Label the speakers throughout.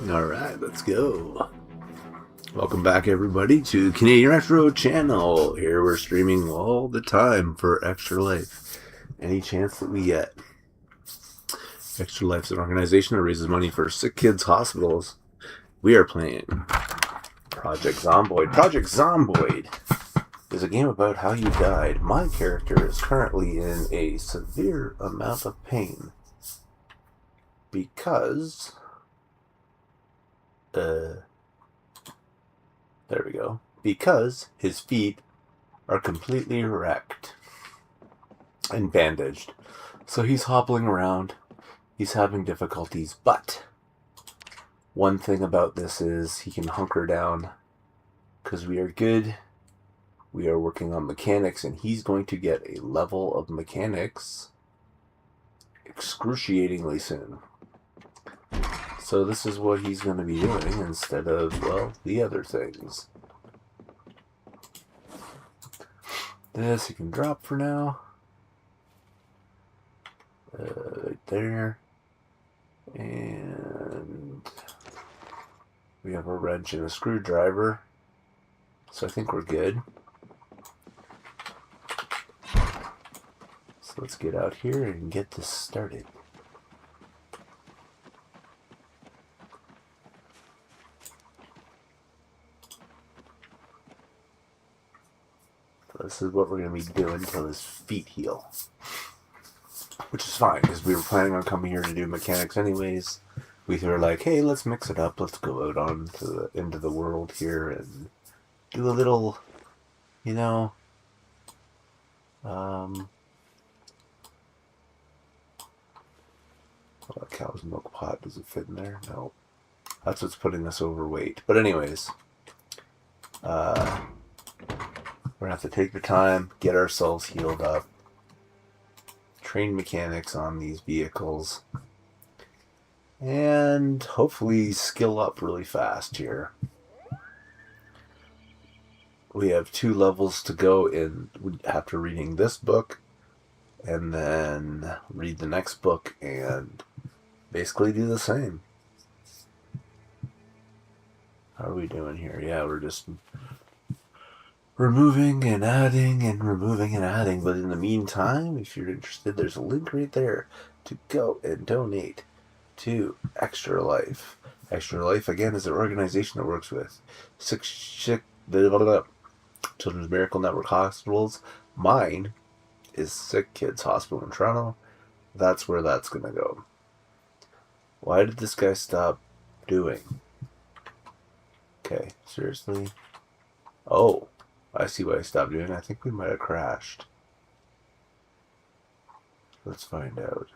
Speaker 1: Alright, let's go. Welcome back, everybody, to Canadian Retro Channel. Here we're streaming all the time for Extra Life. Any chance that we get. Extra Life's an organization that raises money for sick kids' hospitals. We are playing Project Zomboid. Project Zomboid is a game about how you died. My character is currently in a severe amount of pain because... there we go. Because his feet are completely wrecked and bandaged. So he's hobbling around. He's having difficulties. But one thing about this is he can hunker down because we are good. We are working on mechanics, and he's going to get a level of mechanics excruciatingly soon. So this is what he's going to be doing instead of, well, the other things. This he can drop for now. Right there. And we have a wrench and a screwdriver. So I think we're good. So let's get out here and get this started. This is what we're going to be doing until his feet heal. Which is fine, because we were planning on coming here to do mechanics anyways. We were like, hey, let's mix it up. Let's go out into the world here and do a little, you know, well, that cow's milk pot, does it fit in there? No. That's what's putting us overweight. But anyways, we're going to have to take the time, get ourselves healed up, train mechanics on these vehicles, and hopefully skill up really fast here. We have 2 levels to go in after reading this book, and then read the next book and basically do the same. How are we doing here? Yeah, we're just removing and adding and removing and adding. But in the meantime, if you're interested, there's a link right there to go and donate to Extra Life. Extra Life, again, is an organization that works with Children's Miracle Network hospitals. Mine is Sick Kids Hospital in Toronto. That's where that's going to go. Why did this guy stop doing? Okay, seriously? Oh. I see what I stopped doing. I think we might have crashed. Let's find out.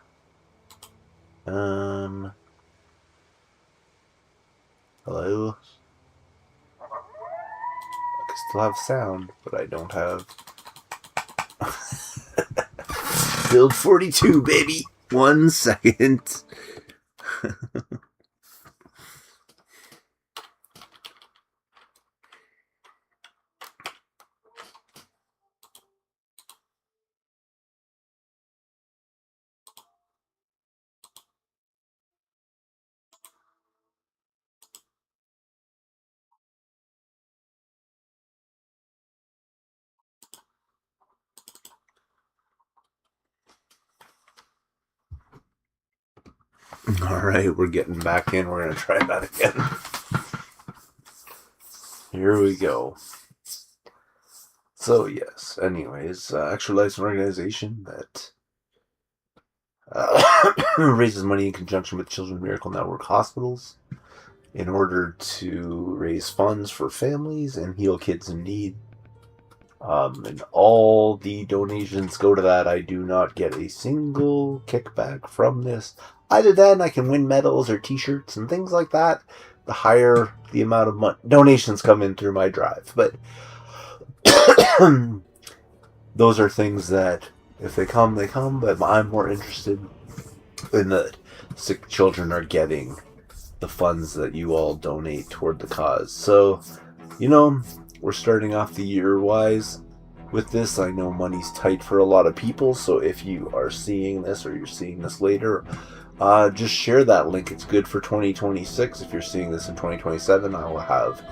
Speaker 1: Hello? I can still have sound, but I don't have... Build 42, baby! 1 second. Alright, we're getting back in. We're going to try that again. Here we go. So, yes, anyways, Extra Life's an organization that raises money in conjunction with Children's Miracle Network hospitals in order to raise funds for families and heal kids in need. And all the donations go to that. I do not get a single kickback from this. Other than I can win medals or t-shirts and things like that. The higher the amount of donations come in through my drive. But those are things that, if they come, they come. But I'm more interested in that sick children are getting the funds that you all donate toward the cause. So, you know, we're starting off the year-wise with this. I know money's tight for a lot of people, so if you are seeing this or you're seeing this later, just share that link. It's good for 2026. If you're seeing this in 2027, I will have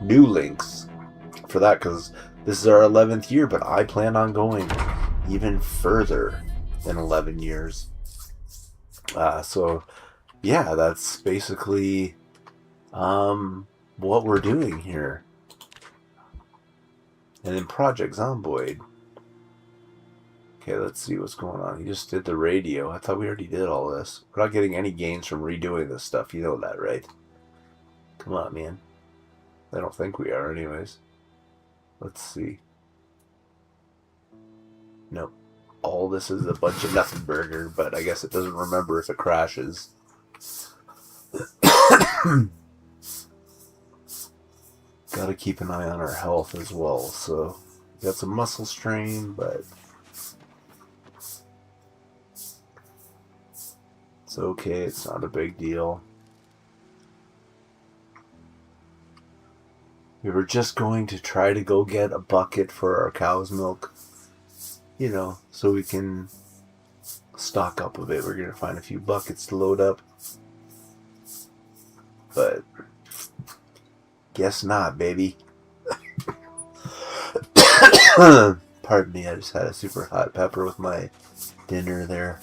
Speaker 1: new links for that, because this is our 11th year, but I plan on going even further than 11 years. So yeah, that's basically what we're doing here. And in Project Zomboid, okay, let's see what's going on. He just did the radio. I thought we already did all this. We're not getting any gains from redoing this stuff. You know that, right? Come on, man. I don't think we are anyways. Let's see. Nope. All this is a bunch of nothing burger, but I guess it doesn't remember if it crashes. Gotta keep an eye on our health as well. So, got some muscle strain, but it's okay. It's not a big deal. We were just going to try to go get a bucket for our cow's milk, you know, so we can stock up a bit. We're going to find a few buckets to load up. But guess not, baby. Pardon me, I just had a super hot pepper with my dinner there.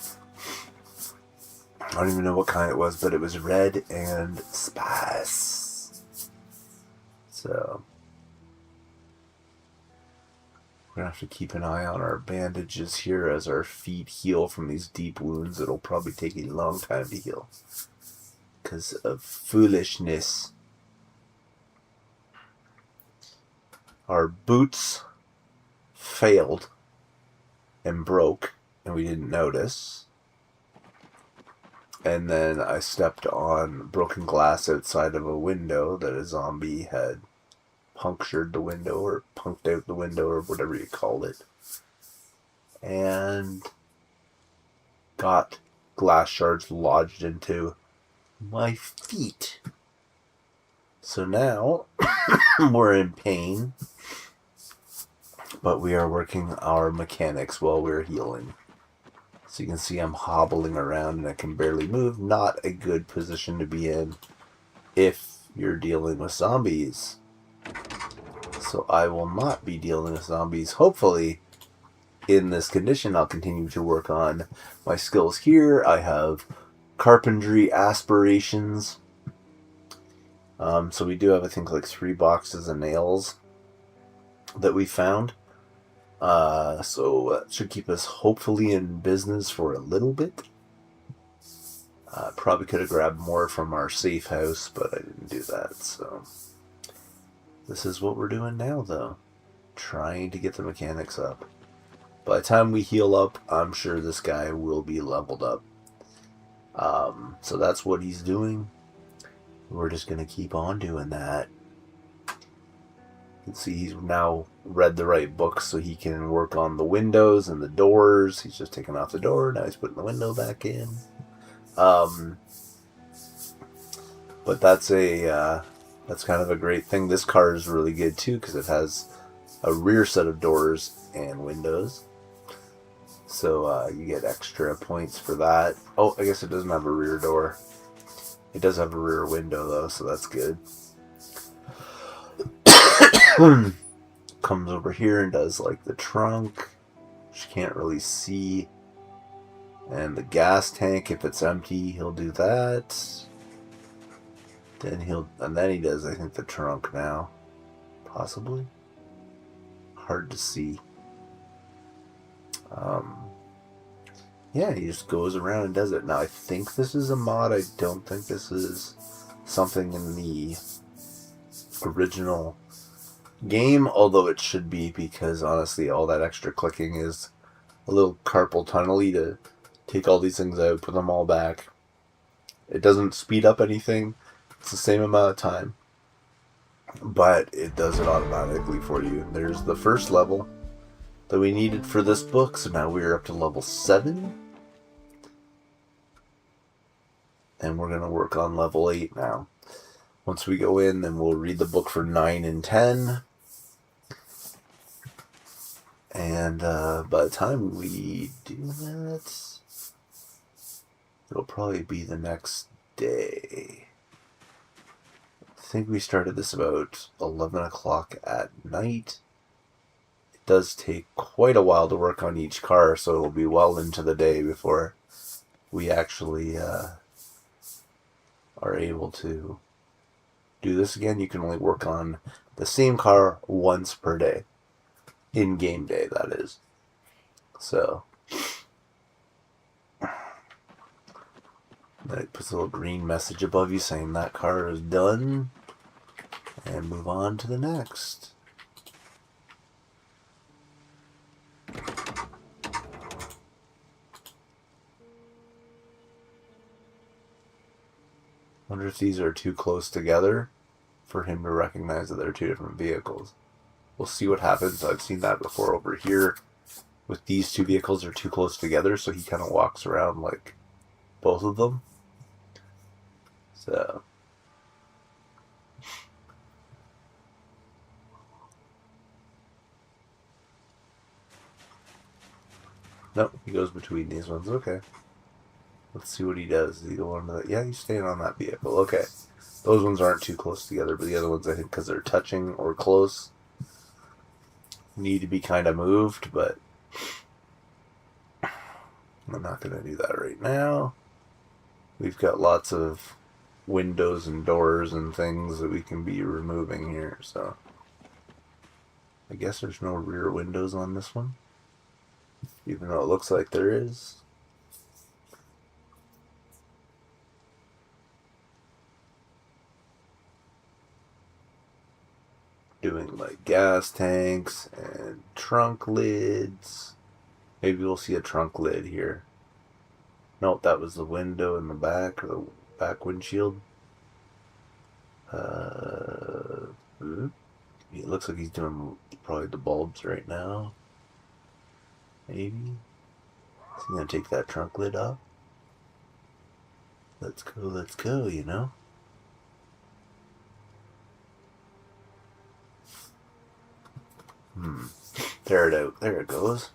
Speaker 1: I don't even know what kind it was, but it was red and spice. So we're going to have to keep an eye on our bandages here as our feet heal from these deep wounds. It'll probably take a long time to heal because of foolishness. Our boots failed and broke, and we didn't notice. And then I stepped on broken glass outside of a window that a zombie had punctured the window, or punked out the window, or whatever you called it. And got glass shards lodged into my feet. So now we're in pain, but we are working our mechanics while we're healing. So you can see I'm hobbling around and I can barely move. Not a good position to be in if you're dealing with zombies. So I will not be dealing with zombies. Hopefully, in this condition, I'll continue to work on my skills here. I have carpentry aspirations. So we do have, I think, like 3 boxes of nails that we found. So that should keep us hopefully in business for a little bit. Probably could have grabbed more from our safe house, but I didn't do that. So this is what we're doing now, though. Trying to get the mechanics up. By the time we heal up, I'm sure this guy will be leveled up. So that's what he's doing. We're just going to keep on doing that. You can see he's now read the right books, so he can work on the windows and the doors. He's just taking off the door. Now he's putting the window back in. But that's kind of a great thing. This car is really good too because it has a rear set of doors and windows. So you get extra points for that. Oh, I guess it doesn't have a rear door. It does have a rear window though, so that's good. Comes over here and does like the trunk, which you can't really see. And the gas tank, if it's empty, he'll do that. Then he does, I think, the trunk now. Possibly. Hard to see. Yeah, he just goes around and does it. Now, I think this is a mod. I don't think this is something in the original game, although it should be, because honestly, all that extra clicking is a little carpal tunnel-y to take all these things out, put them all back. It doesn't speed up anything. It's the same amount of time, but it does it automatically for you. There's the first level that we needed for this book, so now we're up to level 7. And we're going to work on level 8 now. Once we go in, then we'll read the book for 9 and 10. And by the time we do that, It'll probably be the next day. I think we started this about 11 o'clock at night. It does take quite a while to work on each car, so it'll be well into the day before we actually are able to do this again. You can only work on the same car once per day. In game day, that is. So then it puts a little green message above you saying that car is done, and move on to the next. Wonder if these are too close together for him to recognize that they're two different vehicles. We'll see what happens. I've seen that before over here. With these two vehicles are too close together, so he kind of walks around like both of them. So nope, he goes between these ones. Okay. Let's see what he does. Is he the one that... Yeah, he's staying on that vehicle. Okay. Those ones aren't too close together, but the other ones, I think, because they're touching or close, need to be kind of moved, but I'm not going to do that right now. We've got lots of windows and doors and things that we can be removing here, so I guess there's no rear windows on this one, even though it looks like there is. Doing like gas tanks and trunk lids. Maybe we'll see a trunk lid here. Nope, that was the window in the back, or the back windshield. It looks like he's doing probably the bulbs right now. Maybe. Is he gonna take that trunk lid off? Let's go, you know? There it goes.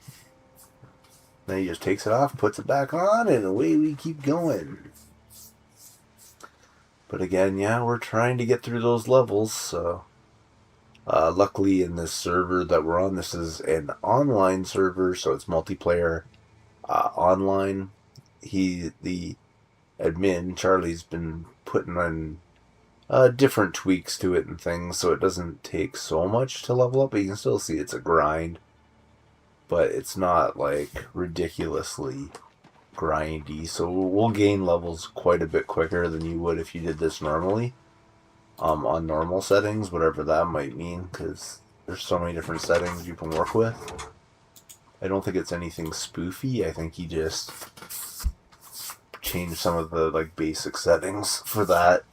Speaker 1: Then he just takes it off, puts it back on, and away we keep going. But again, yeah, we're trying to get through those levels, so... luckily in this server that we're on, this is an online server, so it's multiplayer online. The admin, Charlie's been putting on different tweaks to it and things, so it doesn't take so much to level up, but you can still see it's a grind. But it's not like ridiculously grindy, so we'll gain levels quite a bit quicker than you would if you did this normally. On normal settings, whatever that might mean, because there's so many different settings you can work with. I don't think it's anything spoofy. I think you just change some of the like basic settings for that.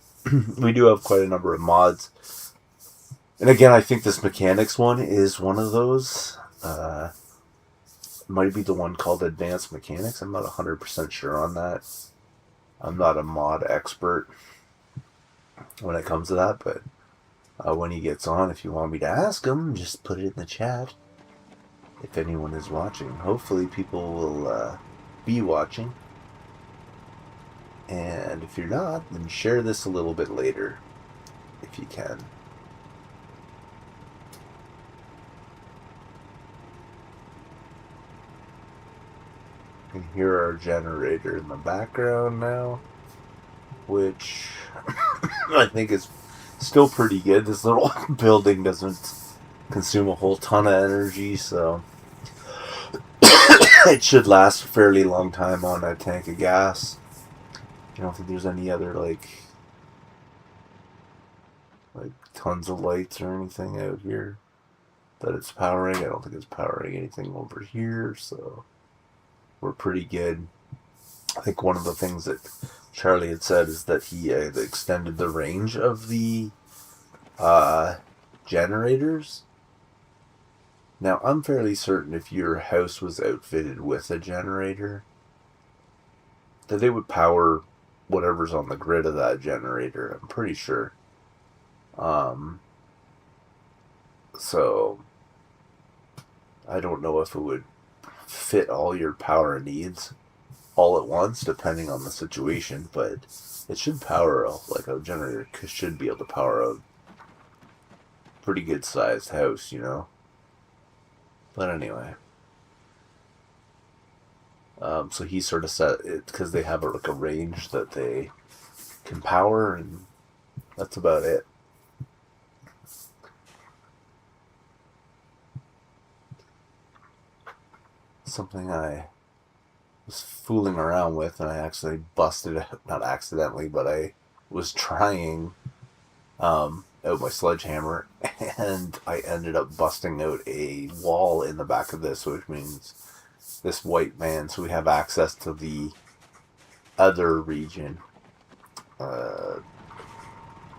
Speaker 1: We do have quite a number of mods, and again, I think this mechanics one is one of those. Might be the one called Advanced Mechanics. I'm not 100% sure on that. I'm not a mod expert when it comes to that, but when he gets on, if you want me to ask him, just put it in the chat. If anyone is watching, hopefully people will be watching. And if you're not, then share this a little bit later, if you can. You can hear our generator in the background now, which I think is still pretty good. This little building doesn't consume a whole ton of energy, so it should last a fairly long time on a tank of gas. I don't think there's any other like tons of lights or anything out here that it's powering. I don't think it's powering anything over here, so we're pretty good. I think one of the things that Charlie had said is that he extended the range of the generators. Now, I'm fairly certain if your house was outfitted with a generator, that it would power whatever's on the grid of that generator. I'm pretty sure. So, I don't know if it would fit all your power needs all at once, depending on the situation, but it should power, like a generator should be able to power a pretty good sized house, you know? But anyway. So he sort of set it, because they have like a range that they can power, and that's about it. Something I was fooling around with, and I actually busted out, not accidentally, but I was trying out my sledgehammer, and I ended up busting out a wall in the back of this, which means this white van, so we have access to the other region,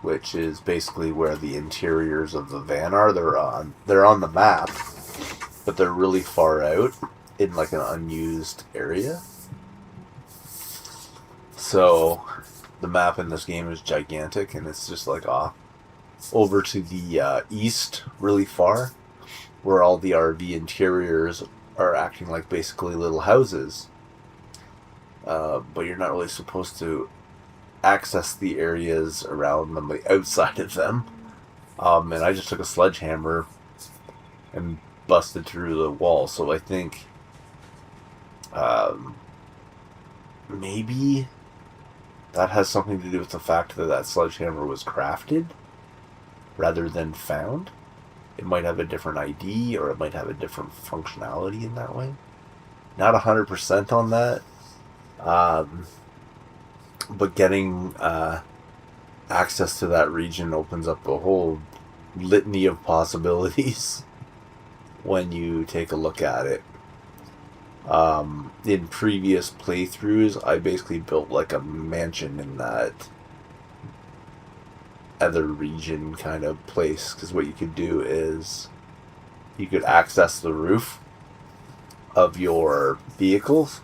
Speaker 1: which is basically where the interiors of the van are. They're on the map, but they're really far out in like an unused area. So the map in this game is gigantic, and it's just like off over to the east really far, where all the RV interiors are acting like basically little houses. But you're not really supposed to access the areas around them, the outside of them. And I just took a sledgehammer and busted through the wall. So I think maybe that has something to do with the fact that that sledgehammer was crafted rather than found. It might have a different ID, or it might have a different functionality in that way. Not 100% on that. But getting access to that region opens up a whole litany of possibilities when you take a look at it. In previous playthroughs, I basically built like a mansion in that other region kind of place, because what you could do is you could access the roof of your vehicles.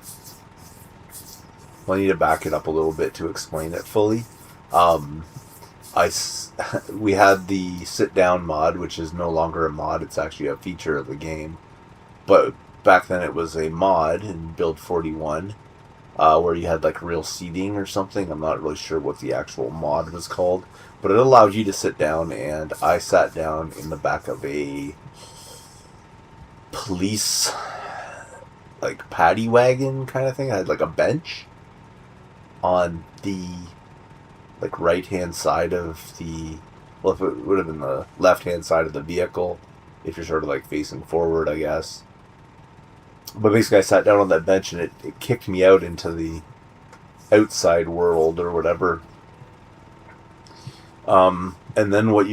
Speaker 1: I need to back it up a little bit to explain it fully. We had the sit down mod, which is no longer a mod, it's actually a feature of the game, but back then it was a mod in build 41, where you had like real seating or something. I'm not really sure what the actual mod was called, but it allowed you to sit down, and I sat down in the back of a police like paddy wagon kind of thing. I had like a bench on the like right hand side of the, well, if it would have been the left hand side of the vehicle if you're sort of like facing forward, I guess. But basically I sat down on that bench, and it kicked me out into the outside world or whatever. And then what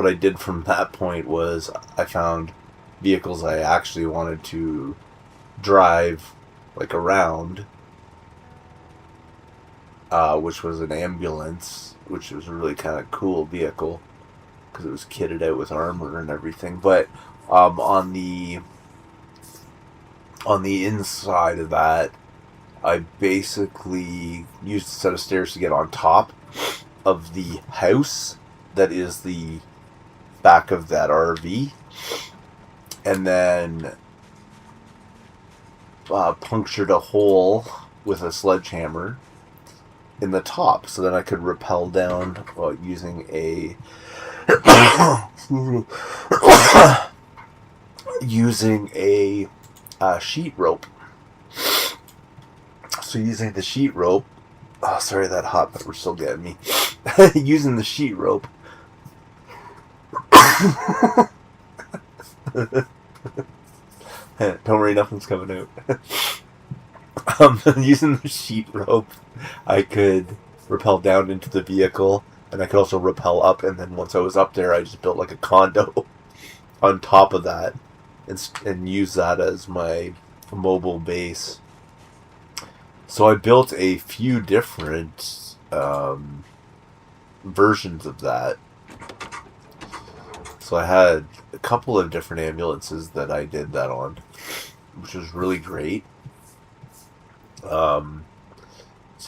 Speaker 1: I did from that point was I found vehicles I actually wanted to drive like around, which was an ambulance, which was a really kind of cool vehicle because it was kitted out with armor and everything. But on the inside of that, I basically used a set of stairs to get on top of the house that is the back of that RV, and then punctured a hole with a sledgehammer in the top, so then I could rappel down using a sheet rope. So using the sheet rope, oh sorry, that hot pepper's still getting me. Using the sheet rope, don't worry, nothing's coming out. Using the sheet rope, I could rappel down into the vehicle, and I could also rappel up, and then once I was up there, I just built like a condo on top of that, and use that as my mobile base. So I built a few different versions of that. So I had a couple of different ambulances that I did that on, which was really great. So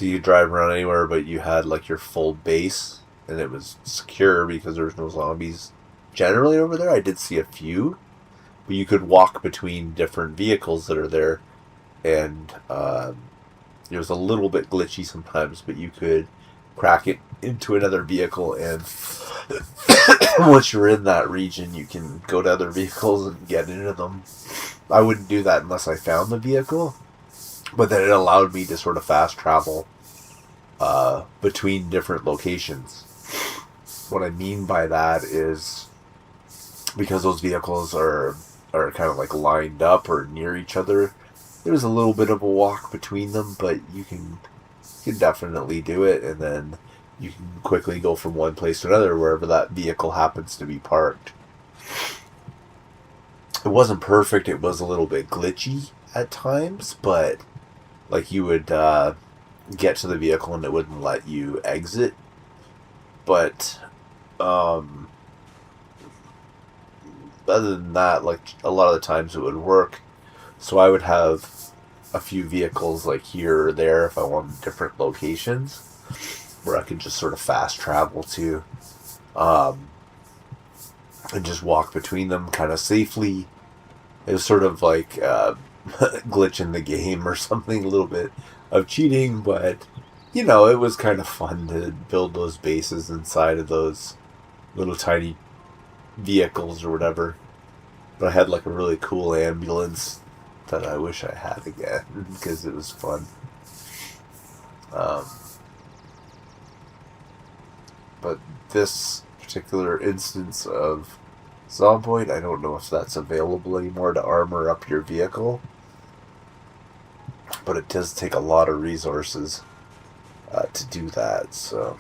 Speaker 1: you could drive around anywhere, but you had like your full base, and it was secure because there was no zombies generally over there. I did see a few, but you could walk between different vehicles that are there, and It was a little bit glitchy sometimes, but you could crack it into another vehicle, and once you're in that region, you can go to other vehicles and get into them. I wouldn't do that unless I found the vehicle, but then it allowed me to sort of fast travel between different locations. What I mean by that is because those vehicles are kind of like lined up or near each other, there's a little bit of a walk between them, but you can definitely do it, and then you can quickly go from one place to another wherever that vehicle happens to be parked. It wasn't perfect. It was a little bit glitchy at times, but like you would get to the vehicle and it wouldn't let you exit. But other than that, like a lot of the times it would work. So I would have a few vehicles like here or there if I wanted different locations where I could just sort of fast travel to, and just walk between them kind of safely. It was sort of like glitch in the game or something, a little bit of cheating, but you know, it was kind of fun to build those bases inside of those little tiny vehicles or whatever. But I had like a really cool ambulance that I wish I had again because it was fun. But this particular instance of Zomboid, I don't know if that's available anymore to armor up your vehicle, but it does take a lot of resources to do that, so,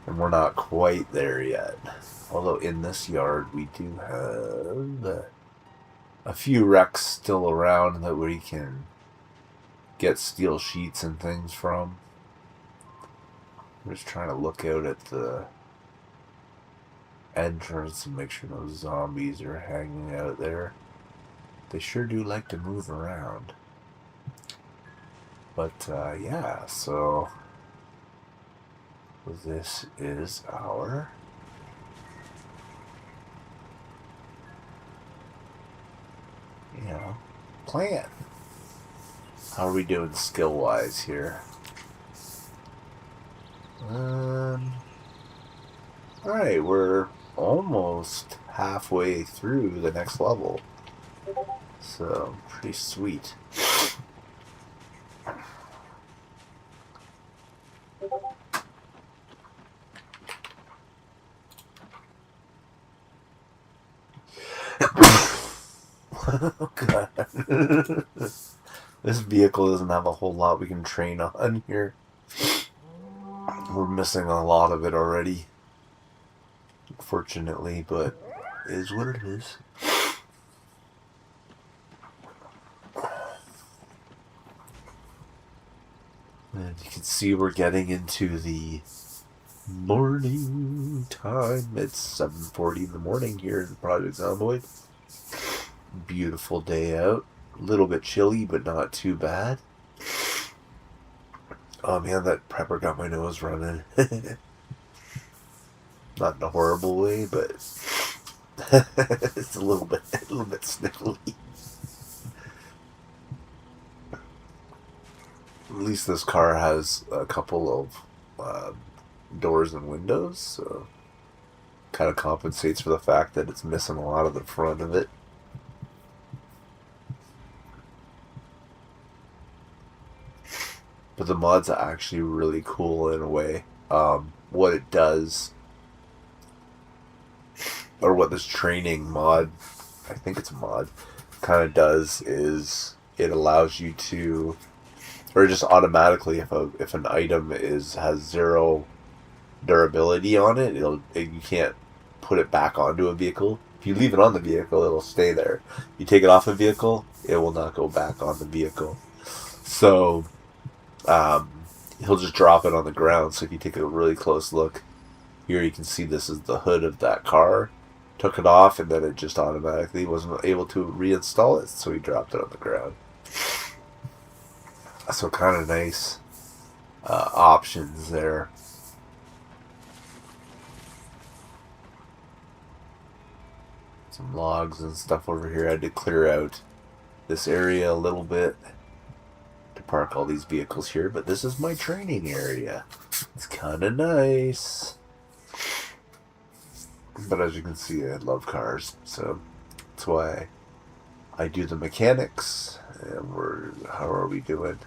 Speaker 1: and we're not quite there yet. Although in this yard we do have a few wrecks still around that we can get steel sheets and things from. I'm just trying to look out at the entrance and make sure no zombies are hanging out there. They sure do like to move around. But yeah, so this is our plan. How are we doing skill wise here? Alright, we're almost halfway through the next level. So, pretty sweet. Oh god. This vehicle doesn't have a whole lot we can train on here. We're missing a lot of it already, unfortunately, but it is what it is. And you can see we're getting into the morning time. It's 7:40 in the morning here in Project Zomboid. Beautiful day out. A little bit chilly, but not too bad. Oh man, that prepper got my nose running. Not in a horrible way, but it's a little bit sniffly. At least this car has a couple of doors and windows, so kind of compensates for the fact that it's missing a lot of the front of it. But the mod's actually really cool in a way. What it does, or what this training mod, I think it's a mod, kind of does is it allows you to, or just automatically, if an item has 0 durability on it, you can't put it back onto a vehicle. If you leave it on the vehicle, it'll stay there. You take it off a vehicle, it will not go back on the vehicle. So he'll just drop it on the ground. So if you take a really close look here, you can see this is the hood of that car. Took it off, and then it just automatically wasn't able to reinstall it, so he dropped it on the ground. So kind of nice options there. Some logs and stuff over here. I had to clear out this area a little bit. to park all these vehicles here, but this is my training area. It's kind of nice. But as you can see, I love cars, so that's why I do the mechanics. And how are we doing?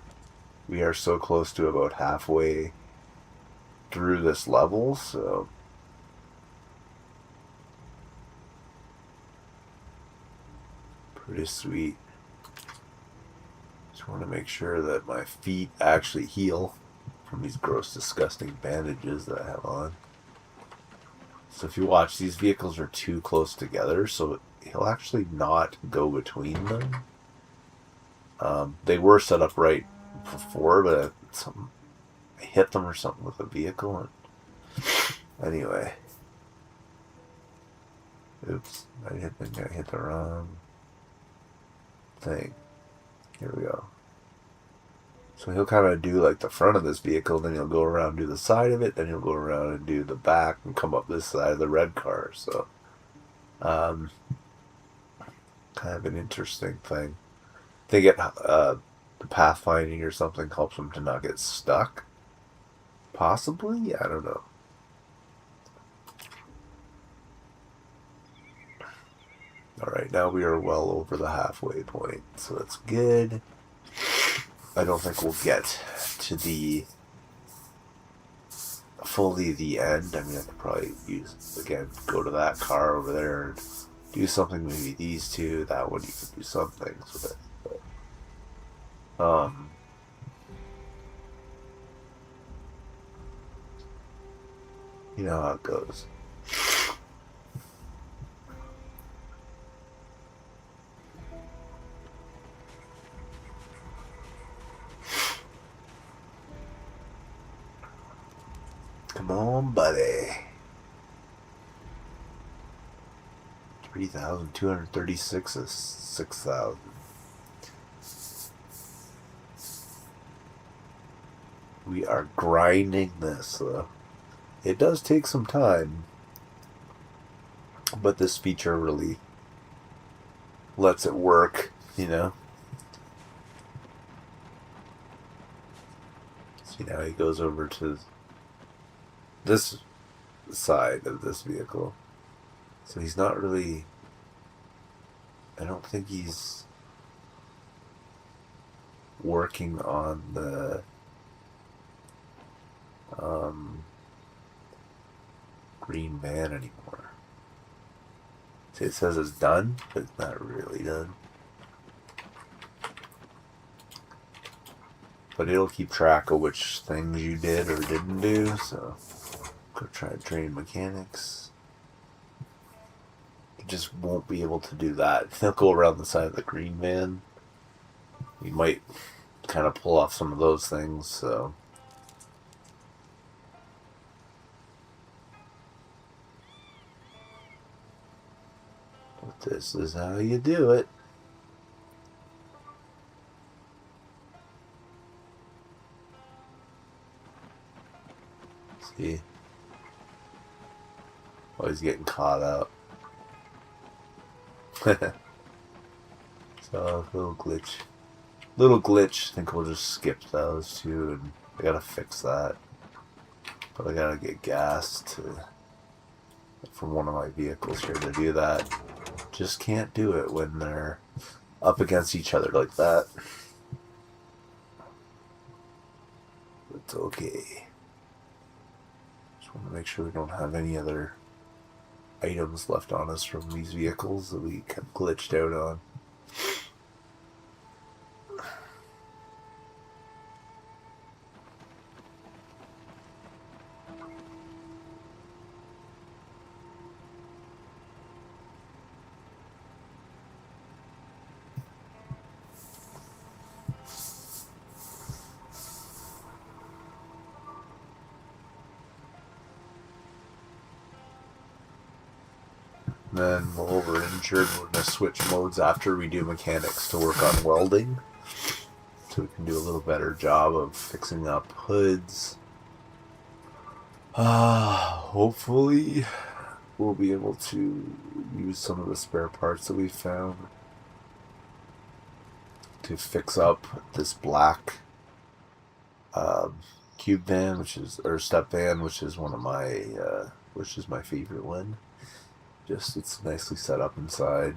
Speaker 1: We are so close to about halfway through this level, so pretty sweet. Just want to make sure that my feet actually heal from these gross, disgusting bandages that I have on. So if you watch, these vehicles are too close together, so he'll actually not go between them. They were set up right before, but I hit them or something with a vehicle. And anyway. Oops. I hit the wrong thing. Here we go. So he'll kind of do like the front of this vehicle, then he'll go around and do the side of it, then he'll go around and do the back and come up this side of the red car. So, kind of an interesting thing. They get the pathfinding or something helps them to not get stuck. Possibly? I don't know. Alright, now we are well over the halfway point, so that's good. I don't think we'll get to fully the end. I mean, I could probably go to that car over there and do something, maybe these two, that one you could do some things with it. But, you know how it goes. Come on, buddy. 3,236 is 6,000. We are grinding this, though. It does take some time, but this feature really lets it work, you know? See, now he goes over to this side of this vehicle. So he's not really... I don't think he's working on the green van anymore. See, it says it's done, but it's not really done. But it'll keep track of which things you did or didn't do, so go try and train mechanics. You just won't be able to do that. They'll go around the side of the green van. You might kind of pull off some of those things, so... But this is how you do it. See? Oh, he's getting caught up. So, little glitch. I think we'll just skip those two, and I gotta fix that. But I gotta get gas from one of my vehicles here to do that. Just can't do it when they're up against each other like that. It's okay. Just want to make sure we don't have any other items left on us from these vehicles that we kept glitched out on. Then while we're injured, we're going to switch modes after we do mechanics to work on welding. So we can do a little better job of fixing up hoods. Hopefully we'll be able to use some of the spare parts that we found to fix up this black cube van, or step van, which is one of my, which is my favorite one. Just, it's nicely set up inside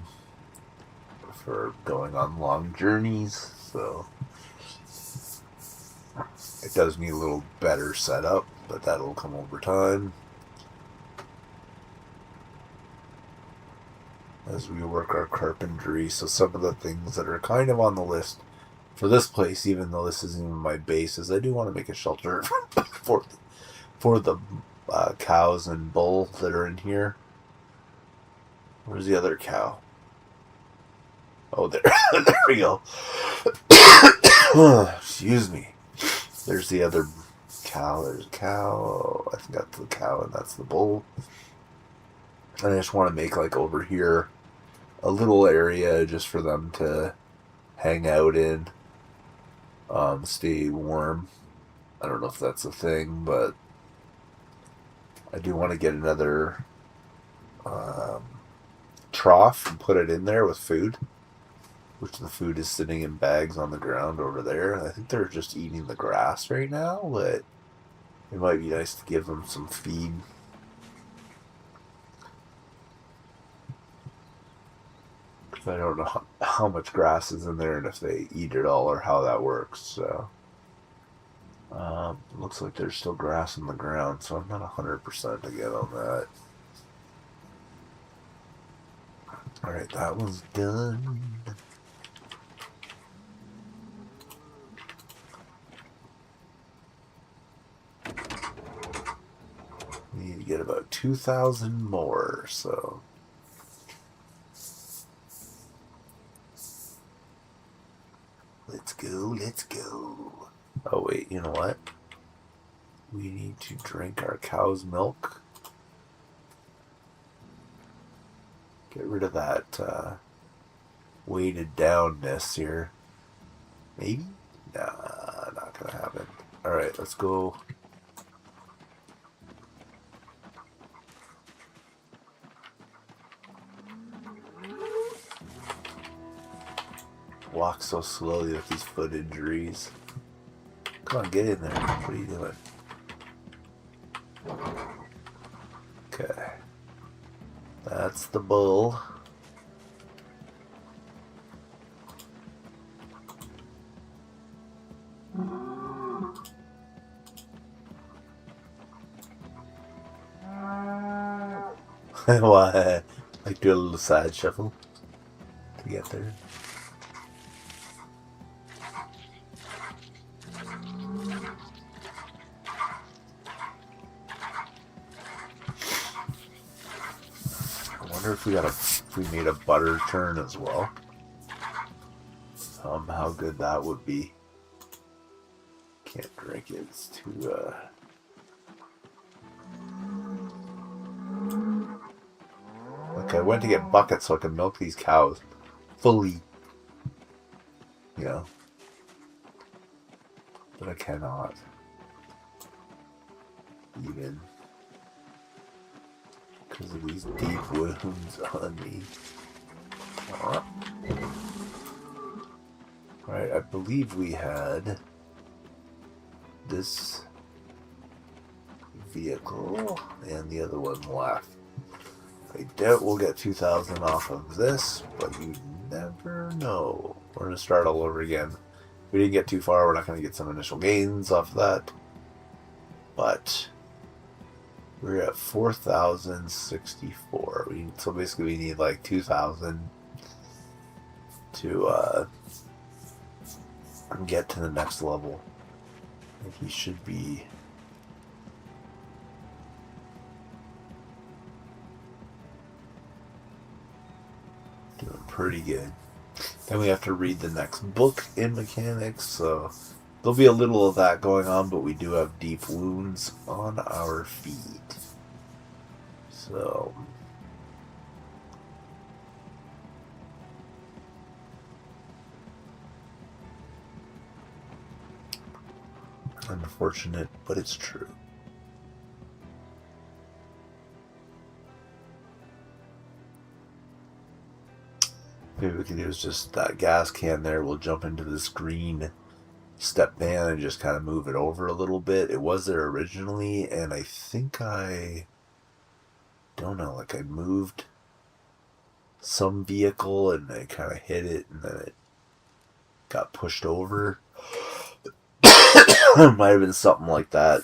Speaker 1: for going on long journeys, so it does need a little better setup, but that'll come over time as we work our carpentry. So some of the things that are kind of on the list for this place, even though this isn't even my base, is I do want to make a shelter for the cows and bull that are in here. Where's the other cow? Oh, there. There we go. Excuse me. There's the other cow. There's a cow. I think that's the cow and that's the bull. And I just want to make, like, over here a little area just for them to hang out in. Stay warm. I don't know if that's a thing, but I do want to get another trough and put it in there with food, which the food is sitting in bags on the ground over there. I think they're just eating the grass right now, but it might be nice to give them some feed. Because I don't know how much grass is in there and if they eat it all or how that works. So looks like there's still grass in the ground, so I'm not 100% again on that. Alright, that one's done. We need to get about 2,000 more, so let's go, let's go. Oh wait, you know what? We need to drink our cow's milk. Get rid of that weighted downness here. Maybe? Nah, not gonna happen. Alright, let's go. Walk so slowly with these foot injuries. Come on, get in there. What are you doing? Okay. That's the bull. Why? Like do a little side shuffle to get there. I wonder if we made a butter churn as well. How good that would be. Can't drink it. It's too I went to get buckets so I could milk these cows fully, you know, but I cannot even because of these deep wounds on me. Alright, I believe we had this vehicle and the other one left. I doubt we'll get 2,000 off of this, but you never know. We're going to start all over again. We didn't get too far. We're not going to get some initial gains off of that. But we're at 4,064. So basically we need like 2,000 to get to the next level. I think he should be... doing pretty good. Then we have to read the next book in mechanics, so there'll be a little of that going on, but we do have deep wounds on our feet. So unfortunate, but it's true. maybe we can use just that gas can there. We'll jump into this green step van and just kind of move it over a little bit. It was there originally, and I think I don't know, like I moved some vehicle and I kind of hit it and then it got pushed over. Might have been something like that.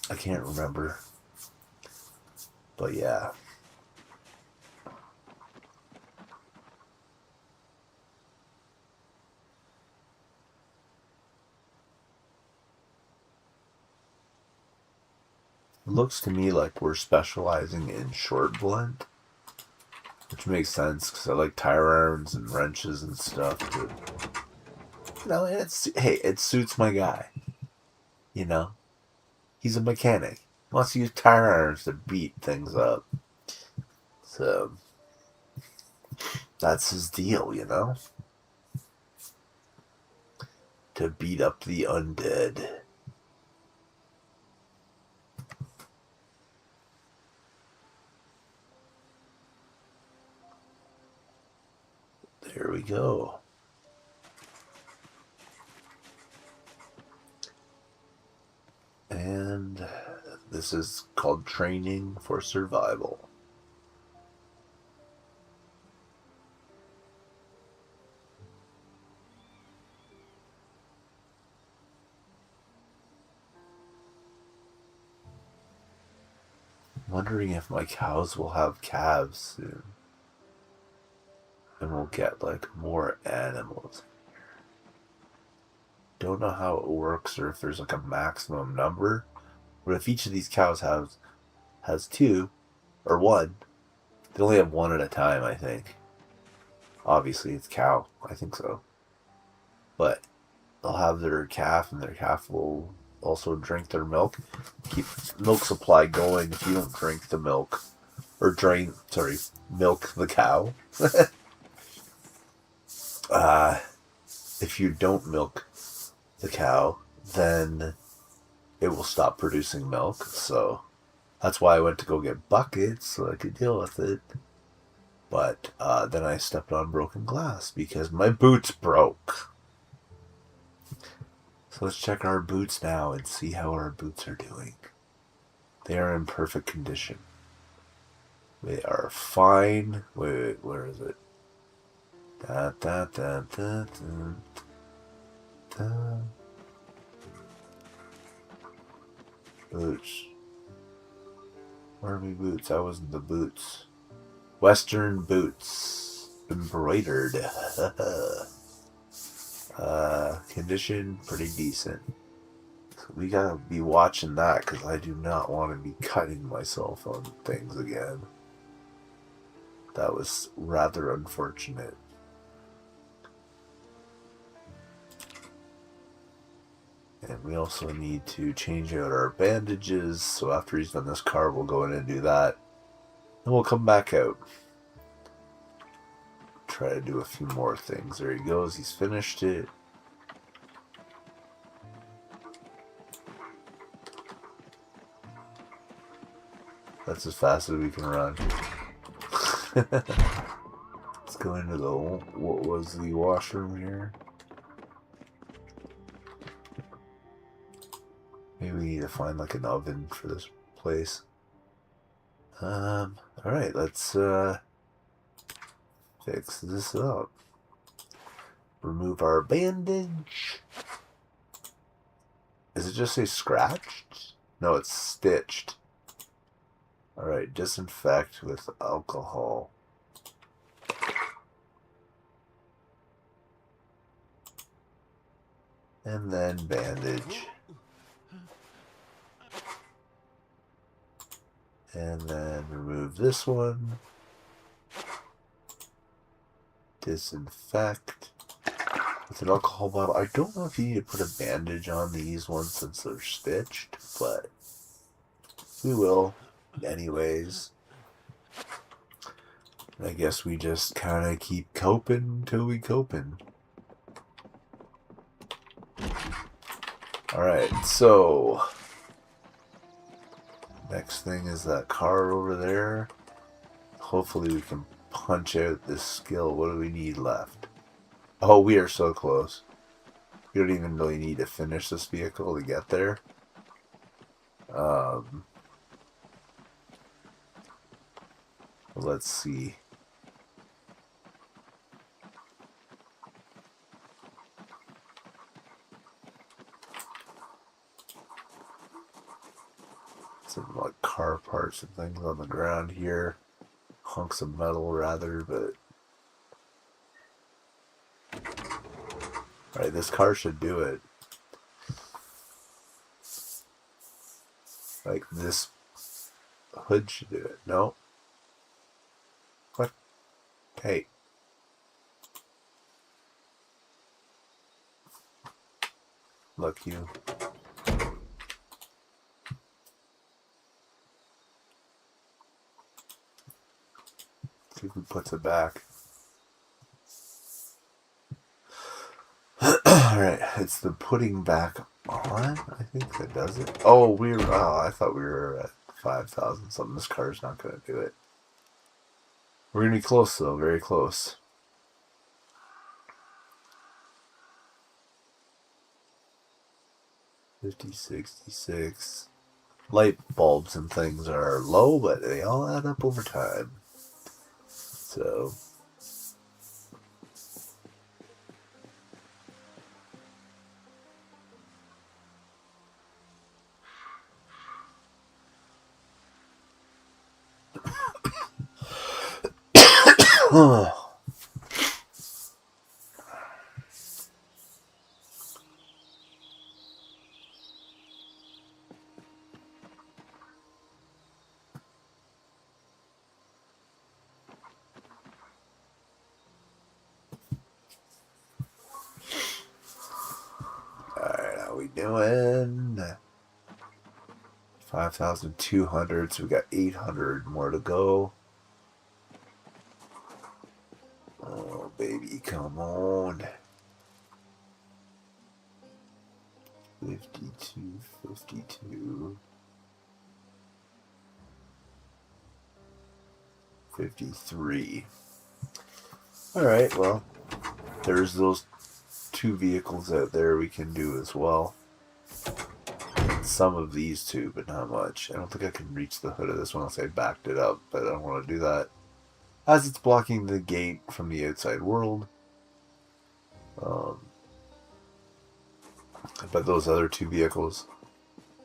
Speaker 1: I can't remember. But yeah. It looks to me like we're specializing in short blunt, which makes sense because I like tire irons and wrenches and stuff. But, you know, it suits my guy. You know, he's a mechanic. He wants to use tire irons to beat things up. So that's his deal, you know, to beat up the undead. There we go. And this is called Training for Survival. I'm wondering if my cows will have calves soon. And we'll get like more animals. Don't know how it works or if there's like a maximum number. But if each of these cows has two or one, they only have one at a time, I think. Obviously it's cow, I think so. But they'll have their calf and their calf will also drink their milk. Keep milk supply going if you don't drink the milk. Or milk the cow. If you don't milk the cow, then it will stop producing milk. So that's why I went to go get buckets so I could deal with it. But then I stepped on broken glass because my boots broke. So let's check our boots now and see how our boots are doing. They are in perfect condition. They are fine. Wait, where is it? Da, da, da, da, da, da. Boots. Where are my boots? That wasn't the boots. Western boots. Embroidered. Condition pretty decent. So we gotta be watching that because I do not want to be cutting myself on things again. That was rather unfortunate. And we also need to change out our bandages. So after he's done this car, we'll go in and do that. And we'll come back out. Try to do a few more things. There he goes. He's finished it. That's as fast as we can run. Let's go into the... What was the washroom here? Maybe we need to find like an oven for this place. Alright, let's fix this up. Remove our bandage. Does it just say scratched? No, it's stitched. Alright, disinfect with alcohol. And then bandage. And then remove this one. Disinfect. With an alcohol bottle. I don't know if you need to put a bandage on these ones since they're stitched, but we will anyways. I guess we just kind of keep coping till we coping. Alright, so next thing is that car over there. Hopefully we can punch out this skill. What do we need left? Oh, we are so close. We don't even really need to finish this vehicle to get there. Let's see. Some like car parts and things on the ground here. Hunks of metal rather, but alright, this car should do it. Like this hood should do it. No? What? Hey. Look, you. See if he puts it back. Alright, it's the putting back on, I think that does it. Oh, I thought we were at 5,000 something. This car's not going to do it. We're going to be close though, very close. $50, $66. Light bulbs and things are low, but they all add up over time. So... Alright, how we doing? 5,200, so we got 800 more to go. Oh, baby, come on. 52, 52. 53. Alright, well, there's those two vehicles out there we can do as well. Some of these two, but not much. I don't think I can reach the hood of this one unless I backed it up, but I don't want to do that, as it's blocking the gate from the outside world. But those other two vehicles,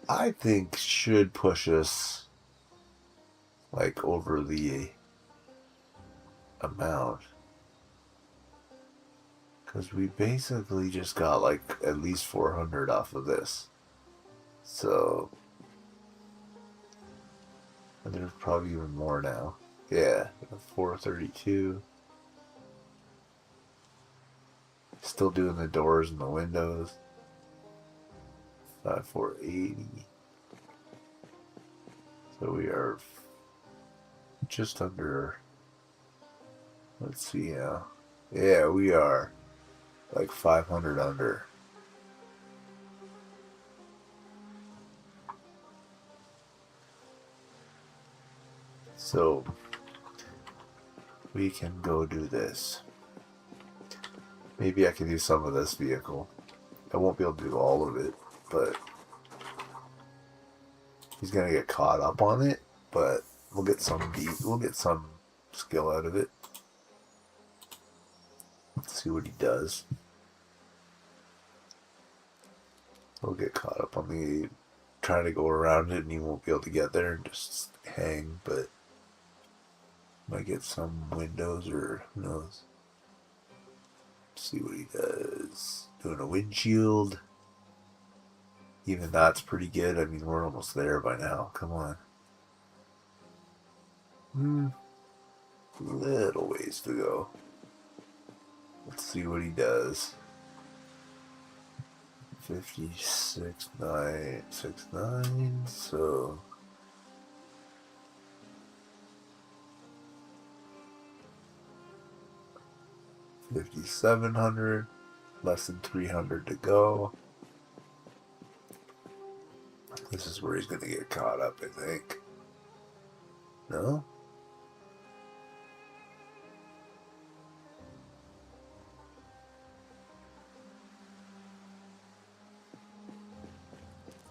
Speaker 1: I think, should push us like over the amount, because we basically just got like at least 400 off of this. So, and there's probably even more now. Yeah, 432. Still doing the doors and the windows. 480. So we are just under. Let's see now. Yeah, we are like 500 under. So we can go do this. Maybe I can do some of this vehicle. I won't be able to do all of it, but he's gonna get caught up on it. But we'll get some skill out of it. Let's see what he does. We'll get caught up on the trying to go around it, and he won't be able to get there and just hang. But might get some windows, or who knows. Let's see what he does. Doing a windshield. Even that's pretty good. I mean, we're almost there by now. Come on. Little ways to go. Let's see what he does. 56,969. So 5,700. Less than 300 to go. This is where he's going to get caught up, I think. No?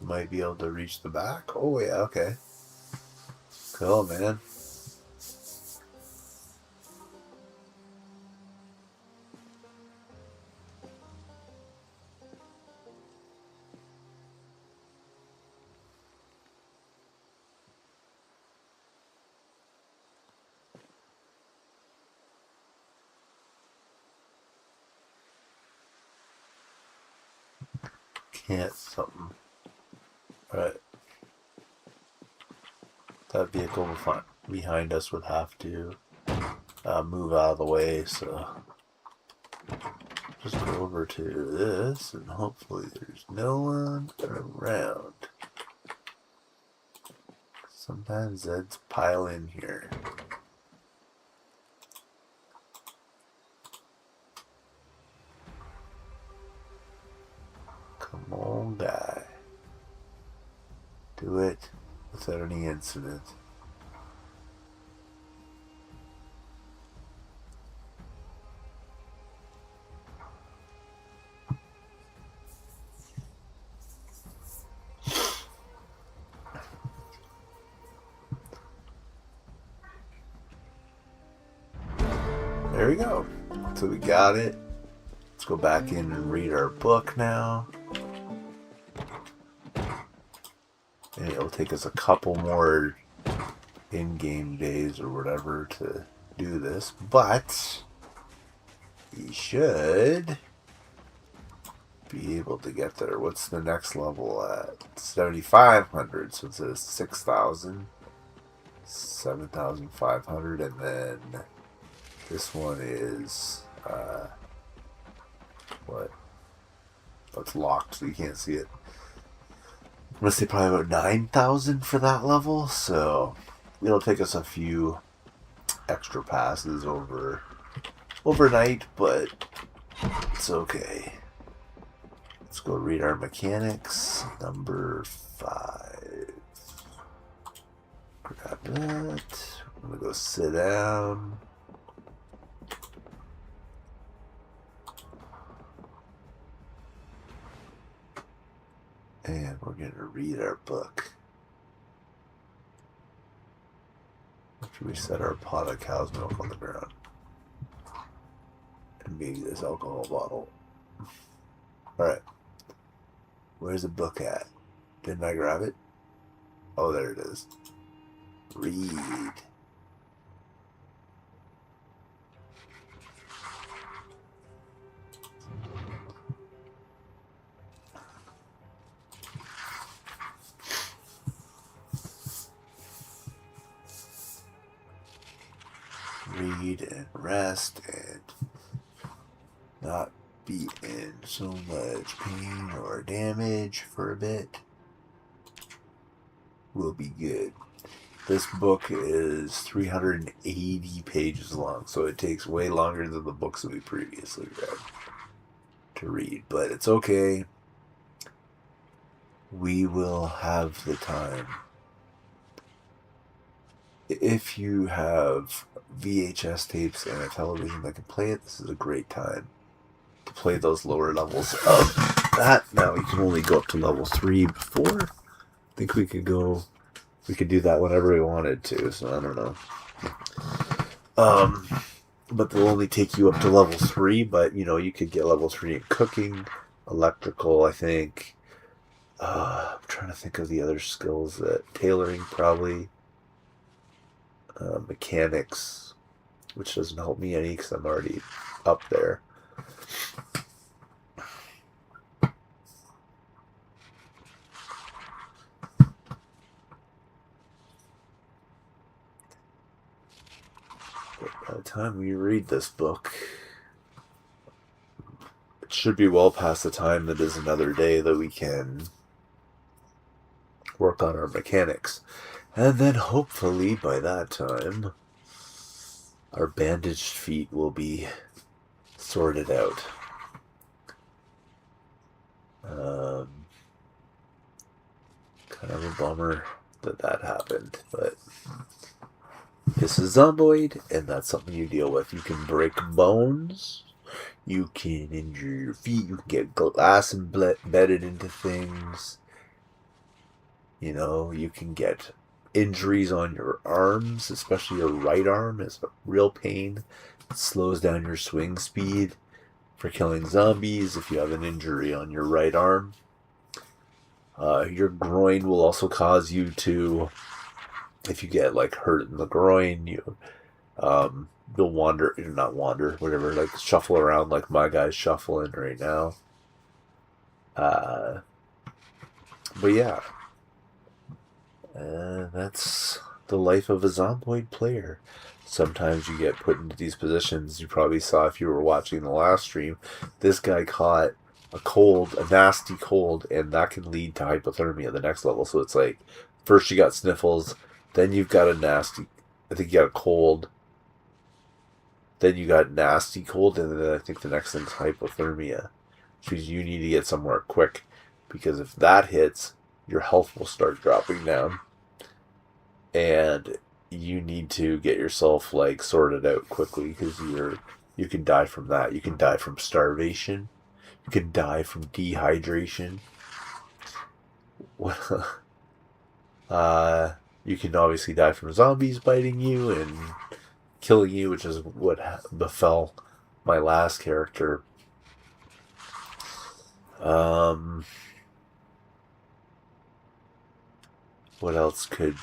Speaker 1: might be able to reach the back. Oh, yeah, okay. Cool, man. Can't something. Alright. That vehicle behind us would have to move out of the way, so just go over to this and hopefully there's no one around. Sometimes Zeds pile in here. Come on, guy. Do it without any incident. There we go. So we got it. Let's go back in and read our book now. And it'll take us a couple more in-game days or whatever to do this, but we should be able to get there. What's the next level at? 7,500, so it says 6,000, 7,500, and then this one is what? Oh, it's locked, so you can't see it. I'm gonna say probably about 9,000 for that level, so it'll take us a few extra passes overnight, but it's okay. Let's go read our mechanics. Number 5. Grab that. I'm gonna go sit down. And we're going to read our book. After we set our pot of cow's milk on the ground. And maybe this alcohol bottle. Alright. Where's the book at? Didn't I grab it? Oh, there it is. Read. Read and rest and not be in so much pain or damage for a bit. Will be good. This book is 380 pages long, so it takes way longer than the books that we previously read to read, but it's okay. We will have the time. If you have VHS tapes and a television that can play it, this is a great time to play those lower levels of that. Now we can only go up to level 3 before. I think we could do that whenever we wanted to, so I don't know. But they'll only take you up to level 3, but you could get level 3 in cooking, electrical, I think. I'm trying to think of the other skills. Tailoring, probably. Mechanics, which doesn't help me any because I'm already up there. But by the time we read this book, it should be well past the time that is another day that we can work on our mechanics. And then hopefully by that time, our bandaged feet will be sorted out. Kind of a bummer that happened, but this is Zomboid, and that's something you deal with. You can break bones, you can injure your feet, you can get glass embedded into things. You know, you can get injuries on your arms, especially your right arm is a real pain. It slows down your swing speed for killing zombies if you have an injury on your right arm. Your groin will also cause you to, if you get like hurt in the groin, you'll wander, not wander, whatever, like shuffle around like my guy's shuffling right now. But yeah, that's the life of a Zomboid player. Sometimes you get put into these positions. You probably saw if you were watching the last stream, this guy caught a cold, a nasty cold, and that can lead to hypothermia the next level. So it's like, first you got sniffles, then you've got a nasty, I think you got a cold, then you got nasty cold, and then I think the next thing's hypothermia. Which means you need to get somewhere quick, because if that hits, your health will start dropping down. And you need to get yourself like sorted out quickly because you can die from that. You can die from starvation. You can die from dehydration. You can obviously die from zombies biting you and killing you, which is what befell my last character. What else could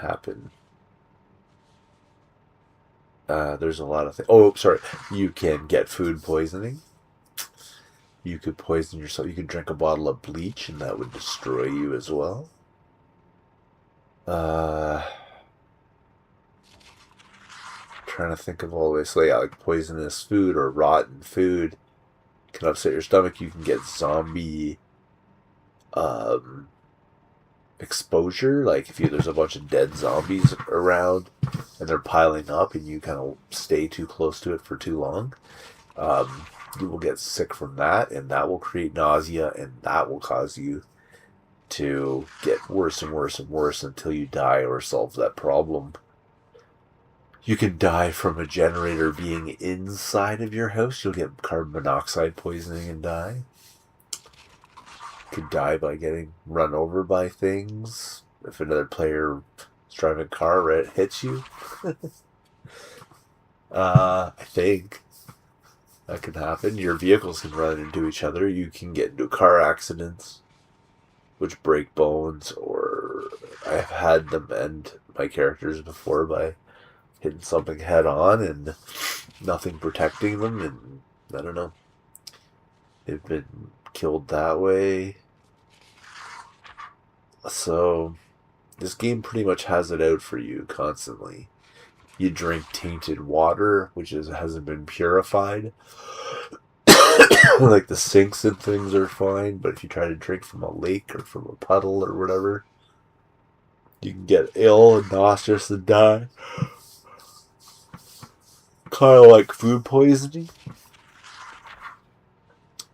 Speaker 1: happen? There's a lot of things. Oh, sorry. You can get food poisoning. You could poison yourself. You could drink a bottle of bleach, and that would destroy you as well. Trying to think of all the ways. So yeah, like poisonous food or rotten food can upset your stomach. You can get zombie exposure. Like if there's a bunch of dead zombies around and they're piling up, and you kind of stay too close to it for too long, you will get sick from that, and that will create nausea, and that will cause you to get worse and worse and worse until you die or solve that problem. You can die from a generator being inside of your house. You'll get carbon monoxide poisoning and die. You could die by getting run over by things. If another player is driving a car, it hits you. I think that can happen. Your vehicles can run into each other. You can get into car accidents, which break bones, or I've had them end my characters before by hitting something head on and nothing protecting them, and I don't know. They've been killed that way. So this game pretty much has it out for you constantly. You drink tainted water, which hasn't been purified. Like the sinks and things are fine, but if you try to drink from a lake or from a puddle or whatever, you can get ill and nauseous and die. Kind of like food poisoning.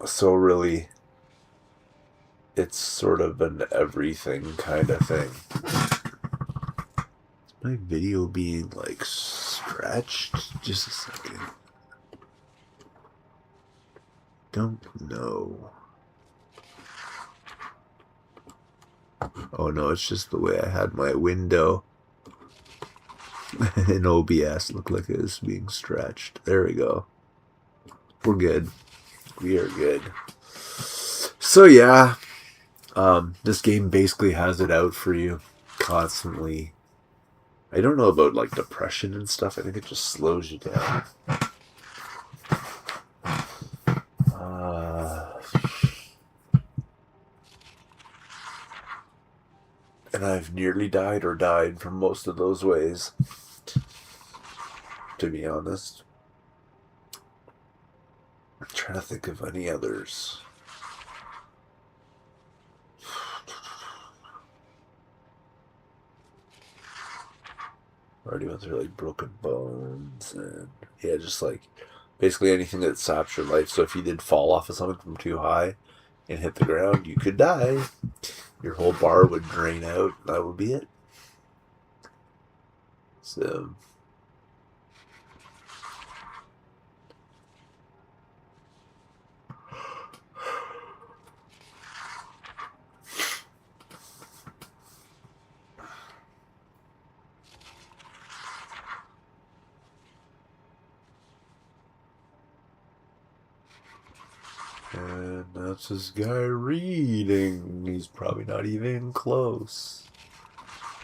Speaker 1: So really, it's sort of an everything kind of thing. Is my video being like stretched? Just a second. Don't know. Oh no, it's just the way I had my window in OBS looked like it was being stretched. There we go. We're good. We are good. So yeah, this game basically has it out for you constantly. I don't know about like depression and stuff. I think it just slows you down. And I've nearly died or died from most of those ways, to be honest. I'm trying to think of any others. Already went through like broken bones and yeah, just like basically anything that saps your life. So if you did fall off of something from too high and hit the ground, you could die. Your whole bar would drain out. That would be it. So And that's this guy reading. He's probably not even close.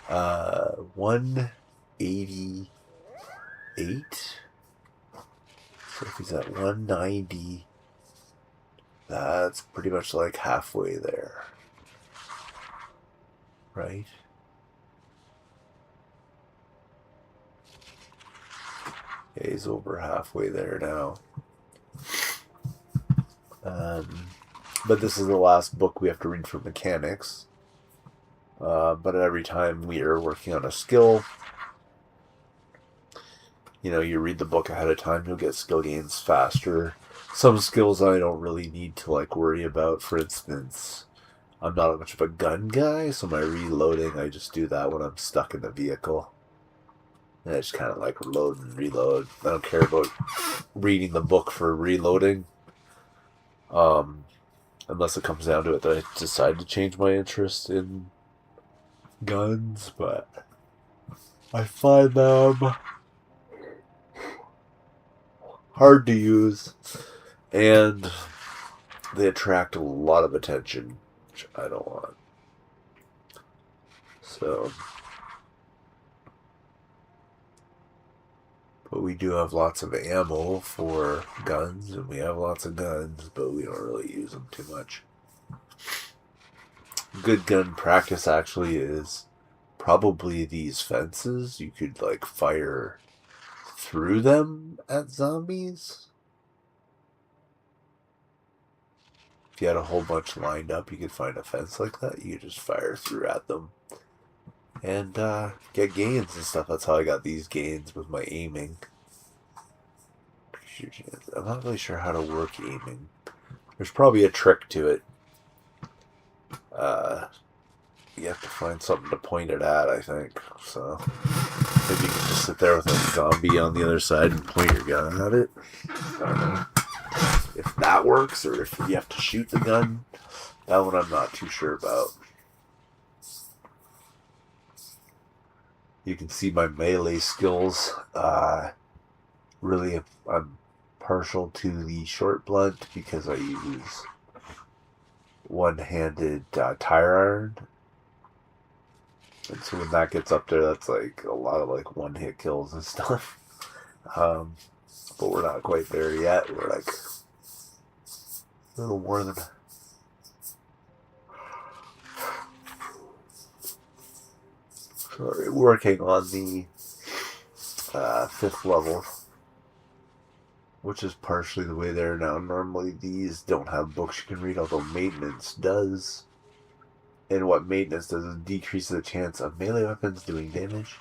Speaker 1: 188. So if he's at 190, that's pretty much like halfway there. Right? Yeah, he's over halfway there now. But this is the last book we have to read for mechanics. But every time we are working on a skill, you read the book ahead of time, you'll get skill gains faster. Some skills I don't really need to worry about. For instance, I'm not much of a gun guy, so my reloading, I just do that when I'm stuck in the vehicle. And I just kind of load and reload. I don't care about reading the book for reloading. Unless it comes down to it that I decide to change my interest in guns, but I find them hard to use, and they attract a lot of attention, which I don't want. So, but we do have lots of ammo for guns, and we have lots of guns, but we don't really use them too much. Good gun practice actually is probably these fences. You could fire through them at zombies. If you had a whole bunch lined up, you could find a fence like that. You could just fire through at them and get gains and stuff. That's how I got these gains with my aiming. I'm not really sure how to work aiming. There's probably a trick to it. You have to find something to point it at, I think. So maybe you can just sit there with a zombie on the other side and point your gun at it. I don't know if that works or if you have to shoot the gun. That one I'm not too sure about. You can see my melee skills. Really, I'm partial to the short blunt because I use one-handed tire iron. And so when that gets up there, that's a lot of one-hit kills and stuff. But we're not quite there yet. We're a little more than... Sorry, working on the 5th level, which is partially the way there now. Normally these don't have books you can read, although maintenance does. And what maintenance does is decrease the chance of melee weapons doing damage.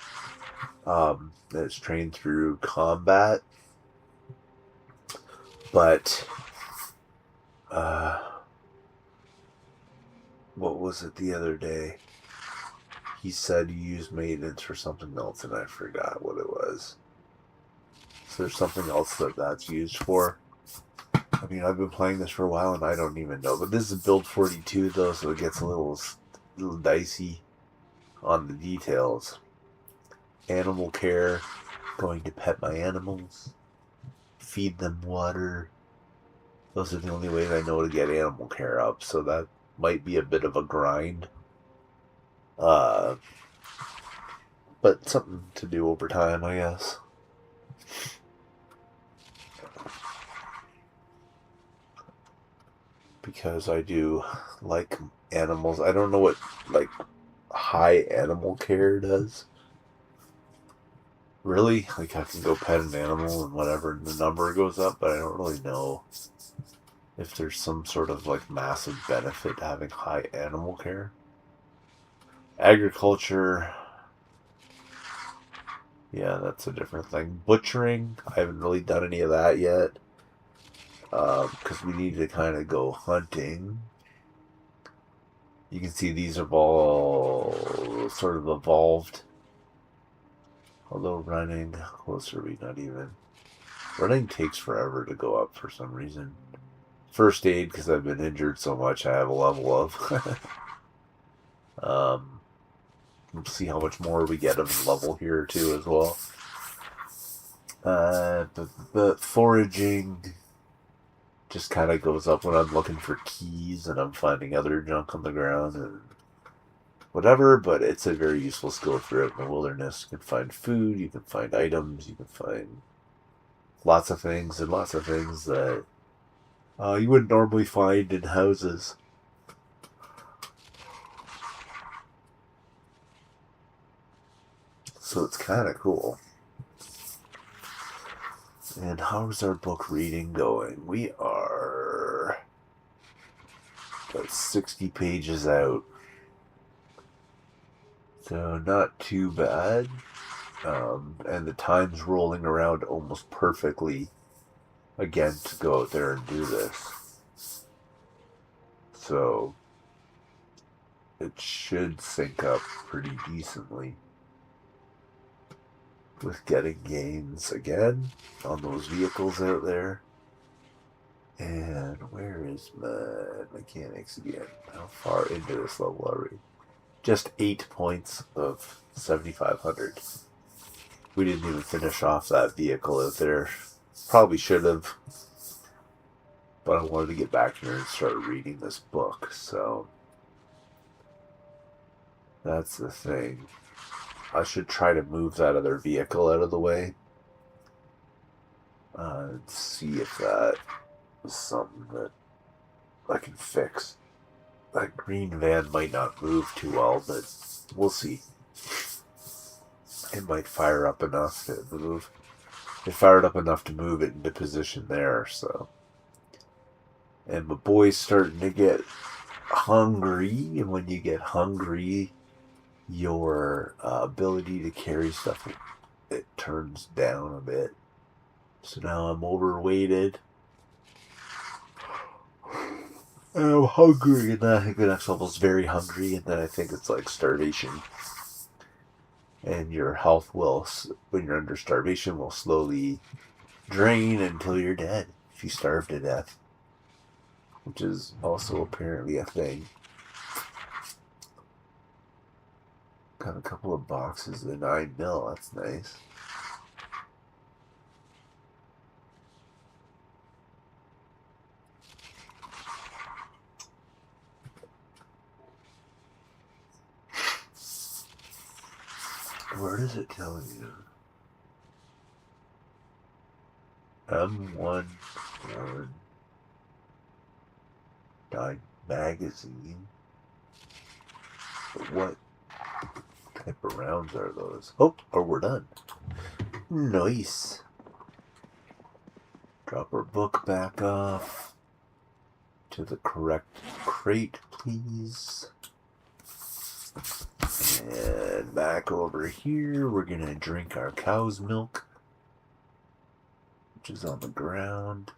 Speaker 1: It's trained through combat. But, what was it the other day? He said you use maintenance for something else, and I forgot what it was. So there's something else that's used for. I mean, I've been playing this for a while, and I don't even know. But this is build 42, though, so it gets a little dicey on the details. Animal care, going to pet my animals, feed them water. Those are the only ways I know to get animal care up, so that might be a bit of a grind. But something to do over time, I guess. Because I do like animals. I don't know what high animal care does. Really? I can go pet an animal and whatever, and the number goes up, but I don't really know if there's some sort of massive benefit to having high animal care. Agriculture, yeah, that's a different thing. Butchering, I haven't really done any of that yet. Because we need to kind of go hunting. You can see these have all sort of evolved. Although running, closer we not even. Running takes forever to go up for some reason. First aid, because I've been injured so much, I have a level of. Let's see how much more we get of level here too as well. But foraging, just kind of goes up when I'm looking for keys and I'm finding other junk on the ground and whatever, but it's a very useful skill if you're out in the wilderness. You can find food, you can find items, you can find lots of things that you wouldn't normally find in houses. So it's kind of cool. And how's our book reading going? We are about 60 pages out. So not too bad. And the time's rolling around almost perfectly again to go out there and do this. So it should sync up pretty decently with getting gains again on those vehicles out there. And where is my mechanics again? How far into this level are we? Just 8 points of 7,500. We didn't even finish off that vehicle out there. Probably should have. But I wanted to get back here and start reading this book, so that's the thing. I should try to move that other vehicle out of the way. And see if that is something that I can fix. That green van might not move too well, but we'll see. It might fire up enough to move. It fired up enough to move it into position there, so. And my boy's starting to get hungry, and when you get hungry, your ability to carry stuff, it turns down a bit. So now I'm overweighted. And I'm hungry, and then I think the next level's very hungry, and then I think it's like starvation. And your health will, when you're under starvation, will slowly drain until you're dead if you starve to death. Which is also apparently a thing. Got a couple of boxes of 9 mil, that's nice. Where does it tell you? M1 magazine. But what type of rounds are those? Oh, or we're done. Nice. Drop our book back off to the correct crate, please. And back over here, we're going to drink our cow's milk, which is on the ground.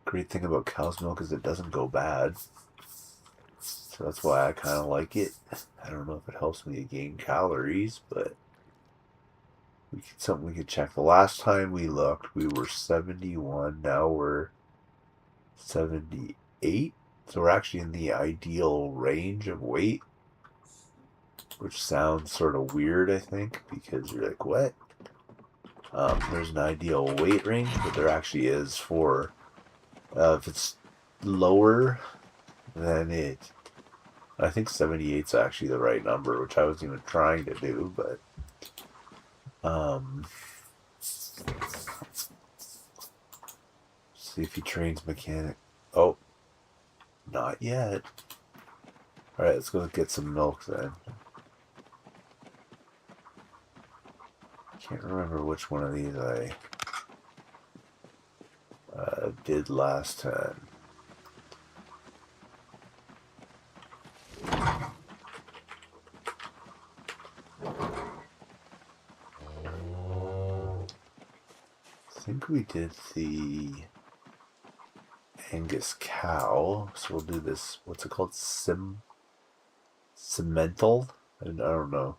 Speaker 1: Great thing about cow's milk is it doesn't go bad. So that's why I kind of like it. I don't know if it helps me gain calories, but something we could check. The last time we looked, we were 71. Now we're 78. So we're actually in the ideal range of weight, which sounds sort of weird, I think, because you're like, what? There's an ideal weight range, but there actually is for, if it's lower than it, I think 78 is actually the right number, which I wasn't even trying to do, but, see if he trains mechanic. Oh, not yet. Alright, let's go get some milk then. Can't remember which one of these I did last time. I think we did the Angus cow, so we'll do this, what's it called, Cemental? I don't know.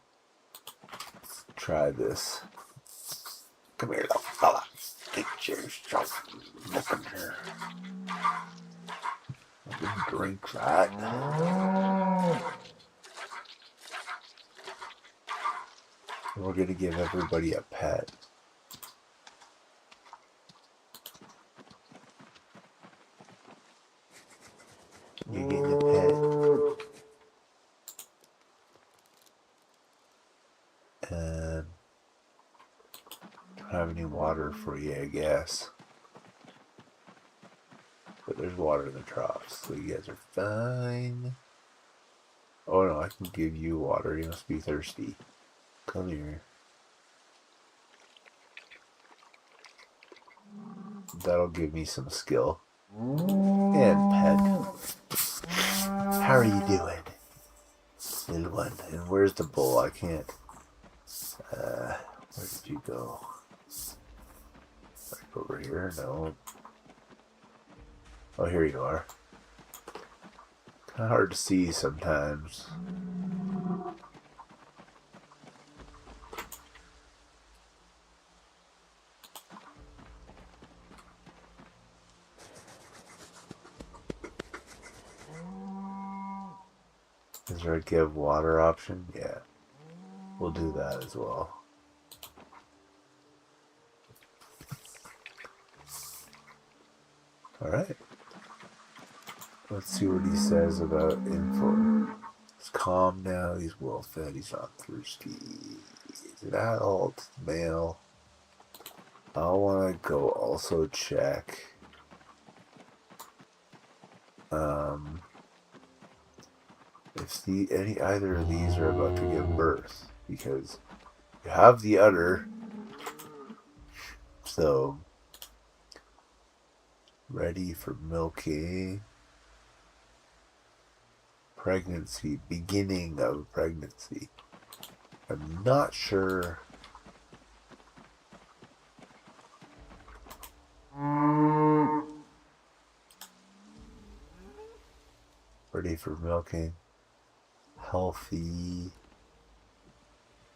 Speaker 1: Let's try this. Come here, little fella. Get yourself looking here. I didn't drink that. We're gonna give everybody a pet. have any water for you, I guess. But there's water in the troughs, so you guys are fine. Oh no, I can give you water. You must be thirsty. Come here. That'll give me some skill. And pet. How are you doing, little one? And where's the bull? I can't. Where did you go? Like over here? No. Oh, here you are. Kind of hard to see sometimes. Is there a give water option? Yeah. We'll do that as well. Alright. Let's see what he says about info. He's calm now, he's well fed, he's not thirsty. He's an adult, male. I want to go also check if either of these are about to give birth, because you have the udder, so ready for milking. Pregnancy, beginning of pregnancy. I'm not sure. Ready for milking. Healthy.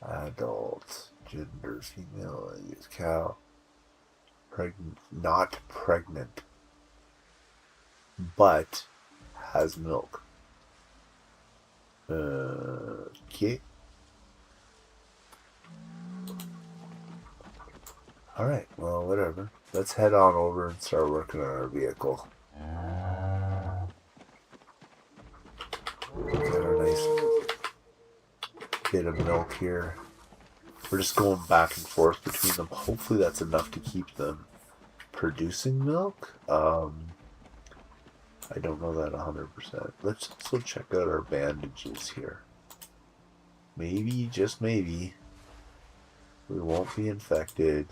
Speaker 1: Adult. Gender female. Use cow. Pregnant. Not pregnant. But has milk. Okay. Alright, well, whatever. Let's head on over and start working on our vehicle. Got a nice bit of milk here. We're just going back and forth between them. Hopefully that's enough to keep them producing milk. I don't know that 100%. Let's also check out our bandages here. Maybe, just maybe, we won't be infected.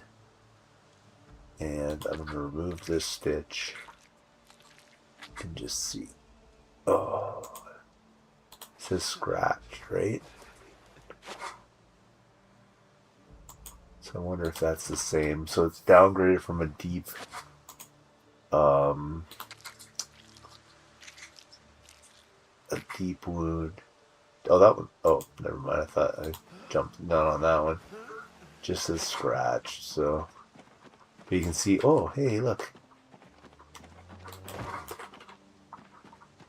Speaker 1: And I'm going to remove this stitch and just see. Oh, it says scratched, right? So I wonder if that's the same. So it's downgraded from a deep wound. Oh, that one. Oh, never mind. I thought I jumped down on that one. Just as scratched. So, but you can see. Oh, hey, look.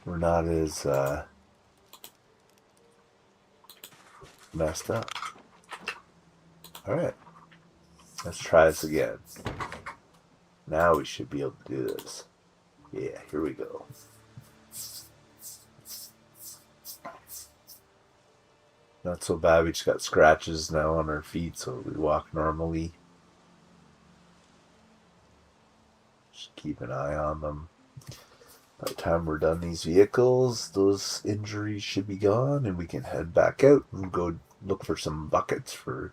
Speaker 1: We're not as messed up. All right. Let's try this again. Now we should be able to do this. Yeah, here we go. Not so bad. We just got scratches now on our feet, so we walk normally. Just keep an eye on them. By the time we're done these vehicles, those injuries should be gone, and we can head back out and go look for some buckets for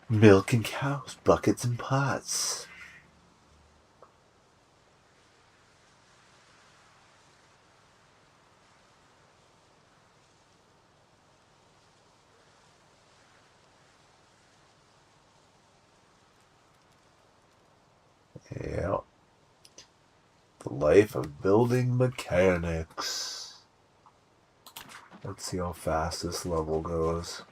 Speaker 1: milk and cows. Buckets and pots. Yeah. The life of building mechanics. Let's see how fast this level goes.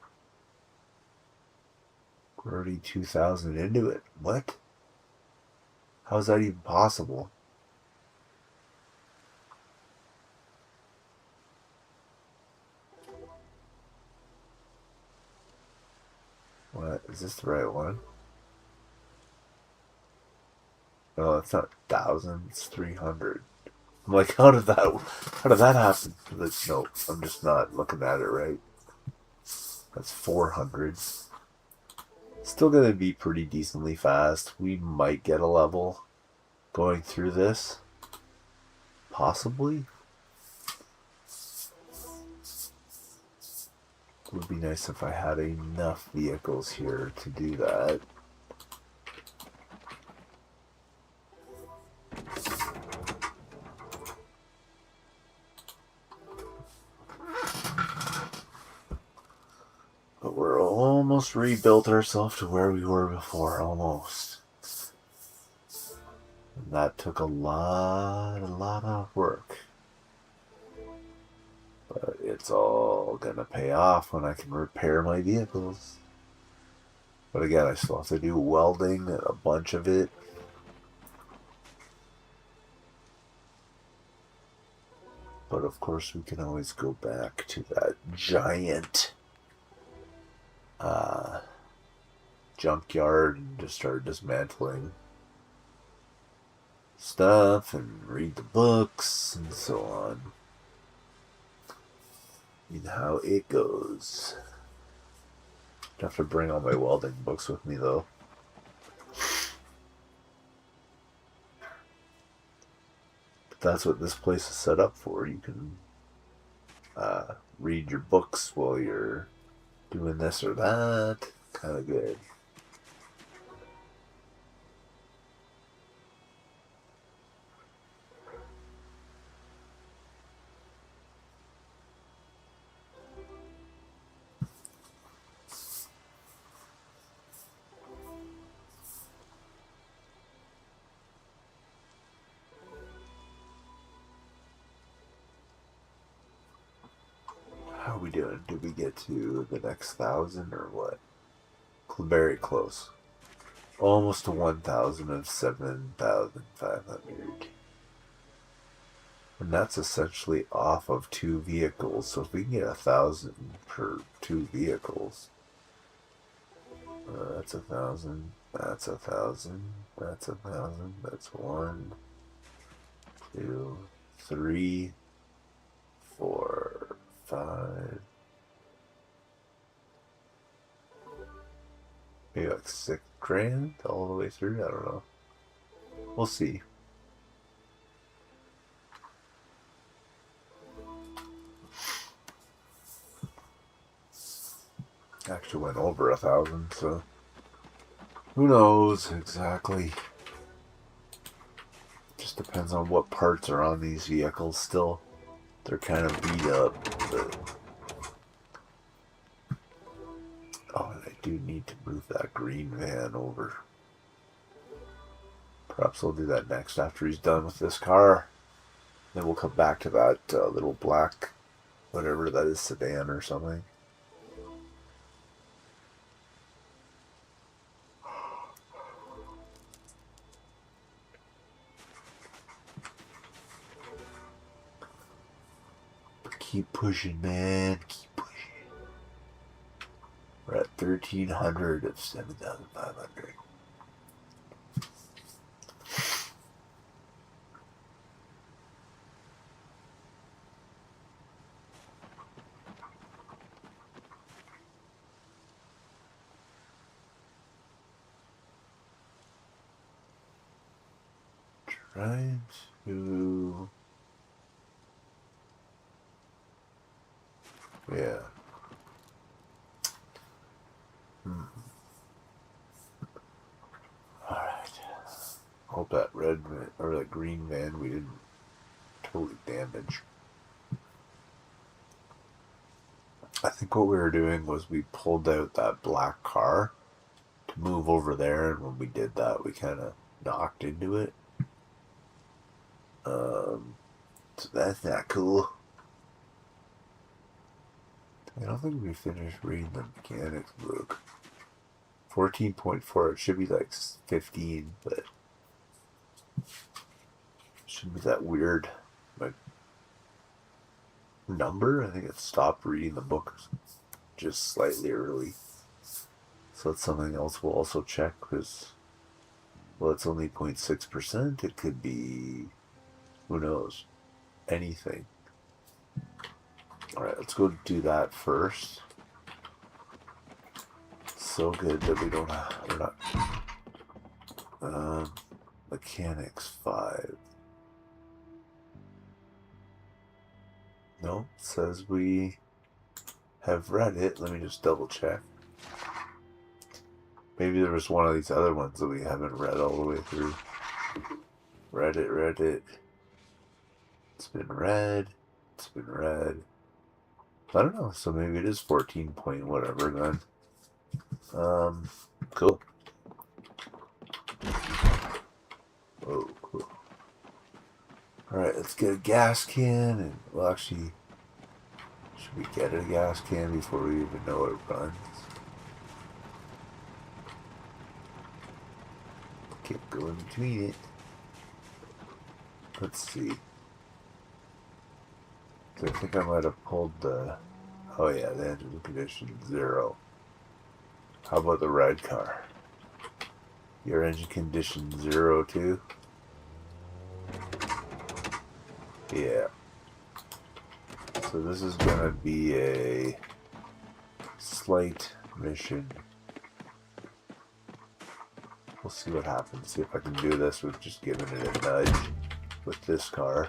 Speaker 1: We're already 2,000 into it. What? How is that even possible? What? Is this the right one? Oh, it's not 1,000, it's 300. I'm like, how did that happen? Like, no, I'm just not looking at it right. That's 400. Still going to be pretty decently fast. We might get a level going through this. Possibly. It would be nice if I had enough vehicles here to do that. But we're almost rebuilt ourselves to where we were before, almost. And that took a lot of work. But it's all gonna pay off when I can repair my vehicles. But again, I still have to do welding, a bunch of it. But of course, we can always go back to that giant junkyard and just start dismantling stuff and read the books and so on. You know how it goes. I have to bring all my welding books with me though. But that's what this place is set up for. You can read your books while you're doing this or that. Kind of good. How are we doing? Did we get to the next 1,000 or what? Very close. Almost to 1,000 of 7,500. And that's essentially off of 2 vehicles. So if we can get 1,000 per 2 vehicles, that's 1,000. That's 1,000. That's 1,000. That's 1, 2, 3, 4, 5. Maybe like 6 grand all the way through. I don't know. We'll see. Actually went over 1,000, so who knows exactly. Just depends on what parts are on these vehicles still. They're kind of beat up, but oh, and I do need to move that green van over. Perhaps I'll do that next after he's done with this car. Then we'll come back to that little black, whatever that is, sedan or something. Keep pushing, man. Keep pushing. We're at 1,300 of 7,500. Trying to... yeah. Alright. Hope that red van, or that green van we didn't totally damage. I think what we were doing was we pulled out that black car to move over there, and when we did that we kind of knocked into it. So that's not cool. I don't think we finished reading the mechanics book. 14.4, it should be like 15, but it shouldn't be that weird. Like, number? I think it stopped reading the book just slightly early. So that's something else we'll also check, because, well, it's only 0.6%. It could be, who knows, anything. Alright, let's go do that first. so good that we're not. Mechanics 5. No, it says we have read it. Let me just double check. Maybe there was one of these other ones that we haven't read all the way through. Read it. It's been read. I don't know, so maybe it is 14 point whatever then. Cool. Oh, cool. Alright, let's get a gas can, and well, actually, should we get a gas can before we even know it runs? Can't go in between it. Let's see. So I think I might have pulled the... Oh yeah, the engine condition 0. How about the red car? Your engine condition 0 too? Yeah. So this is gonna be a slight mission. We'll see what happens. See if I can do this with just giving it a nudge with this car.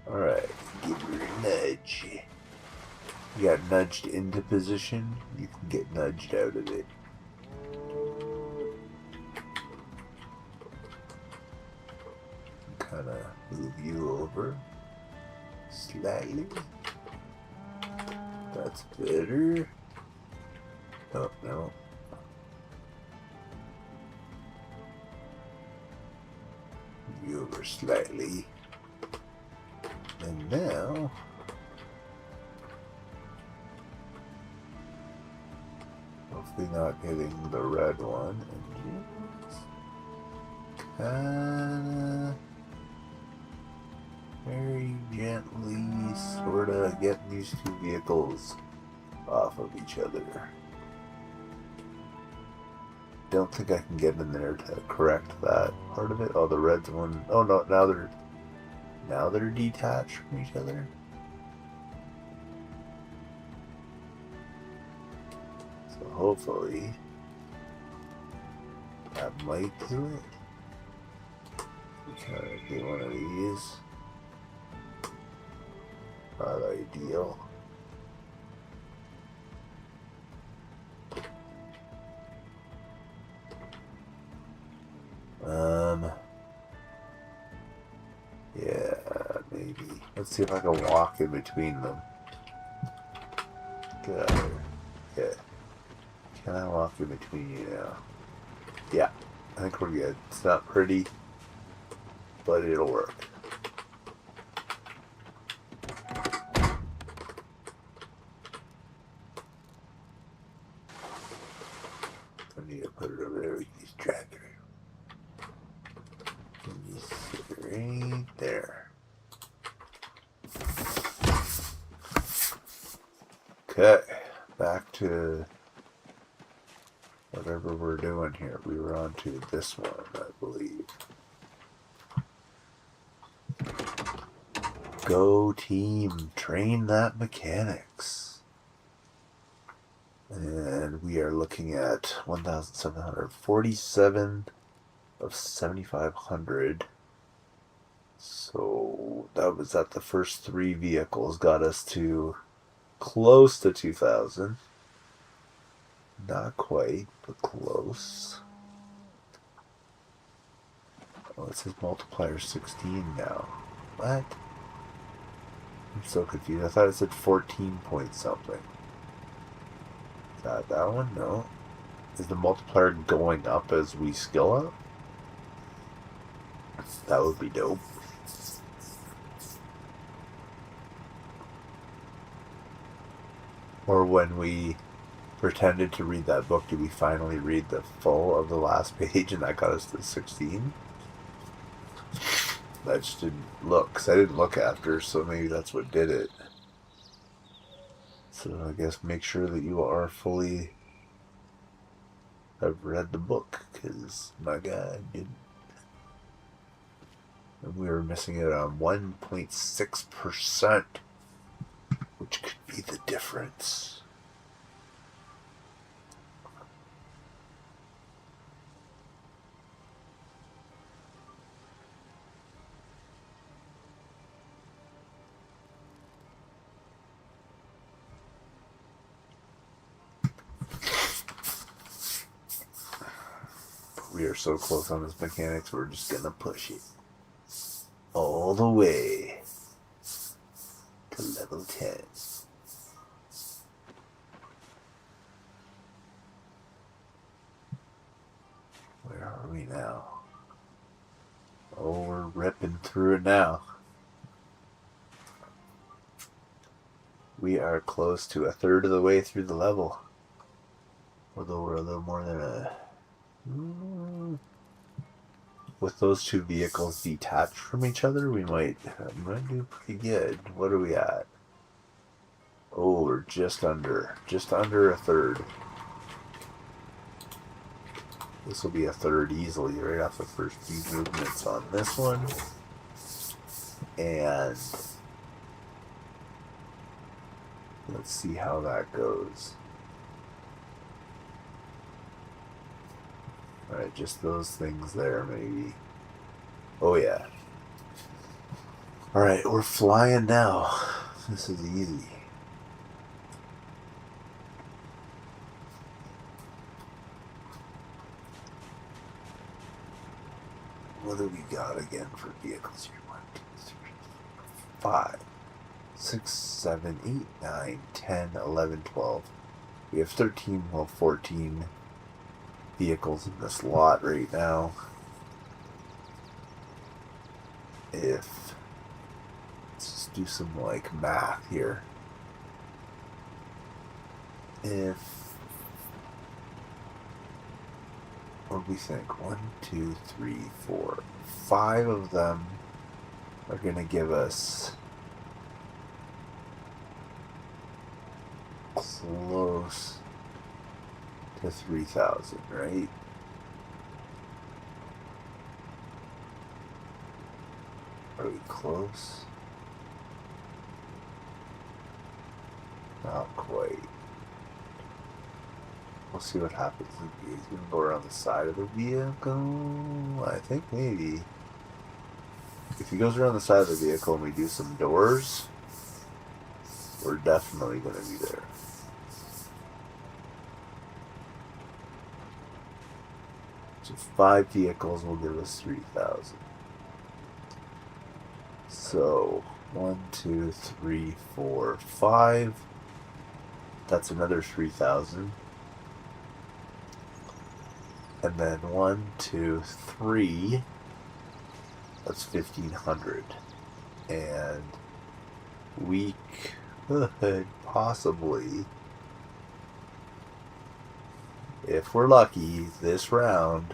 Speaker 1: Alright, give her a nudge. You got nudged into position, you can get nudged out of it. Kind of move you over slightly. That's better. Oh, no. Move you over slightly. And now, hopefully not hitting the red one, and just kinda very gently sorta get these two vehicles off of each other. Don't think I can get in there to correct that part of it. Oh, the red's one. Oh no, now they're detached from each other. So hopefully that might do it. We kind of get one of these. Not ideal. Yeah, maybe. Let's see if I can walk in between them. Get out of here. Yeah. Can I walk in between you now? Yeah, I think we're good. It's not pretty, but it'll work. I need to put it over there. We can just drag it. And you sit right there. Okay, back to whatever we're doing here. We were on to this one, I believe. Go team, train that mechanics. And we are looking at 1,747 of 7,500. So that was at the first 3 vehicles, got us to close to 2,000. Not quite, but close. Oh, it says multiplier 16 now. What? I'm so confused. I thought it said 14 point something. Is that one? No. Is the multiplier going up as we skill up? That would be dope. Or when we pretended to read that book, did we finally read the full of the last page and that got us to 16? I just didn't look, because I didn't look after, so maybe that's what did it. So I guess make sure that you are fully have read the book, because my God, I didn't. And we were missing it on 1.6%, which could be the difference. We are so close on this mechanics, we're just gonna push it all the way to level 10. Where are we now? Oh, we're ripping through it now. We are close to a third of the way through the level. Although we're a little more than a... With those two vehicles detached from each other, we might do pretty good. What are we at? Oh, we're just under a third. This will be a third easily right off the first few movements on this one. And let's see how that goes. Alright, just those things there, maybe. Oh, yeah. Alright, we're flying now. This is easy. What do we got again for vehicles here? 1, 2, 3, 4, 5, 6, 7, 8, 9, 10, 11, 12. We have 13, well, 14 vehicles in this lot right now. Let's just do some like math here. What do we think? 1, 2, 3, 4, 5 of them are going to give us close to 3,000, right? Are we close? Not quite. We'll see what happens. He's going to go around the side of the vehicle. I think maybe. If he goes around the side of the vehicle and we do some doors, we're definitely going to be there. So 5 vehicles will give us 3,000. So 1, 2, 3, 4, 5. That's another 3,000. And then 1, 2, 3. That's 1,500. And we could possibly, if we're lucky, this round,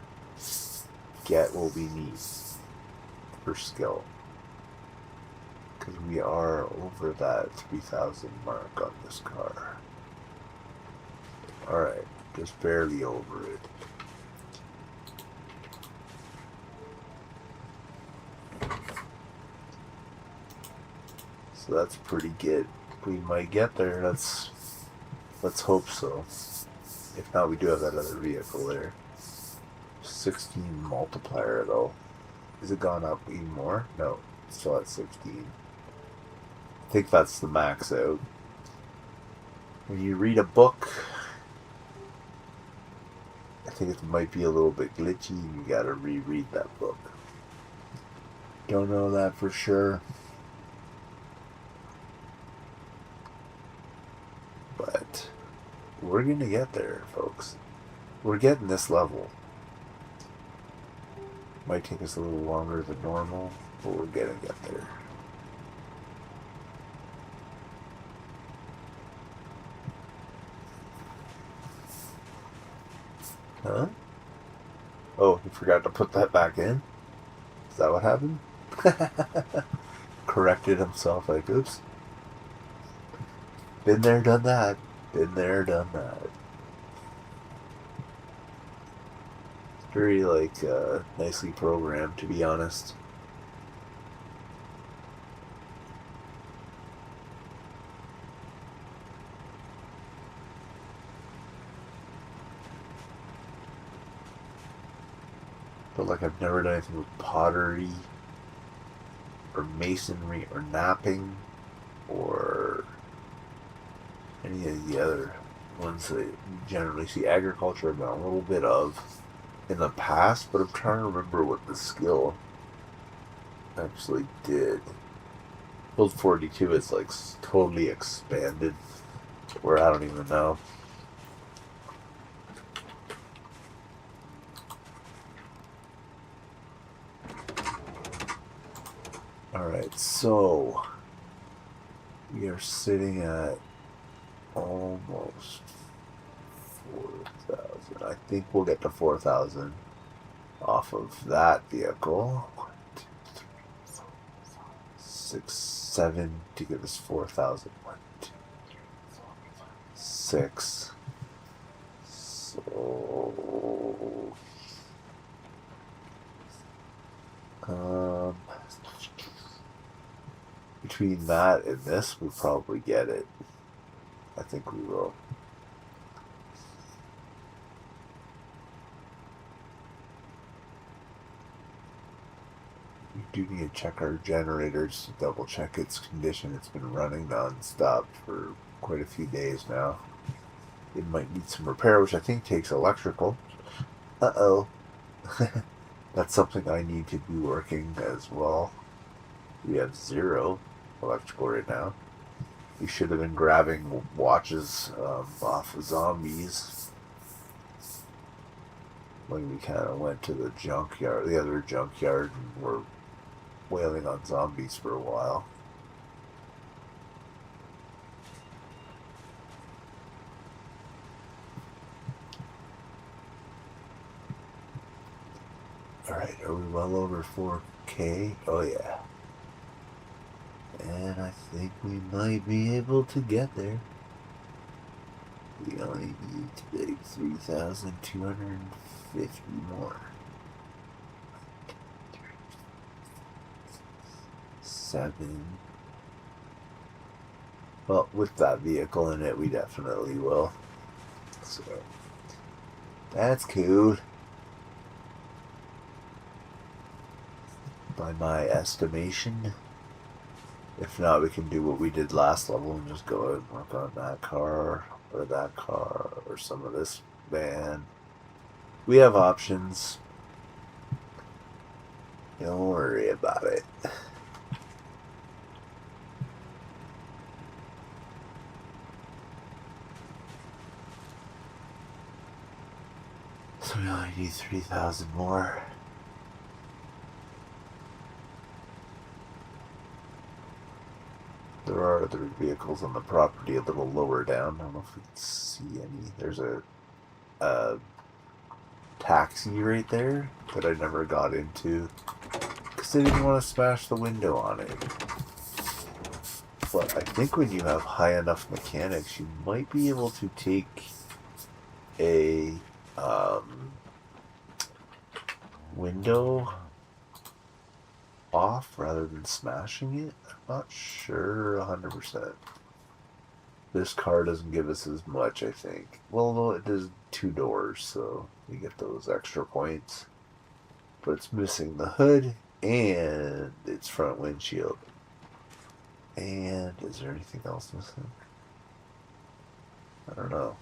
Speaker 1: get what we need for skill. Because we are over that 3,000 mark on this car. Alright, just barely over it. So that's pretty good. We might get there. Let's hope so. If not, we do have that other vehicle there. 16 multiplier though. Has it gone up even more? No, it's still at 16. I think that's the max out. When you read a book, I think it might be a little bit glitchy. You gotta reread that book. Don't know that for sure. But we're gonna get there, folks. We're getting this level. Might take us a little longer than normal, but we're gonna get there. Huh? Oh, he forgot to put that back in? Is that what happened? Corrected himself like, oops. Been there, done that. Been there, done that. Very, nicely programmed, to be honest. but like I've never done anything with pottery or masonry or knapping or any of the other ones that you generally see. Agriculture I've done a little bit of in the past, but I'm trying to remember what the skill actually did. Build 42 is like totally expanded where I don't even know. Alright, so we are sitting at almost 4,000. I think we'll get to 4,000 off of that vehicle. 1, 2, 3, 4, 5, 6, 7 to give us 4,000. 1, 2, 3, 4, 5, 6. So between that and this, we'll probably get it. I think we will. We do need to check our generators to double check its condition. It's been running non-stop for quite a few days now. It might need some repair, which I think takes electrical. Uh-oh. That's something I need to be working as well. We have 0 electrical right now. We should have been grabbing watches off of zombies when we kind of went to the junkyard, the other junkyard, and were wailing on zombies for a while. Alright, are we well over 4K? Oh yeah. And I think we might be able to get there. We only need to make 3,250 more. 7. Well, with that vehicle in it, we definitely will. So, that's cool. By my estimation. If not, we can do what we did last level and just go out and work on that car or some of this van. We have options. Don't worry about it. So we only need 3,000 more. There are other vehicles on the property a little lower down. I don't know if we can see any. There's a taxi right there that I never got into because I didn't want to smash the window on it. But I think when you have high enough mechanics, you might be able to take a window off rather than smashing it. I'm not sure 100%. This car doesn't give us as much, I think. Well, no, it does 2 doors, so we get those extra points. But it's missing the hood and its front windshield. And is there anything else missing? I don't know.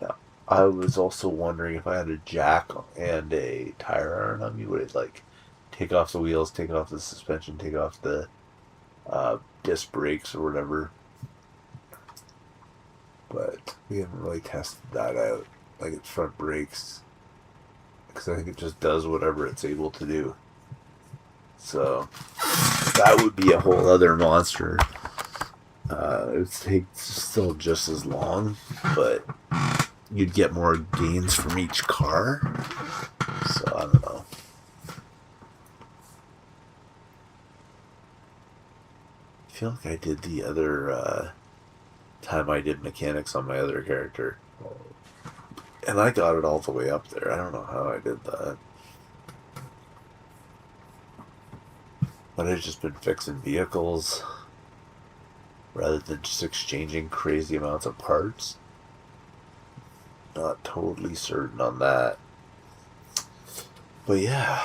Speaker 1: Now, I was also wondering if I had a jack and a tire iron on me, would it like take off the wheels, take off the suspension, take off the disc brakes or whatever. But we haven't really tested that out, like its front brakes, because I think it just does whatever it's able to do. So that would be a whole other monster. It would take still just as long, but you'd get more gains from each car. So I don't know. I feel like I did the other time I did mechanics on my other character, and I got it all the way up there. I don't know how I did that. But I've just been fixing vehicles rather than just exchanging crazy amounts of parts. Not totally certain on that. But yeah.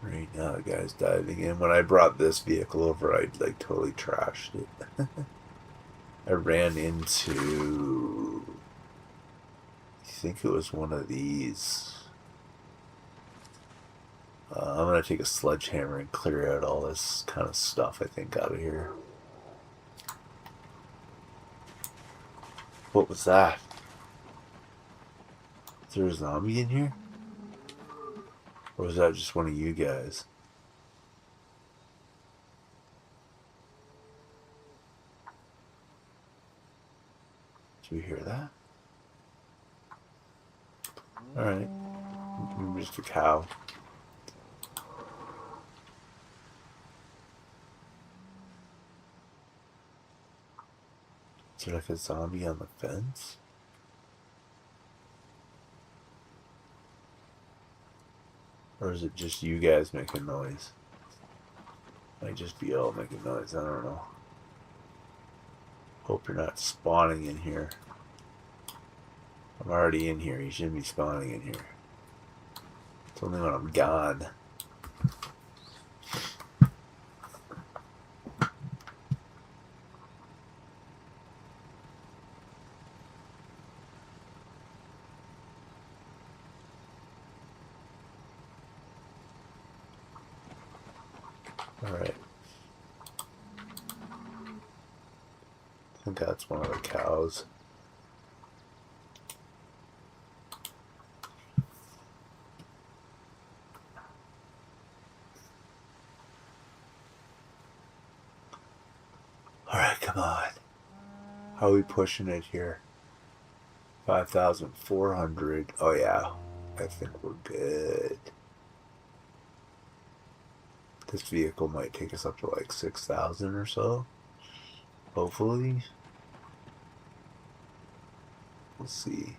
Speaker 1: Right now, the guy's diving in. When I brought this vehicle over, I like totally trashed it. I ran into, I think it was one of these. I'm going to take a sledgehammer and clear out all this kind of stuff, I think, out of here. What was that? Is there a zombie in here? Or was that just one of you guys? Did you hear that? Alright. I'm just a cow. Is there like a zombie on the fence? Or is it just you guys making noise? Might just be all making noise, I don't know. Hope you're not spawning in here. I'm already in here, you shouldn't be spawning in here. It's only when I'm gone. Alright. I think that's one of the cows. Alright, come on. How are we pushing it here? 5,400. Oh yeah. I think we're good. This vehicle might take us up to like 6,000 or so. Hopefully. We'll see.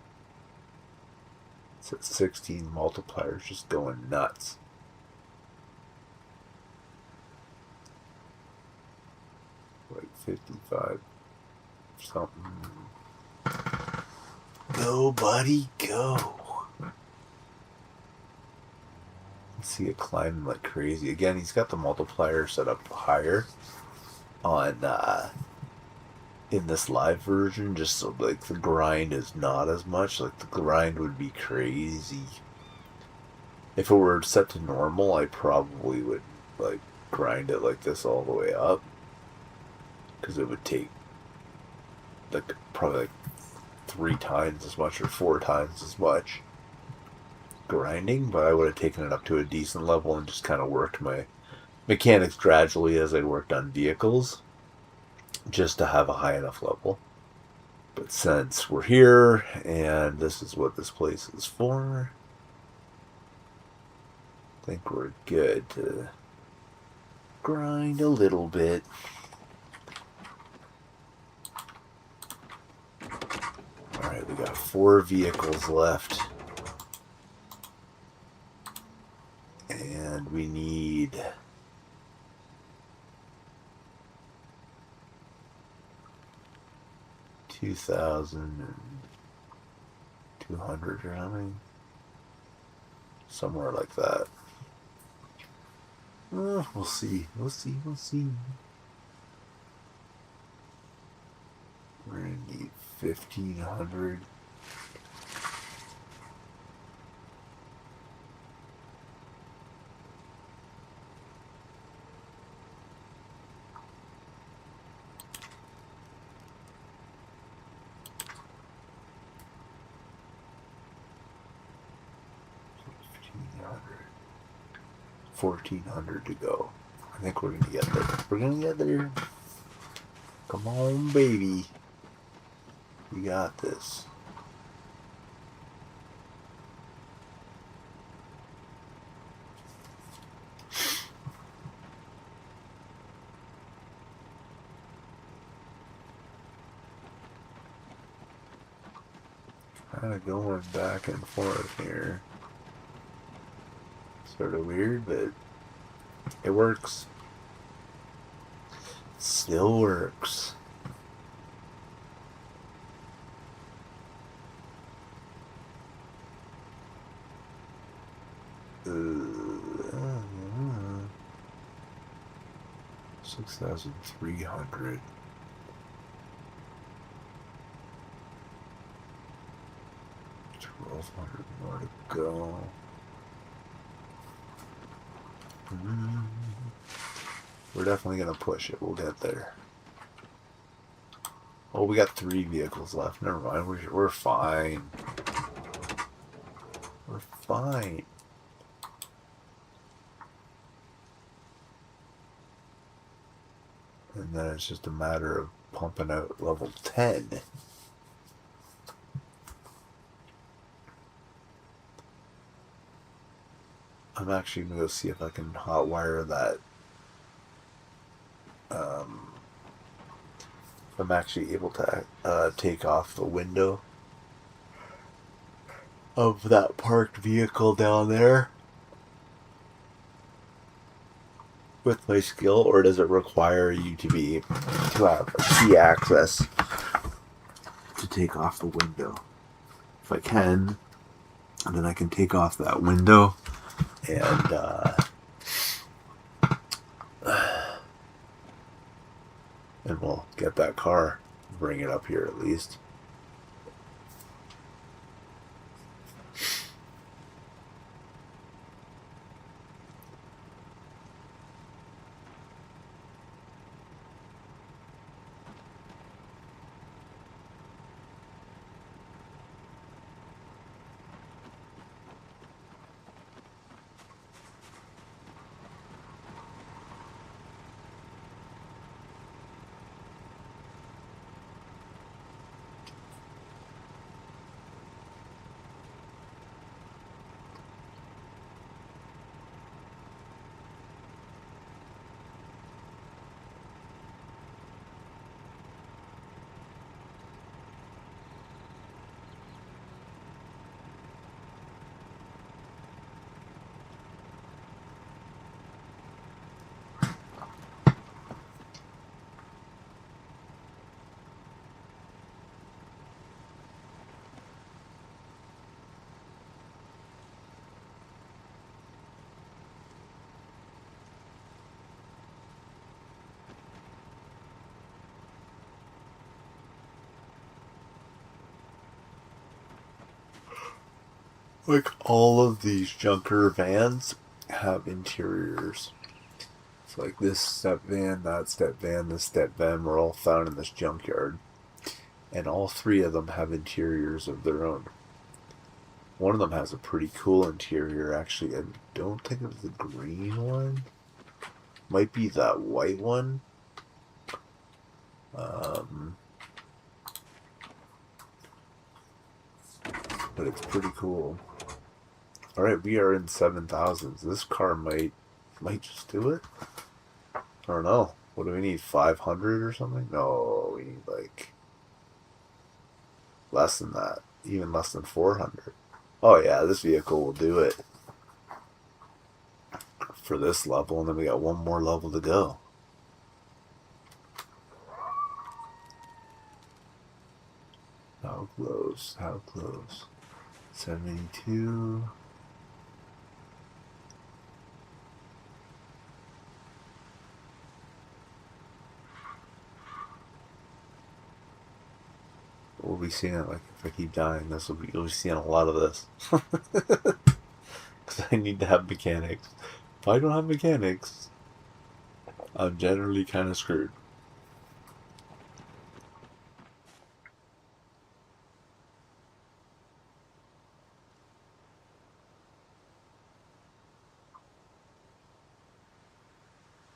Speaker 1: It's at 16 multipliers, just going nuts. Like 55 something. Go, buddy, go. See it climbing like crazy. Again, he's got the multiplier set up higher on in this live version, just so like the grind is not as much. Like the grind would be crazy. If it were set to normal, I probably would like grind it like this all the way up, because it would take like probably like 3 times as much or 4 times as much grinding, but I would have taken it up to a decent level and just kind of worked my mechanics gradually as I worked on vehicles, just to have a high enough level. But since we're here and this is what this place is for, I think we're good to grind a little bit. Alright, we got 4 vehicles left. And we need 2,200 or something. Somewhere like that. We'll see. We'll see. We'll see. We're going to need 1,500. $1,400 to go. I think we're gonna get there. We're gonna get there. Come on, baby. We got this. Kind of going back and forth here. Sort of weird, but it works. Still works. Uh, 6,300. 1,200 more to go. We're definitely going to push it. We'll get there. Oh, we got 3 vehicles left. Never mind. We're fine. We're fine. And then it's just a matter of pumping out level 10. I'm actually going to go see if I can hotwire that. If I'm actually able to take off the window of that parked vehicle down there with my skill, or does it require you to have key access to take off the window? If I can, then I can take off that window and we'll get that car, bring it up here at least. Like, all of these junker vans have interiors. It's like this step van, that step van, this step van were all found in this junkyard. And all 3 of them have interiors of their own. One of them has a pretty cool interior, actually. I don't think it was the green one. Might be that white one. But it's pretty cool. Alright, we are in 7,000s. This car might just do it. I don't know. What do we need? 500 or something? No, we need like less than that. Even less than 400. Oh yeah, this vehicle will do it for this level, and then we got one more level to go. How close? How close? 72. We'll be seeing it, like, if I keep dying, you'll be seeing a lot of this. Because I need to have mechanics. If I don't have mechanics, I'm generally kind of screwed.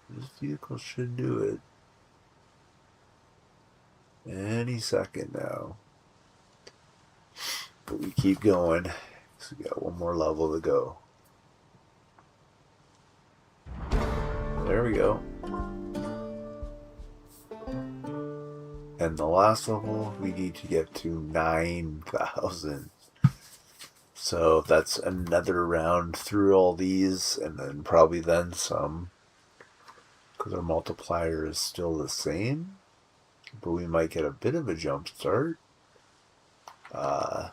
Speaker 1: This vehicle should do it. Any second now. But we keep going. So we got one more level to go. There we go. And the last level, we need to get to 9,000. So that's another round through all these, and then probably then some. because our multiplier is still the same, but we might get a bit of a jump start. Because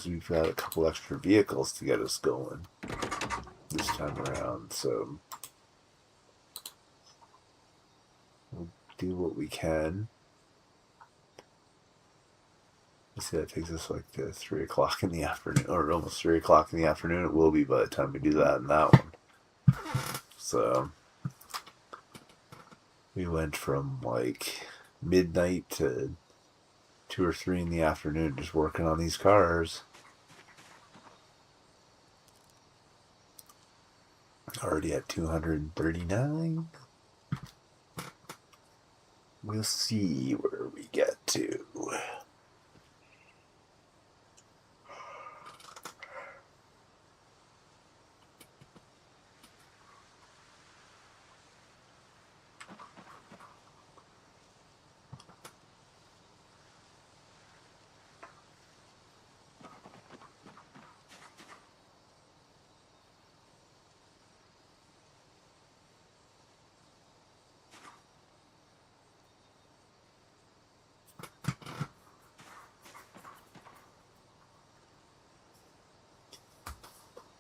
Speaker 1: we've got a couple extra vehicles to get us going this time around, so we'll do what we can. I see that takes us like to 3 o'clock in the afternoon, or almost 3 o'clock in the afternoon. It will be by the time we do that and that one. So we went from like midnight to 2 or 3 in the afternoon just working on these cars. Already at 239. We'll see where we get to.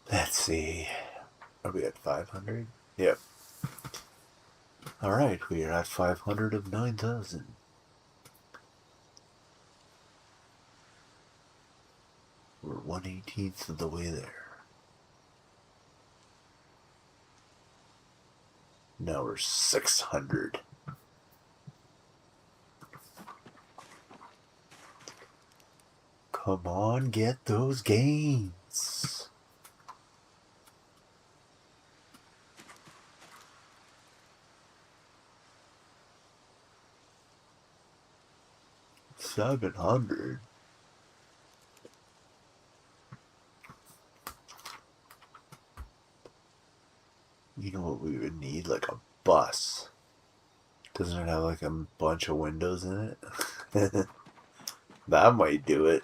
Speaker 1: Let's see. Are we at 500? Yep. Alright, we are at 500 of 9,000. We're 1/18th of the way there. Now we're 600. Come on, get those gains. $700. You know what we would need? Like a bus. Doesn't it have like a bunch of windows in it? That might do it.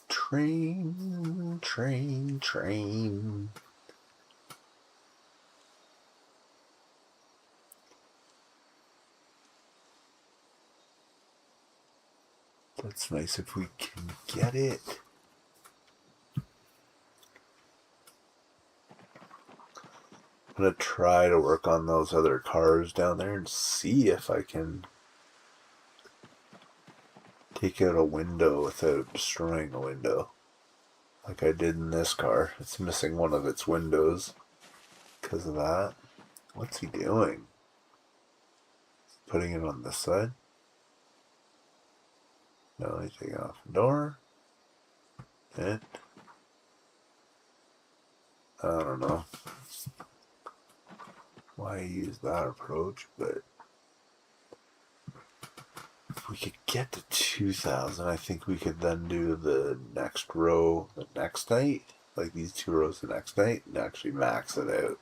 Speaker 1: Train, train, train. That's nice if we can get it. I'm going to try to work on those other cars down there and see if I can take out a window without destroying a window. Like I did in this car. It's missing one of its windows because of that. What's he doing? Putting it on this side? No, he's taking off the door. I don't know why he used that approach, but if we could get to 2,000, I think we could then do the next row the next night, like these 2 rows the next night, and actually max it out.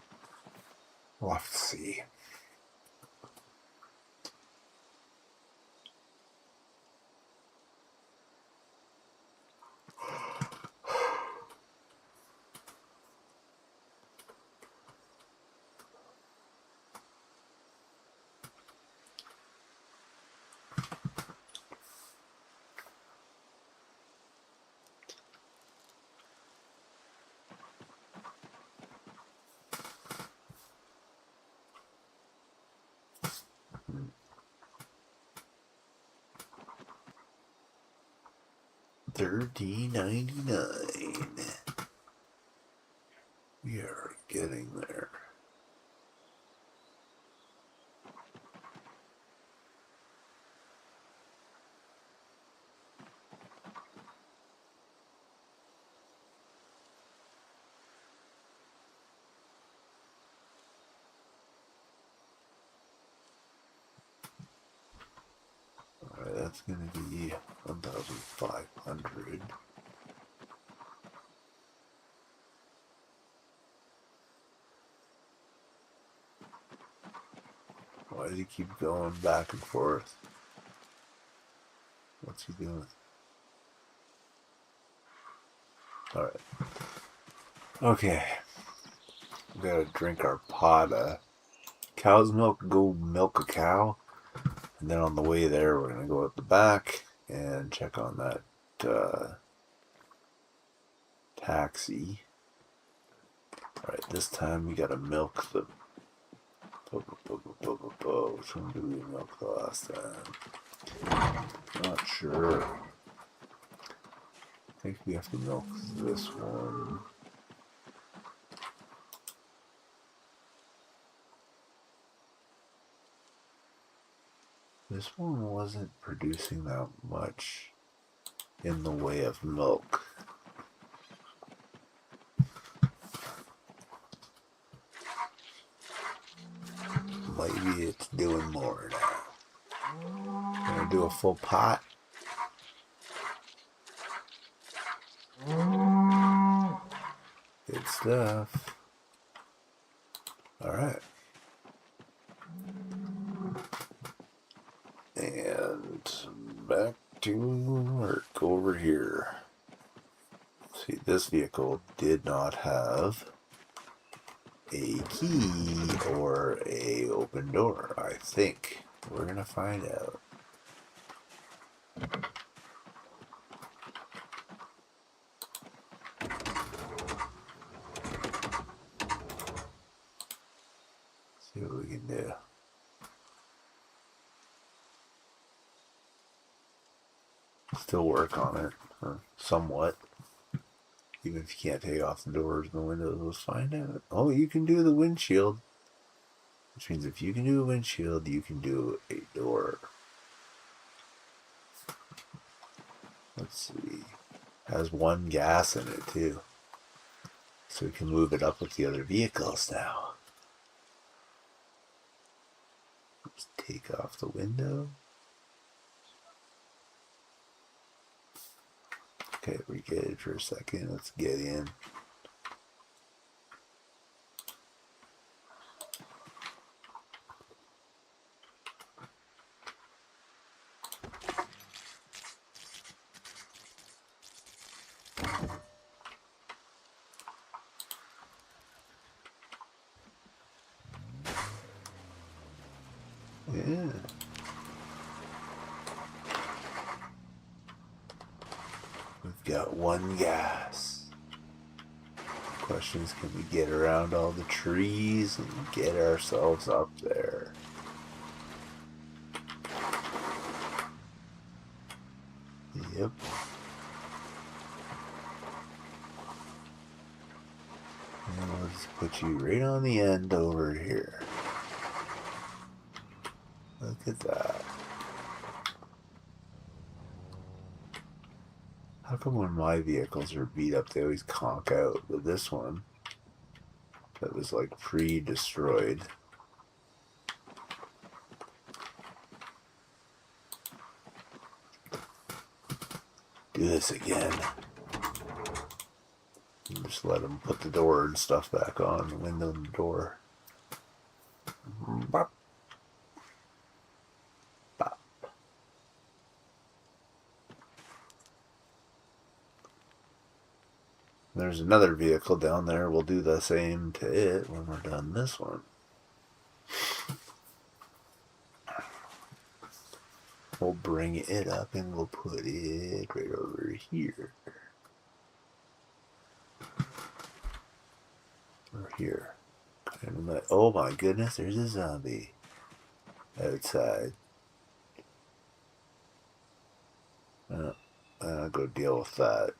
Speaker 1: We'll have to see. $13.99. We are getting there. Alright, that's going to be 1,500. Why does he keep going back and forth? What's he doing? Alright. Okay. We gotta drink our pot of cow's milk, go milk a cow. And then on the way there, we're gonna go at the back and check on that taxi. Alright, this time we gotta milk the... Which one did we milk the last time? Not sure. I think we have to milk this one. This one wasn't producing that much in the way of milk. Maybe it's doing more now. I'm gonna do a full pot. Good stuff. Alright. And back to work over here. See, this vehicle did not have a key or a open door, I think. We're gonna find out. See what we can do. Still work on it, somewhat. Even if you can't take off the doors and the windows, let's find out. Oh, you can do the windshield. Which means if you can do a windshield, you can do a door. Let's see. Has one gas in it, too. So we can move it up with the other vehicles now. Let's take off the window. Okay, we get it for a second. Let's get in. Yeah. We've got one gas. Question is, can we get around all the trees and get ourselves up there? Yep. And we'll just put you right on the end over here. Look at that. How come when my vehicles are beat up, they always conk out? But this one, that was like pre-destroyed. Do this again. And just let them put the door and stuff back on, the window and the door. Bop. Bop. There's another vehicle down there. We'll do the same to it when we're done this one. We'll bring it up and we'll put it right over here. Or here. Oh my goodness, there's a zombie outside. I'll go deal with that.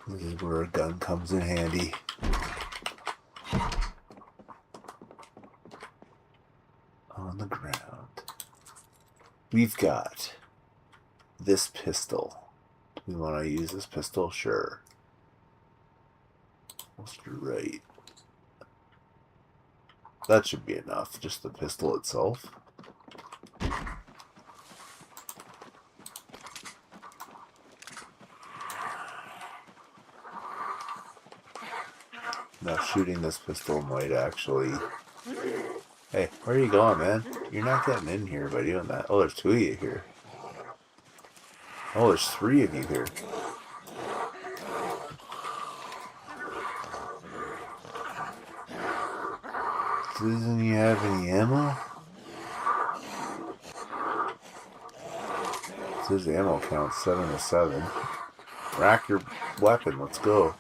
Speaker 1: This is where a gun comes in handy. On the ground. We've got this pistol. Do we want to use this pistol? Sure. Almost right. That should be enough, just the pistol itself. Now shooting this pistol might actually Hey, where are you going, man? You're not getting in here by doing that. Oh, there's 2 of you here. Oh, there's 3 of you here. Doesn't you have any ammo? It says ammo count 7 to 7. Rack your weapon. Let's go.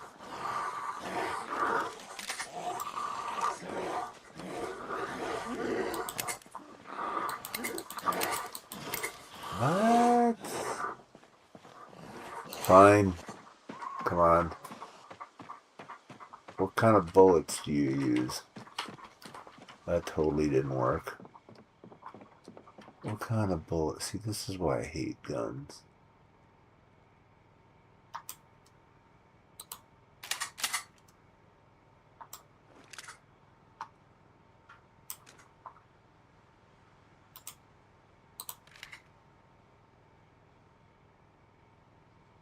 Speaker 1: What? Fine. Come on. What kind of bullets do you use? That totally didn't work. What kind of bullets? See, this is why I hate guns.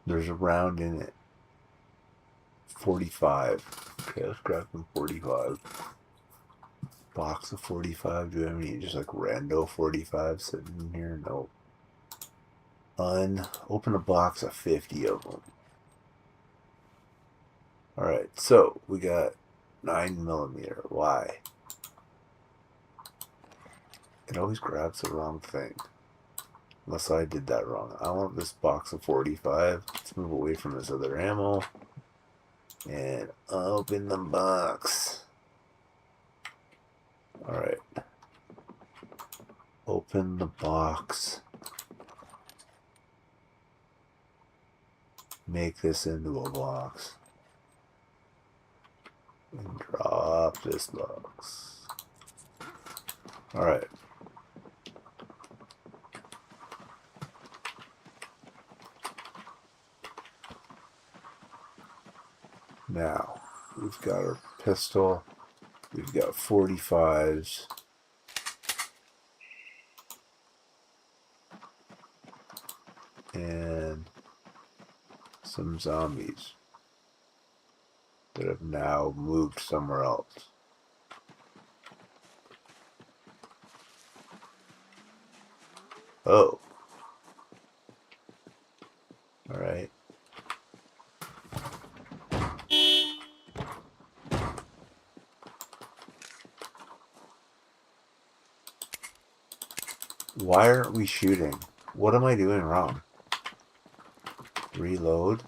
Speaker 1: There's a round in it. 45. Okay, let's grab some 45. Box of 45. Do we have any just like rando 45 sitting in here? Nope. Open a box of 50 of them. Alright, so we got 9mm. Why? It always grabs the wrong thing. Unless I did that wrong. I want this box of 45. Let's move away from this other ammo. And open the box. Alright. Open the box. Make this into a box. And drop this box. Alright. Now, we've got our pistol. We've got 45s. And some zombies that have now moved somewhere else. Oh. Alright. Why aren't we shooting? What am I doing wrong? Reload.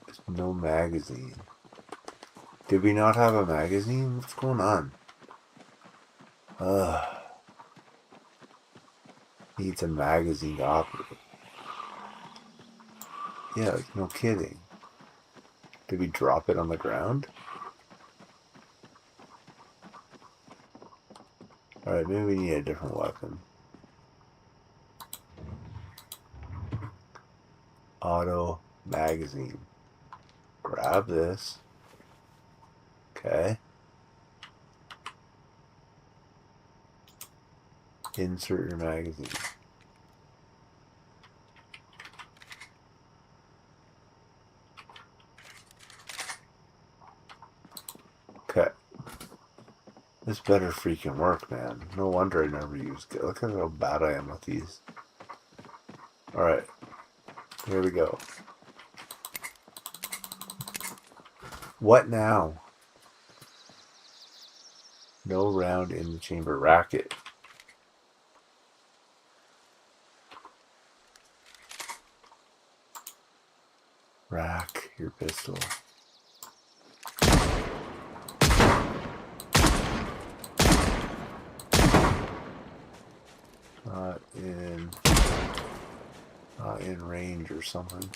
Speaker 1: There's no magazine. Did we not have a magazine? What's going on? Needs a magazine to operate. Yeah, like, no kidding. Did we drop it on the ground? Alright, maybe we need a different weapon. Auto magazine. Grab this. Okay. Insert your magazine. Okay. This better freaking work, man. No wonder I never used it. Look at how bad I am with these. Alright. Here we go. What now? No round in the chamber. Rack it. Rack your pistol. Not in range or something.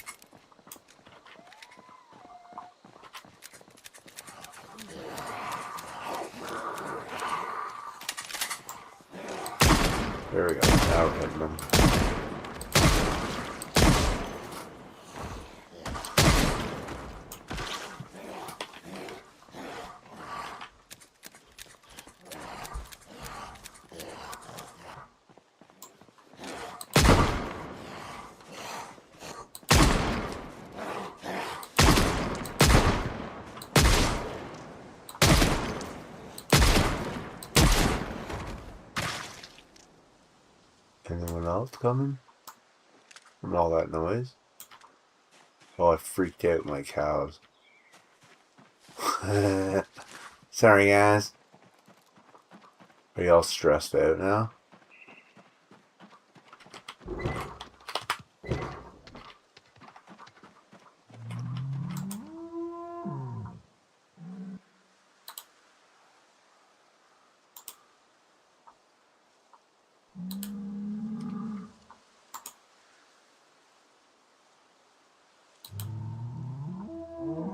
Speaker 1: There we go. Now we're hitting them. Anyone else coming? From all that noise? Oh, I freaked out my cows. Sorry, guys. Are you all stressed out now?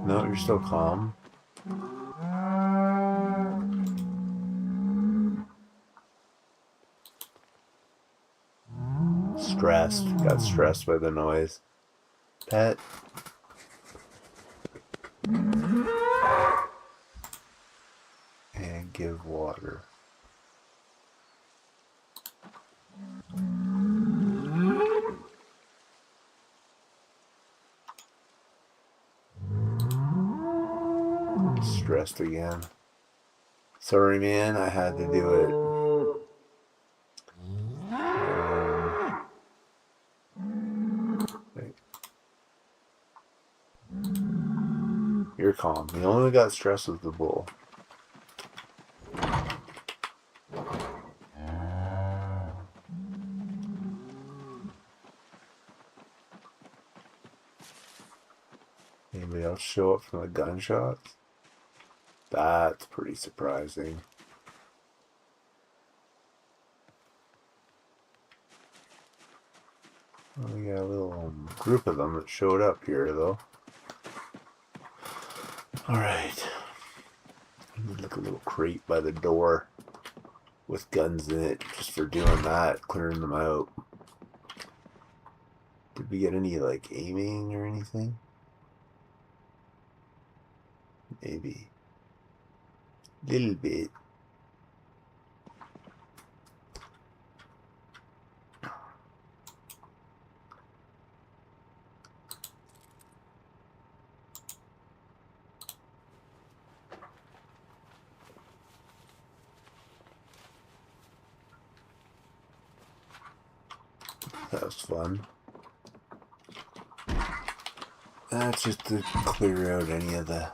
Speaker 1: No, you're still calm. Stressed. Got stressed by the noise. Pet. And give water. Stressed again. Sorry, man. I had to do it. You're calm. You only got stressed with the bull. Anybody else show up from the gunshots? That's pretty surprising. Well, we got a little group of them that showed up here, though. Alright. Like a little crate by the door with guns in it just for doing that, clearing them out. Did we get any, like, aiming or anything? Maybe. Little bit. That was fun. That's just to clear out any of the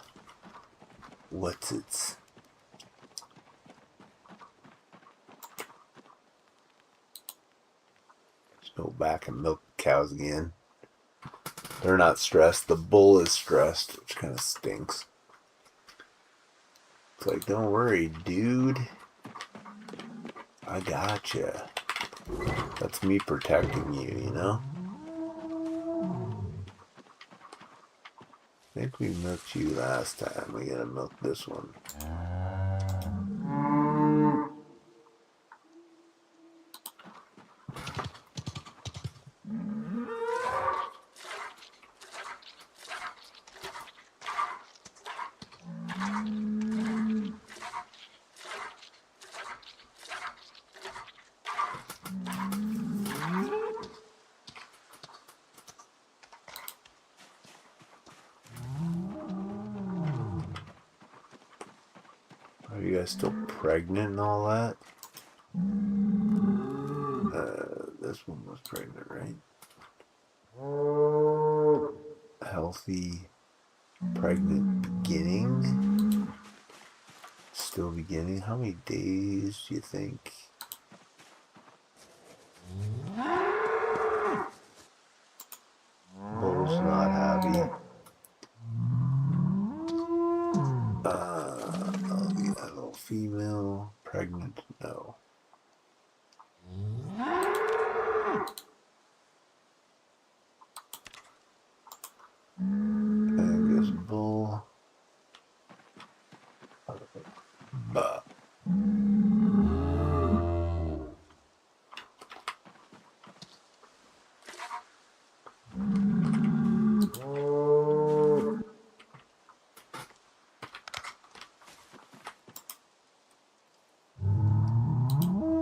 Speaker 1: what's-its. Just go back and milk cows again. They're not stressed. The bull is stressed, which kind of stinks. It's like, don't worry, dude. I gotcha. That's me protecting you, you know? I think we milked you last time. We gotta milk this one. Are you guys still pregnant and all that? This one was pregnant, right? Healthy, pregnant beginning. Still beginning. How many days do you think? Bull's not happy. Little female, pregnant, no. I guess bull. Bah.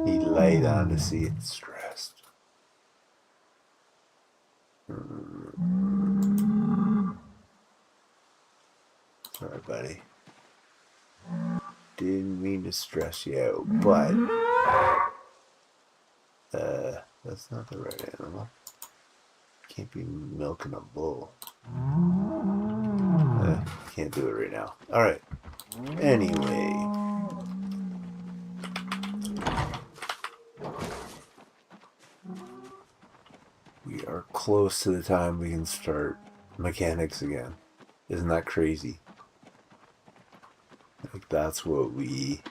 Speaker 1: He lay down to see it stressed. Sorry, buddy. Didn't mean to stress you out, but That's not the right animal. Can't be milking a bull. Can't do it right now. Alright. Anyway. We are close to the time we can start mechanics again. Isn't that crazy? Like, that's what we...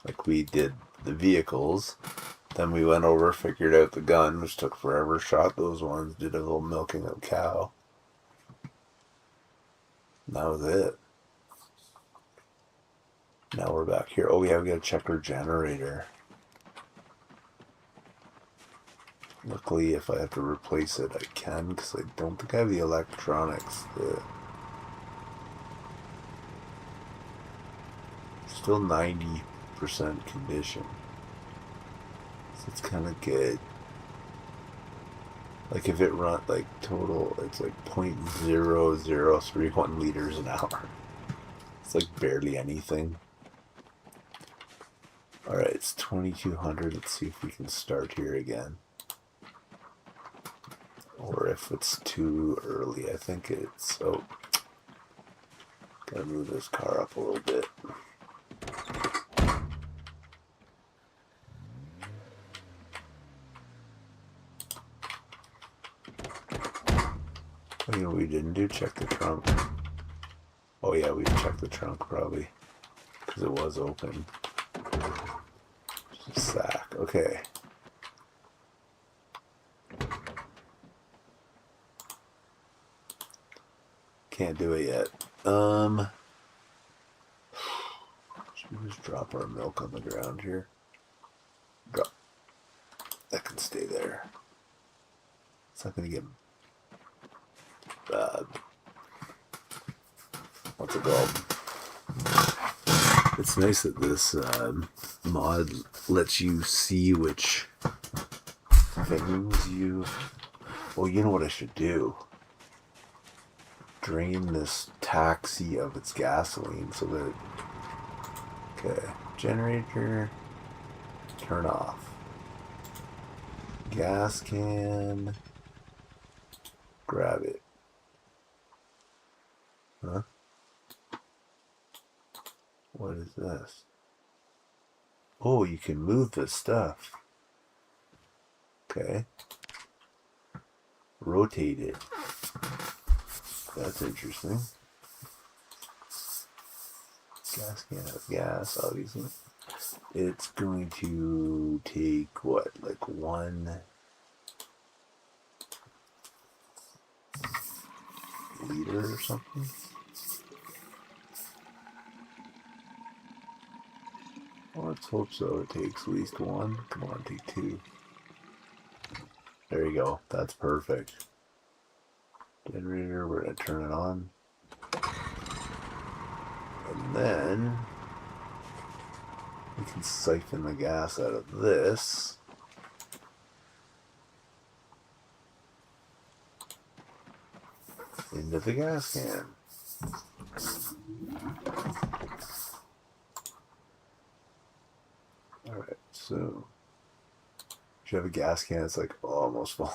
Speaker 1: Like, we did the vehicles. Then we went over, figured out the gun, which took forever, shot those ones, did a little milking of cow. And that was it. Now we're back here. Oh yeah, we gotta check our generator. Luckily, if I have to replace it, I can, because I don't think I have the electronics. Still 90% condition. So it's kind of good. Like if it run, like total, it's like 0.0031 liters an hour. It's like barely anything. Alright, it's 2200. Let's see if we can start here again. Or if it's too early. I think it's... Oh. Gotta move this car up a little bit. Oh, you know what we didn't do? Check the trunk. Oh yeah, we checked the trunk probably. Because it was open. Just a sack. Okay. Can't do it yet. Should we just drop our milk on the ground here? Drop. That can stay there. It's not gonna get what's it called? It's nice that this mod lets you see which things you... Well, you know what I should do? Drain this taxi of its gasoline so that... Okay, generator, turn off. Gas can, grab it. Huh? What is this? Oh, you can move this stuff. Okay. Rotate it. That's interesting. Gas can has gas, obviously. It's going to take, what, like 1 liter or something? Well, let's hope so. It takes at least 1. Come on, take 2. There you go. That's perfect. Generator, we're going to turn it on. And then we can siphon the gas out of this. Into the gas can. Alright, so if you have a gas can, it's like almost full.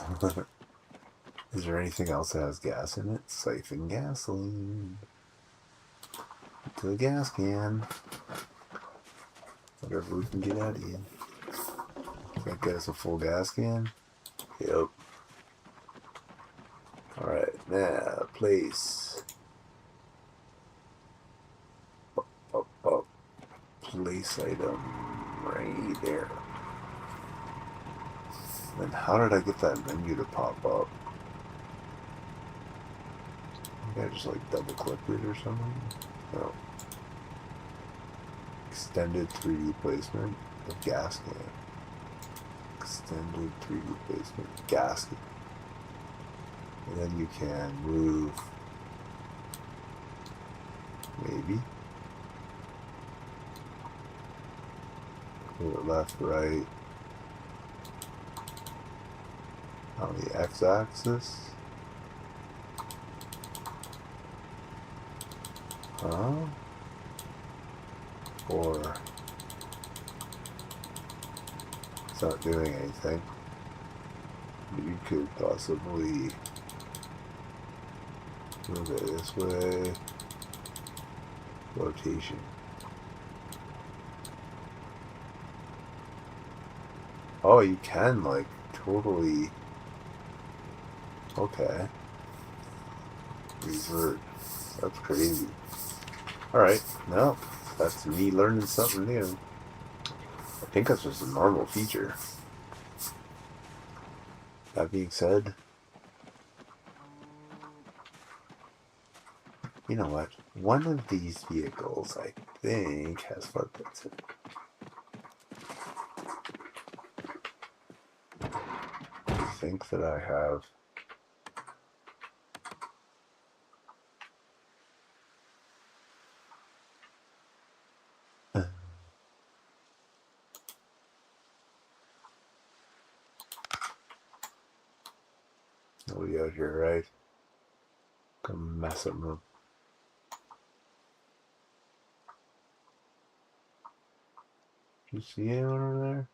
Speaker 1: Is there anything else that has gas in it? Siphon gasoline. To the gas can. Whatever we can get out of here. That get us a full gas can? Yep. Alright, now place. Place item right there. Then how did I get that menu to pop up? I think I just like double clicked it or something. No. Extended 3D placement of gas can. Extended 3D placement of gas can. And then you can move. Maybe. Move it left, right. On the x-axis. Huh? Or It's not doing anything. You could possibly move it this way. Rotation. Oh, you can, like, totally... Okay. Revert. That's crazy. Alright, no. That's me learning something new. I think that's just a normal feature. That being said, you know what? One of these vehicles, I think, has floodlights in it. I think that I have... Nobody out here, right? Come mess up them. You see anyone over there?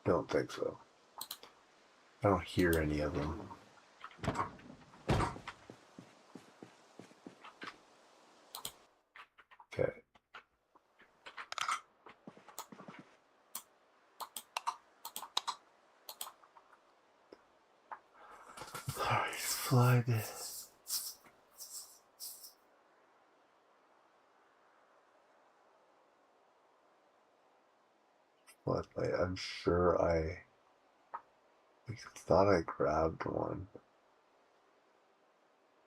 Speaker 1: Don't think so. I don't hear any of them. Okay. Alright, flood. Floodlight. I'm sure I thought I grabbed one.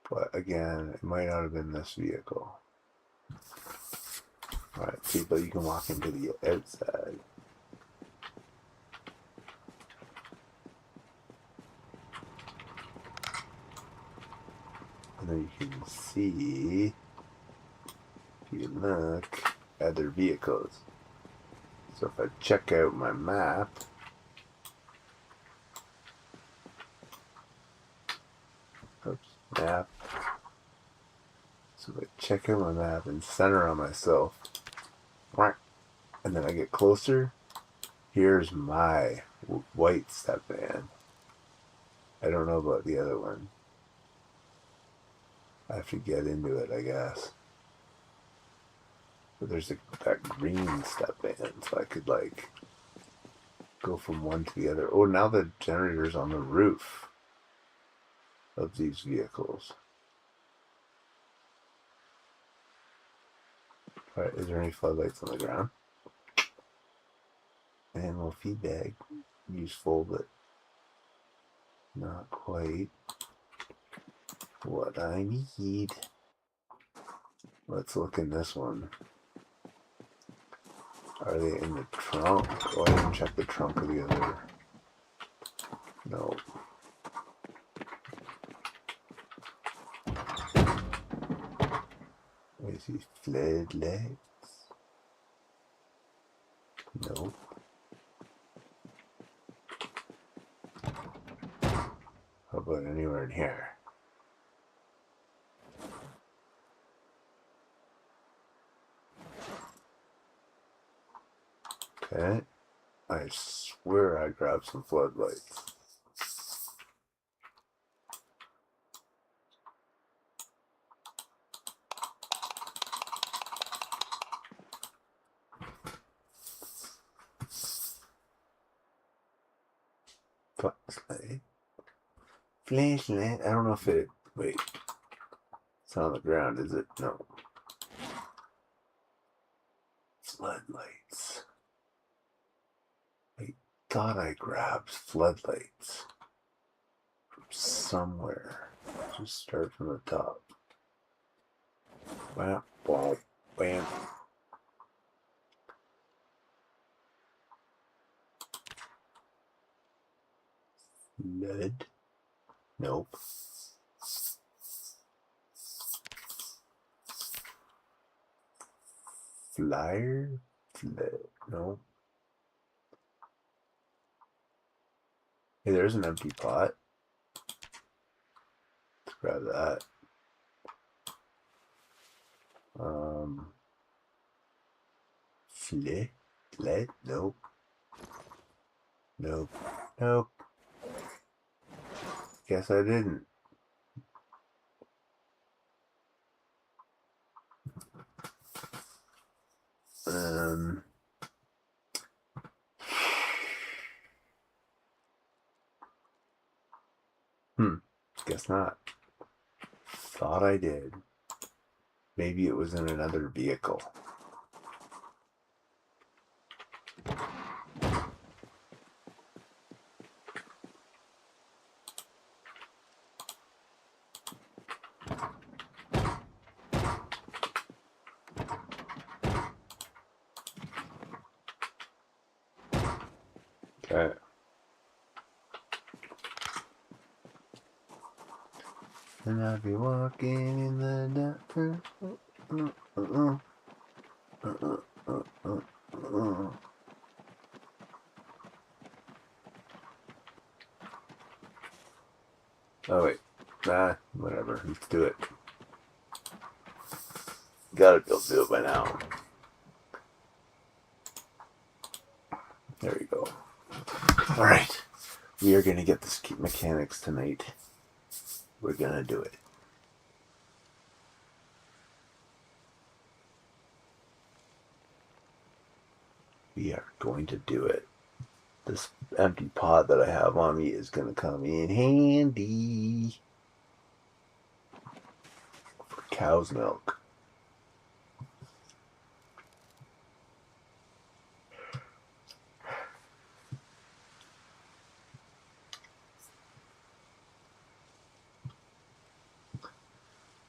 Speaker 1: But again, it might not have been this vehicle. Alright, people, you can walk into the outside. And then you can see, if you look, other vehicles. So if I check out my map, oops, map. So if I check out my map and center on myself, and then I get closer, here's my white step van. I don't know about the other one. I have to get into it, I guess. But there's that green step van, so I could, like, go from one to the other. Oh, now the generator's on the roof of these vehicles. Alright, is there any floodlights on the ground? Animal feed bag. Useful, but not quite what I need. Let's look in this one. Are they in the trunk? Oh, I didn't check the trunk of the other. No. Is he floodlights? Nope. How about anywhere in here? Okay. I swear I grabbed some floodlights. Flashlight. Flashlight. I don't know if it... Wait. It's not on the ground, is it? No. Floodlights. I thought I grabbed floodlights from somewhere. Just start from the top. Bam, bam, bam. Lead? Nope. Flyer? No. Hey, there's an empty pot. Let's grab that. Let? Nope. Nope. Nope. Guess I didn't. Guess not. Thought I did. Maybe it was in another vehicle. Okay. And I'll be walking in the dark. Oh wait. Whatever. Let's do it. Gotta be able to do it by now. There you go. Alright. We are gonna get this mechanics tonight. We're gonna do it. We are going to do it. This empty pot that I have on me is going to come in handy for cow's milk.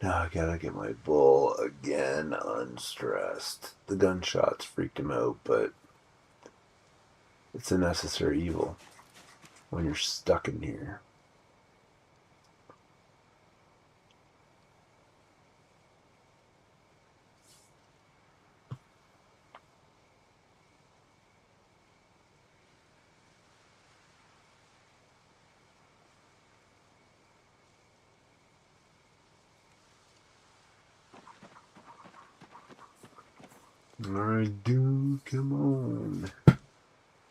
Speaker 1: Now I gotta get my bull again unstressed. The gunshots freaked him out, but it's a necessary evil when you're stuck in here. Alright, dude, come on.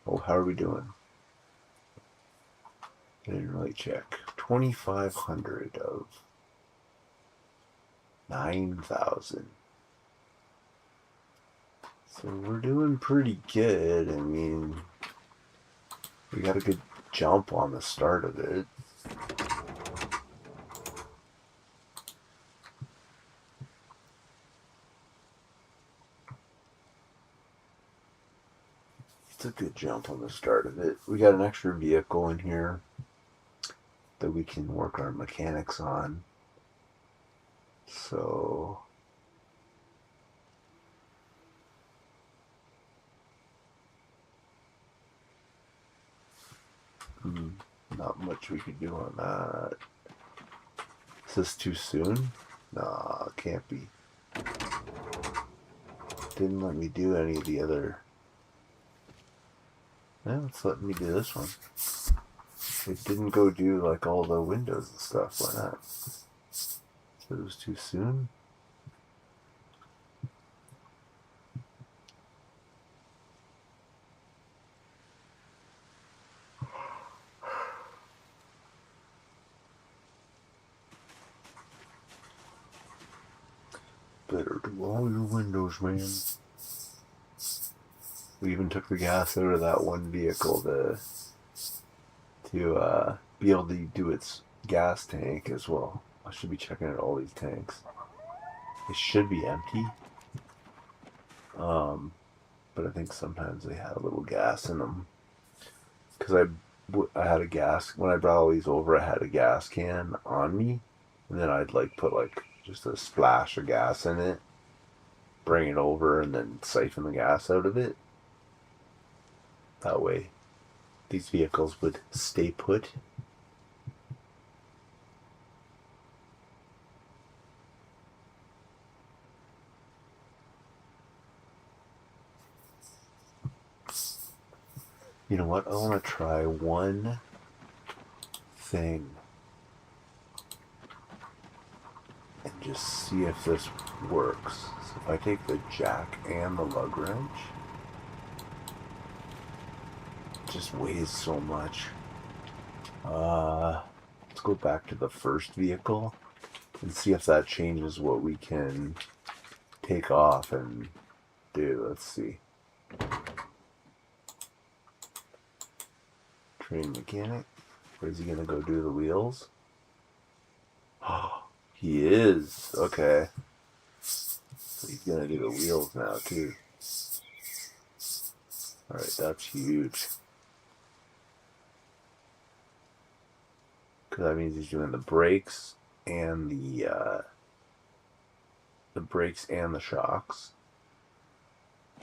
Speaker 1: Oh, how are we doing? I didn't really check. 2,500 of 9,000. So we're doing pretty good. I mean, we got a good jump on the start of it. It's a good jump on the start of it. We got an extra vehicle in here that we can work our mechanics on. So not much we could do on that. Is this too soon? Nah, it can't be. Didn't let me do any of the other. Yeah, it's letting me do this one. It didn't go do like all the windows and stuff. Why not? So it was too soon? Better do all your windows, man. We even took the gas out of that one vehicle to be able to do its gas tank as well. I should be checking out all these tanks. They should be empty. But I think sometimes they have a little gas in them. Because I had a gas, when I brought all these over, I had a gas can on me. And then I'd like put like just a splash of gas in it, bring it over, and then siphon the gas out of it. That way, these vehicles would stay put. You know what? I want to try one thing and just see if this works. So if I take the jack and the lug wrench, it just weighs so much. Let's go back to the first vehicle and see if that changes what we can take off and do. Let's see. Train mechanic. Where's he gonna go do the wheels? Oh, he is. Okay. So he's gonna do the wheels now too. Alright, that's huge. Because that means he's doing the brakes and the brakes and the shocks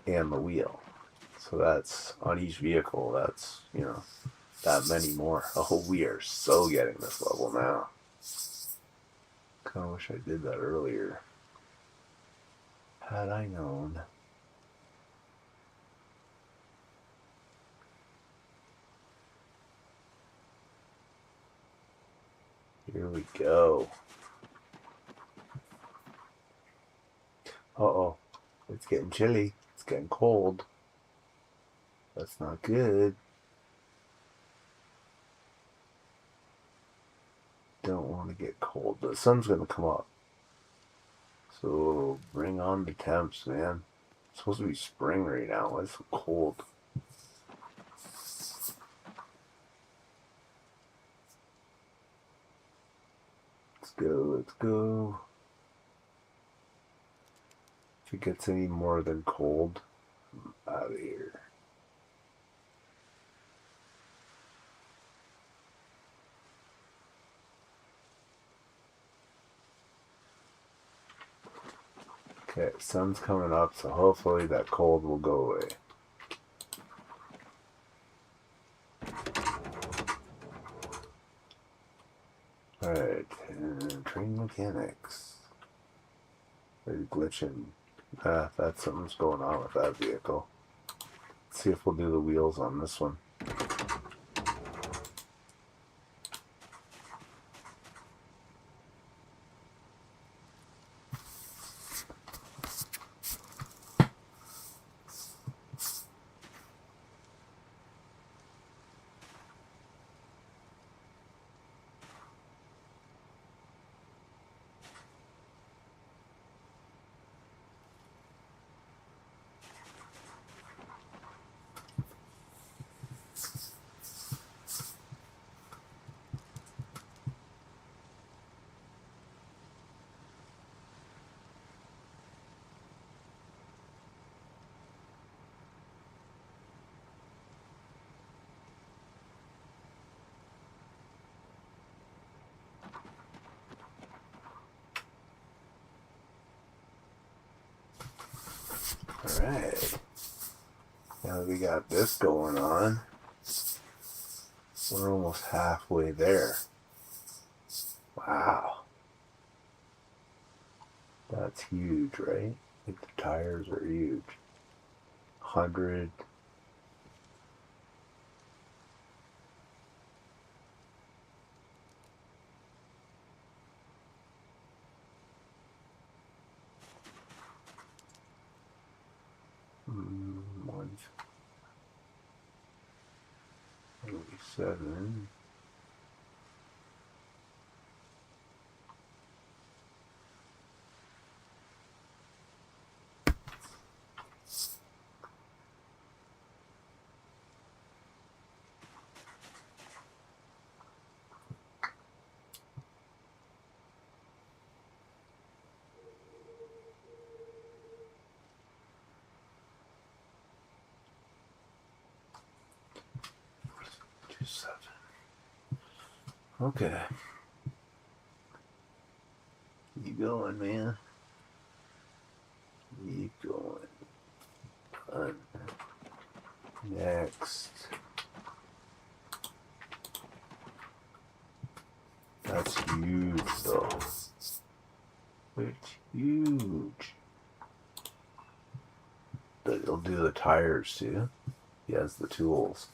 Speaker 1: and the wheel. So that's on each vehicle. That's, you know, that many more. Oh, we are so getting this level now. Kind of wish I did that earlier. Had I known. Here we go. Uh-oh. It's getting chilly. It's getting cold. That's not good. Don't want to get cold. The sun's going to come up. So bring on the temps, man. It's supposed to be spring right now. It's so cold. Let's go, let's go. If it gets any more than cold, I'm out of here. Okay, sun's coming up, so hopefully that cold will go away. Alright, and train mechanics. They're glitching. That's something's going on with that vehicle. Let's see if we'll do the wheels on this one. Alright. Now that we got this going on, we're almost halfway there. Wow. That's huge, right? Like the tires are huge. 100. One. 7. Okay. Keep going, man. Keep going. Done. Next. That's huge, though. It's huge. But it'll do the tires, too. He has the tools.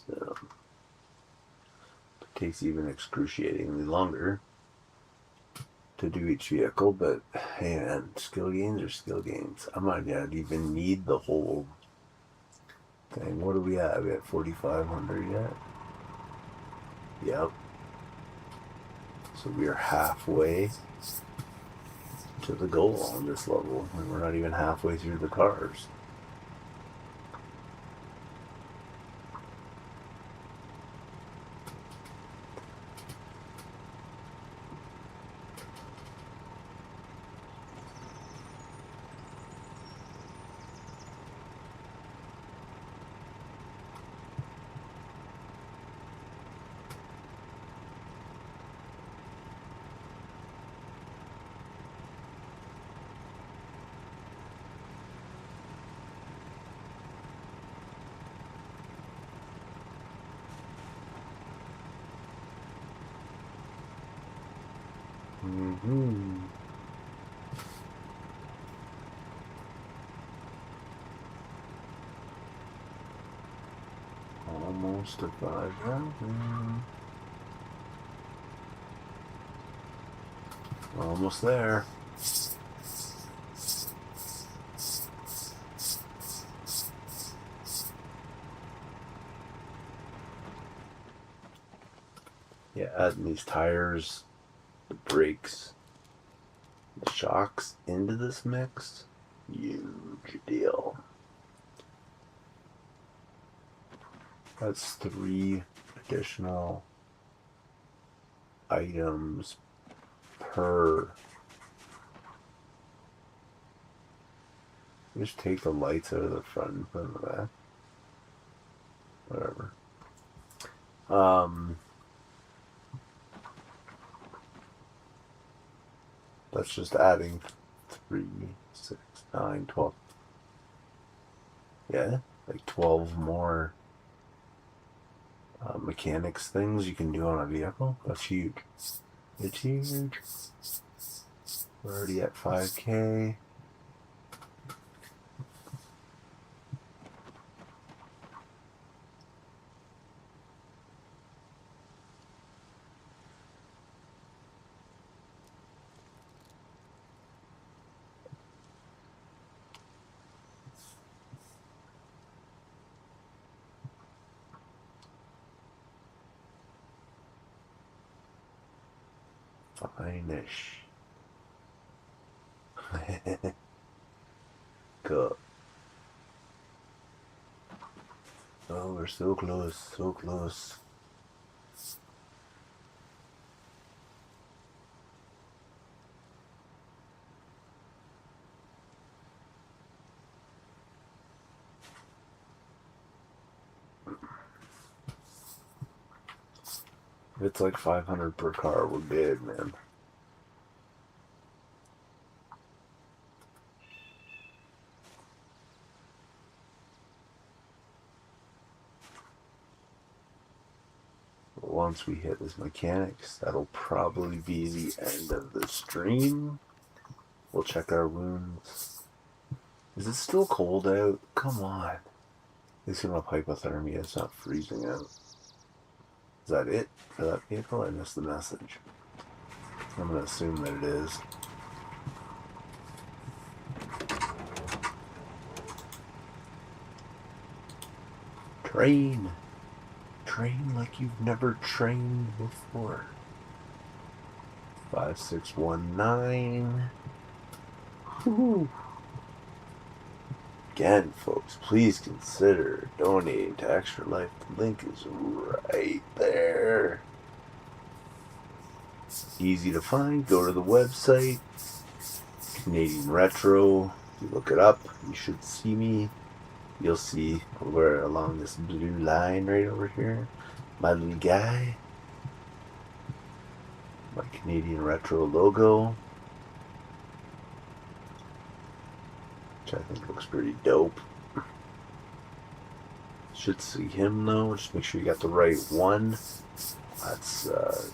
Speaker 1: So, takes even excruciatingly longer to do each vehicle, but hey man, skill gains are skill gains. I might not even need the whole thing. What are we at? Are we at 4,500 yet? Yep. So we are halfway to the goal on this level, and we're not even halfway through the cars. Almost to 5,000. Almost there. Yeah, adding these tires, the brakes, the shocks into this mix, huge deal. That's 3 additional items per. Just take the lights out of the front and put them in the back. Whatever. That's just adding 3, 6, 9, 12. Yeah, like 12 more mechanics things you can do on a vehicle. That's huge. It's huge. We're already at 5K. Fine-ish. Cool. Oh, we're so close, so close. If it's like 500 per car, we're good, man. Once we hit this mechanics, that'll probably be the end of the stream. We'll check our wounds. Is it still cold out? Come on. At least in my hypothermia, it's not freezing out. Is that it for that vehicle? I missed the message. I'm going to assume that it is. Train. Train like you've never trained before. 5619. Woo. Again, folks, please consider donating to Extra Life. The link is right there. Easy to find. Go to the website. Canadian Retro. If you look it up, you should see me. You'll see where along this blue line right over here, my little guy, my Canadian Retro logo, which I think looks pretty dope. Should see him though. Just make sure you got the right one. That's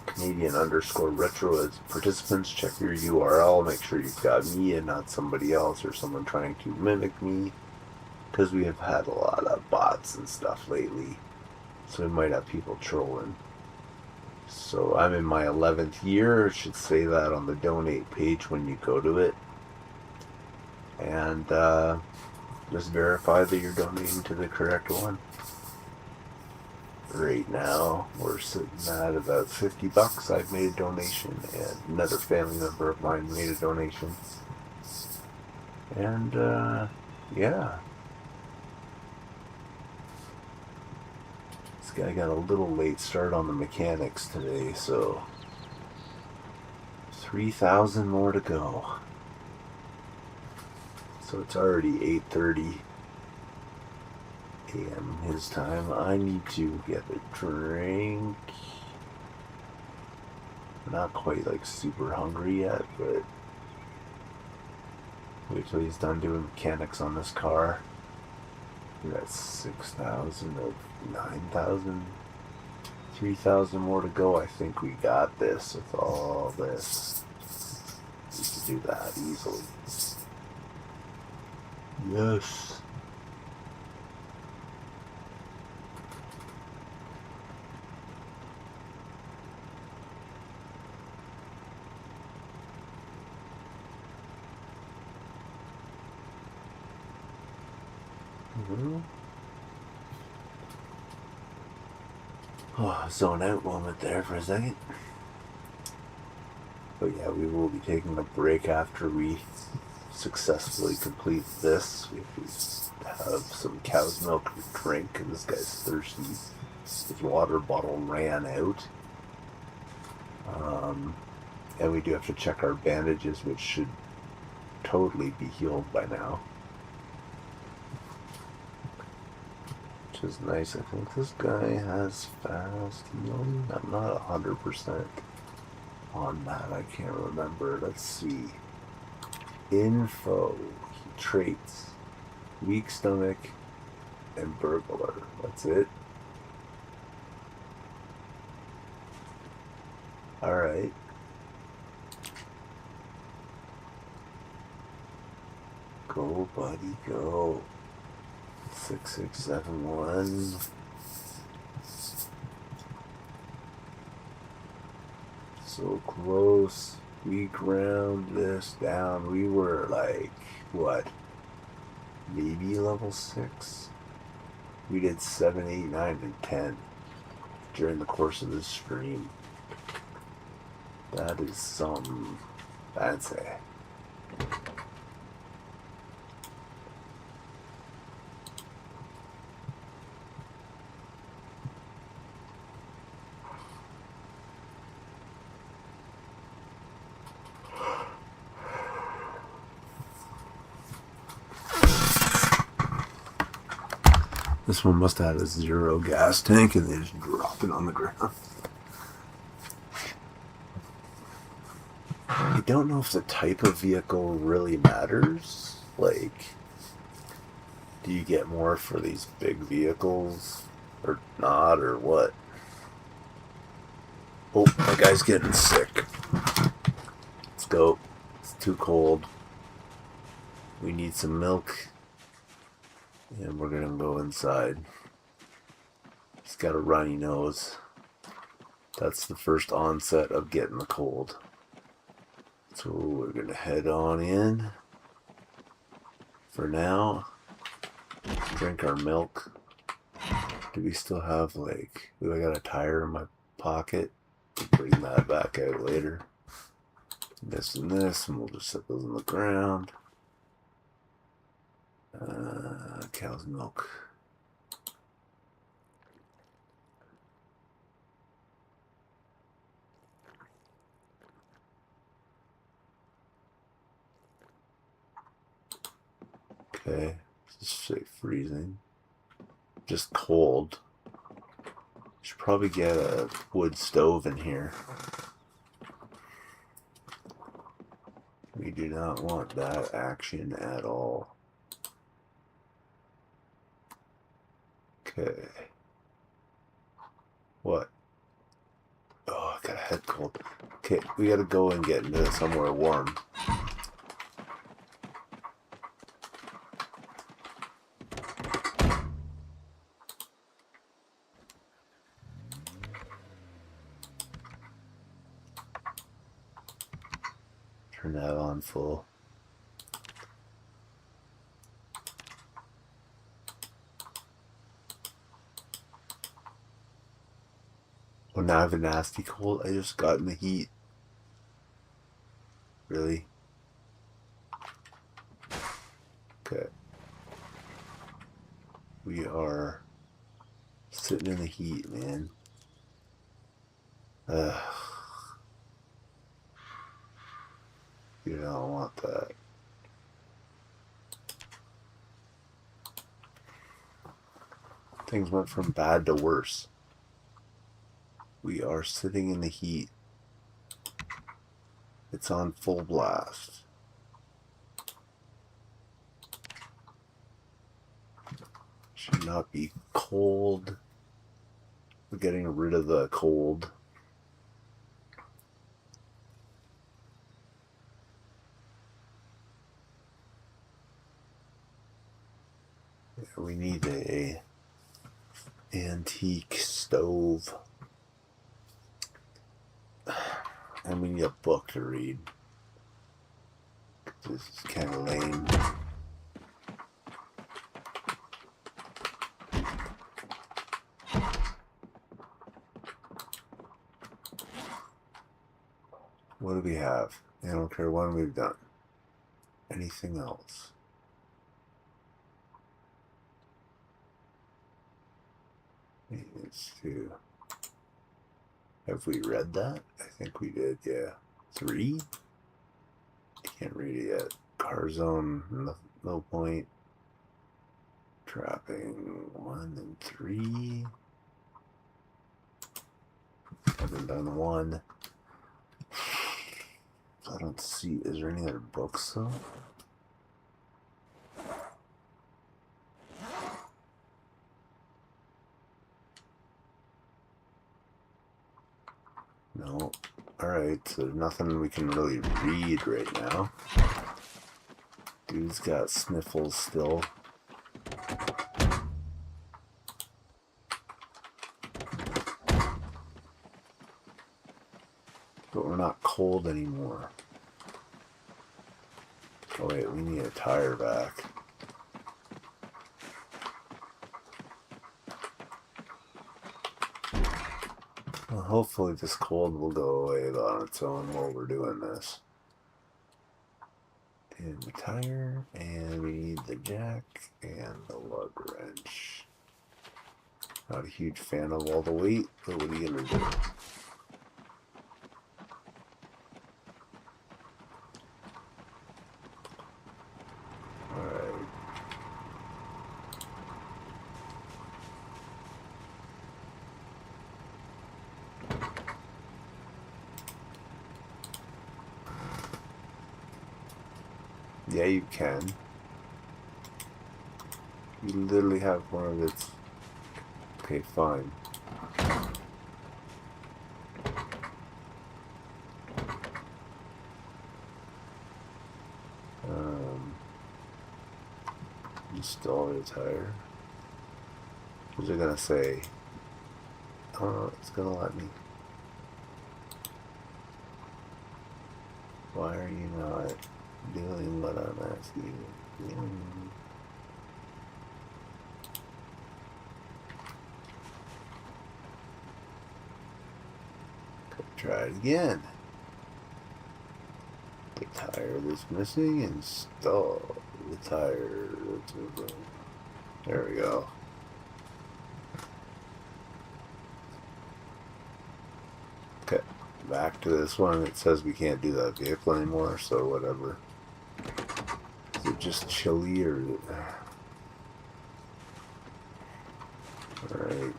Speaker 1: Canadian_Retro as participants. Check your URL. Make sure you've got me and not somebody else or someone trying to mimic me. Because we have had a lot of bots and stuff lately. So we might have people trolling. So I'm in my 11th year. It should say that on the donate page when you go to it. And just verify that you're donating to the correct one. Right now, we're sitting at about $50. I've made a donation, and another family member of mine made a donation. And, yeah. This guy got a little late start on the mechanics today, so 3,000 more to go. So it's already 8:30 a.m. his time. I need to get a drink. Not quite like super hungry yet, but wait till he's done doing mechanics on this car. We're at 6,000 of 9,000. 3,000 more to go. I think we got this with all this. We can do that easily. Yes. Oh, zone out moment there for a second. But yeah, we will be taking a break after we successfully complete this. We have some cow's milk to drink, and this guy's thirsty. His water bottle ran out. And we do have to check our bandages, which should totally be healed by now. Which is nice. I think this guy has fast healing. I'm not 100% on that. I can't remember. Let's see. Info. Traits. Weak stomach and burglar. That's it. Alright. Go, buddy, go. 6671. So close. We ground this down. We were like, what? Maybe level 6? We did 7, 8, 9, and 10 during the course of this stream. That is some fancy. This one must have had a 0 gas tank and they just drop it on the ground. I don't know if the type of vehicle really matters. Like, do you get more for these big vehicles or not, or what? Oh, my guy's getting sick. Let's go. It's too cold. We need some milk. And we're gonna go inside. He's got a runny nose. That's the first onset of getting the cold. So we're gonna head on in. For now, drink our milk. Do we still have, like, I got a tire in my pocket? We'll bring that back out later. This and this, and we'll just set those on the ground. Cow's milk. Okay, just say freezing. Just cold. Should probably get a wood stove in here. We do not want that action at all. Okay. What? Oh, I got a head cold. Okay, we gotta go and get into somewhere warm. Turn that on full. Oh, now I have a nasty cold. I just got in the heat. Really? Okay. We are sitting in the heat, man. You don't want that. Things went from bad to worse. We are sitting in the heat. It's on full blast. Should not be cold. We're getting rid of the cold. We need a antique stove. And we need a book to read. This is kind of lame. What do we have? I don't care what we've done. Anything else? Maintenance 2. Have we read that? I think we did, yeah. 3? Can't read it yet. Car zone, no point. Trapping 1 and 3. Haven't done 1. I don't see. Is there any other books though? No. Alright, so there's nothing we can really read right now. Dude's got sniffles still. But we're not cold anymore. Oh wait, we need a tire back. Well, hopefully this cold will go away on its own while we're doing this. And the tire, and we need the jack and the lug wrench. Not a huge fan of all the weight, but what are you gonna do? Alright. Yeah, you can. You literally have one of its... Okay, fine. Install the tire. What's it gonna say? Oh, it's gonna let me. Why are you not doing what I'm asking you to do? Try it again. The tire that's missing, install the tire. There we go. Okay, back to this one. It says we can't do that vehicle anymore, so whatever. Is it just chilly or... Alright.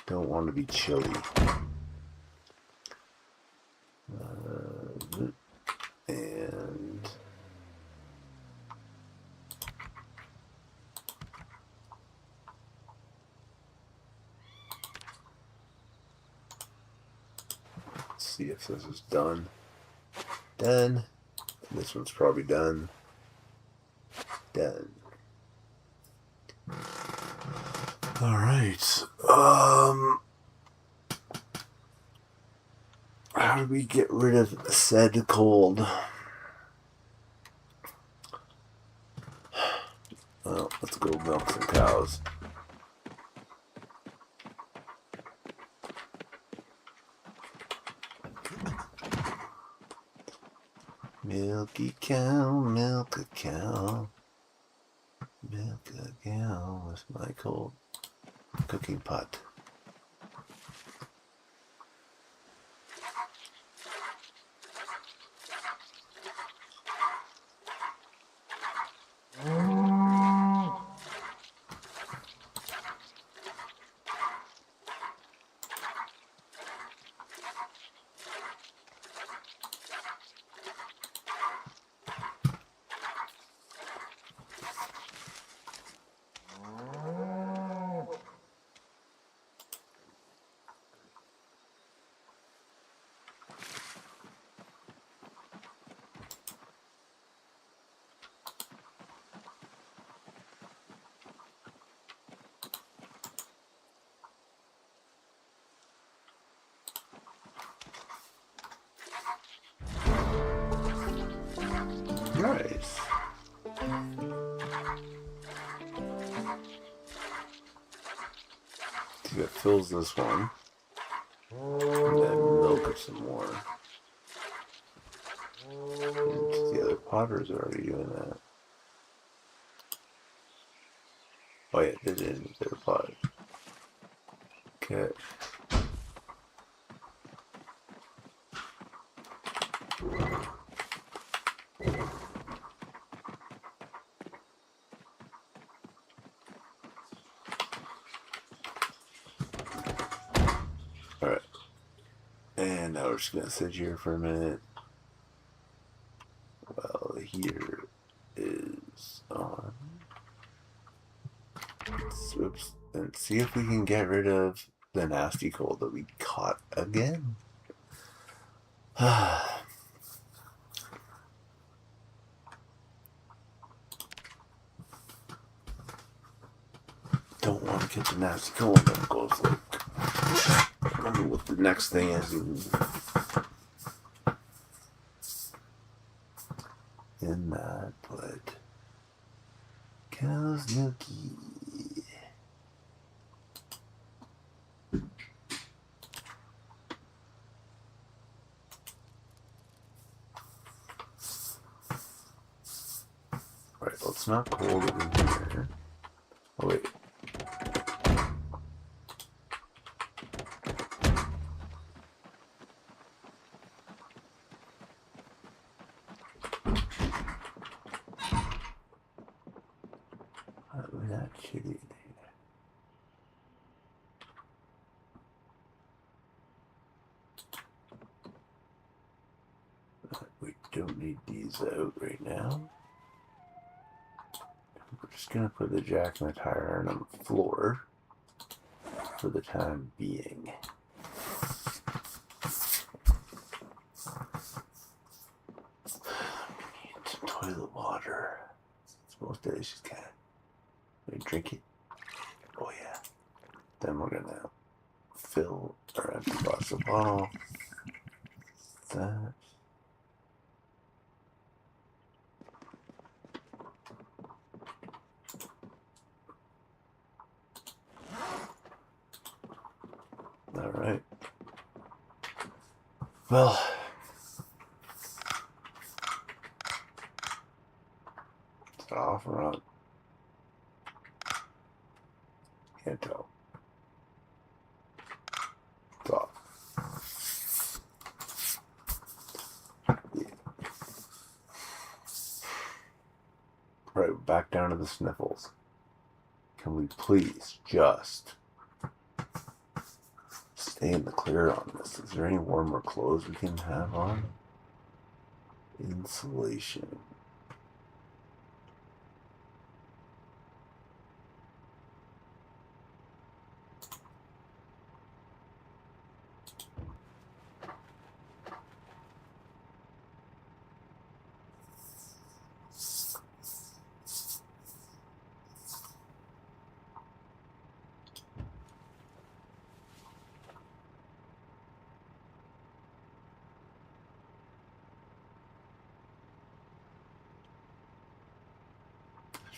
Speaker 1: Don't want to be chilly. And let's see if this is done. Done. This one's probably done. Done. All right. How do we get rid of said cold? Well, let's go milk some cows. Milky cow, milk a cow. Milk a cow with my cold cooking pot. Nice. See, that fills this one. And then milk it some more. And the other potters are already doing that. Oh yeah, they did with their pot. Okay. Alright. And now we're just gonna sit here for a minute. Well, the heater is on. Oops. And see if we can get rid of the nasty cold that we caught again. Don't want to get the nasty cold that goes like. I wonder what the next thing is in that, but cow's milky. Alright, well, it's not cold in here. Oh, wait. We're not shitty. We don't need these out right now. We're just gonna put the jack and the tire iron on the floor for the time being. We need some toilet water. It's most days she's got. We drink it. Oh yeah. Then we're gonna fill our empty plastic bottle. That. All right. Well, is it off or on? Can't tell. It's off. Yeah. All right, back down to the sniffles. Can we please just stay in the clear on this? Is there any warmer clothes we can have on? Insulation.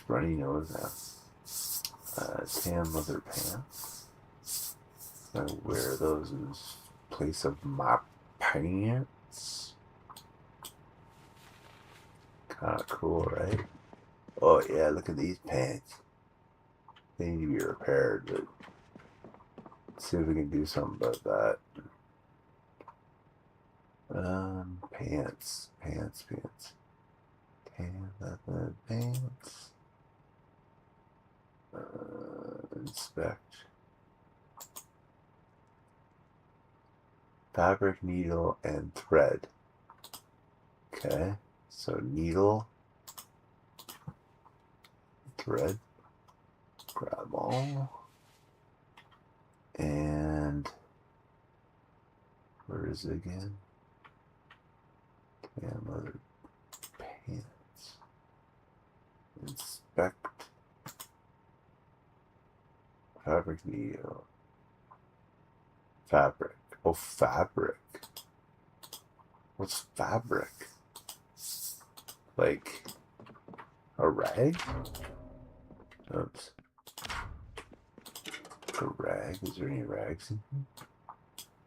Speaker 1: runny nose now. Tan leather pants. I wear those in place of my pants. Kinda cool, right? Oh yeah, look at these pants. They need to be repaired, but let's see if we can do something about that. Pants. Tan leather pants. Inspect. Fabric, needle, and thread. Okay, so needle, thread, grab all, and where is it again? Tan leather pants. Inspect. Fabric, needle. Fabric. Oh, fabric. What's fabric? Like a rag? Oops. A rag? Is there any rags in here?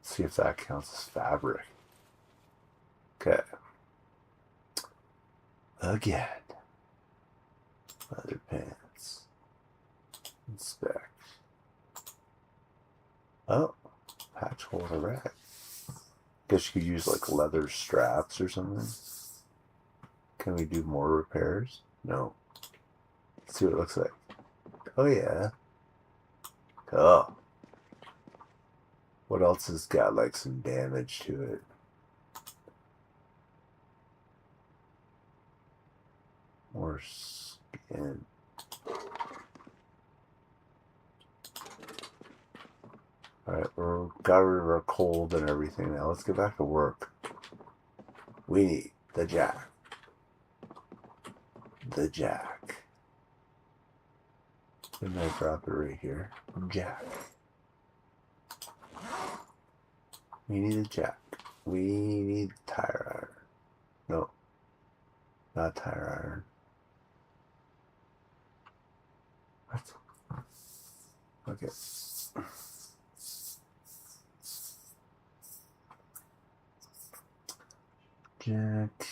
Speaker 1: Let's see if that counts as fabric. Okay. Again. Leather pants. Inspect. Oh. Patch hole in a rag. Guess you could use like leather straps or something. Can we do more repairs? No. Let's see what it looks like. Oh yeah. Oh. What else has got like some damage to it? More skin. Alright, we're got rid of our cold and everything now. Let's get back to work. We need the jack. The jack. And I drop it right here. Jack. We need a jack. We need tire iron. No. Not tire iron. What? Okay. Jack.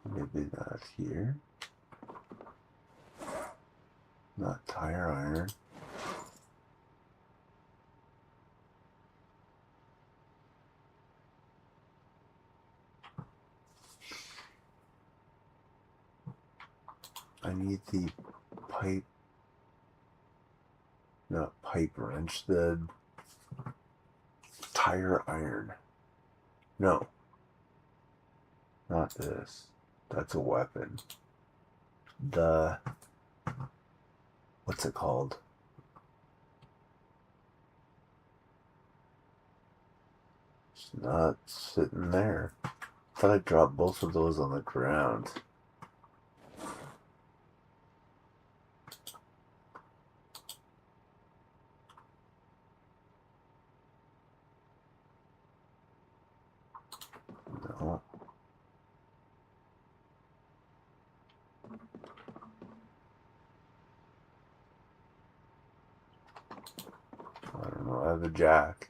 Speaker 1: Maybe not here. Not tire iron. I need the pipe. Not pipe wrench. The tire iron. No. Not this. That's a weapon. The... What's it called? It's not sitting there. I thought I dropped both of those on the ground. No. I don't know. I have a jack.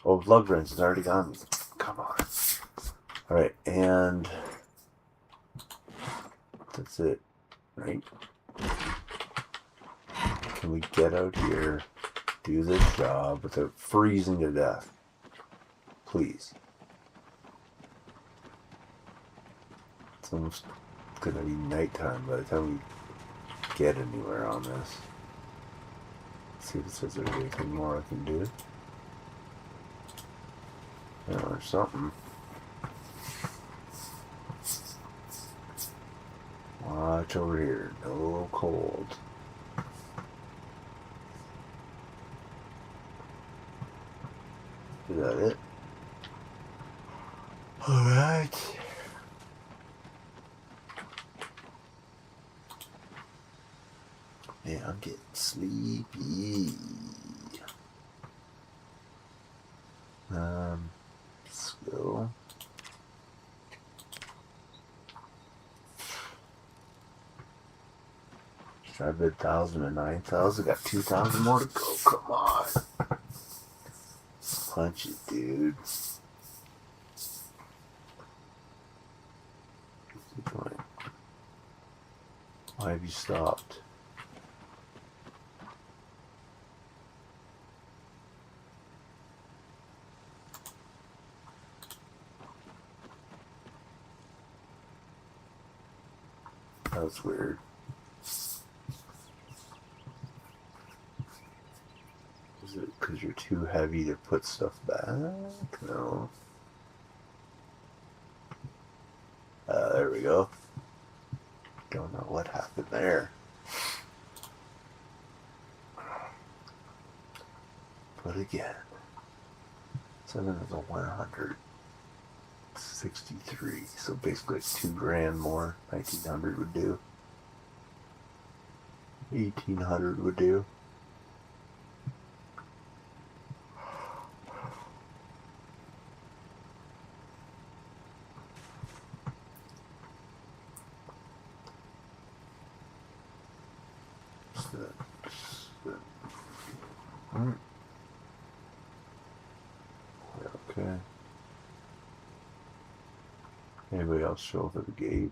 Speaker 1: Oh, lug wrench is already gone. Come on. Alright, and that's it, right? Can we get out here, do this job without freezing to death? Please. It's almost gonna be nighttime by the time we get anywhere on this. Let's see if it says there's anything more I can do. Yeah, or something. Watch over here. No cold. Is that it? Alright. Yeah, I'm getting sleepy. Should I bid 1,000 and 9,000? Got 2,000 more to go. Come on. Punch it, dude. What's he doing? Why have you stopped? That's weird. Is it because you're too heavy to put stuff back? No. There we go. Don't know what happened there. But again, 7 is a 163. So basically it's $2,000 more. 1,900 would do. 1,800 would do. Okay. Anybody else show up at the gate?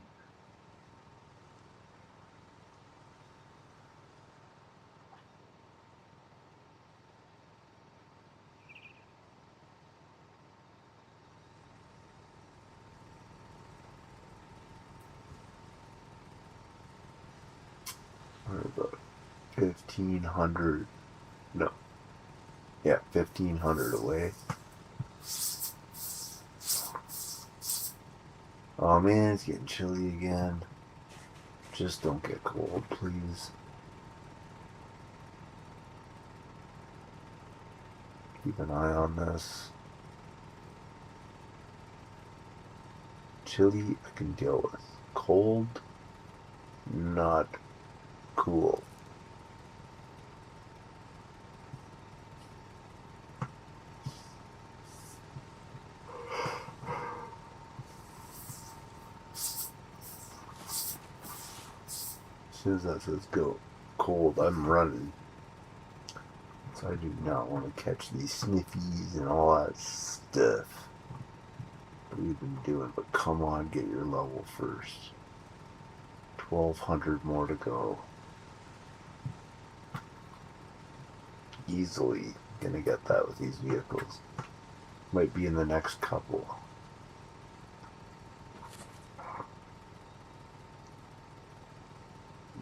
Speaker 1: What about 1,500? No. Yeah, 1,500 away. Oh man, it's getting chilly again. Just don't get cold, please. Keep an eye on this. Chilly, I can deal with. Cold, not cool. As soon as that says go cold, I'm running. So I do not want to catch these sniffies and all that stuff that we've been doing. But come on, get your level first. 1,200 more to go. Easily gonna get that with these vehicles. Might be in the next couple.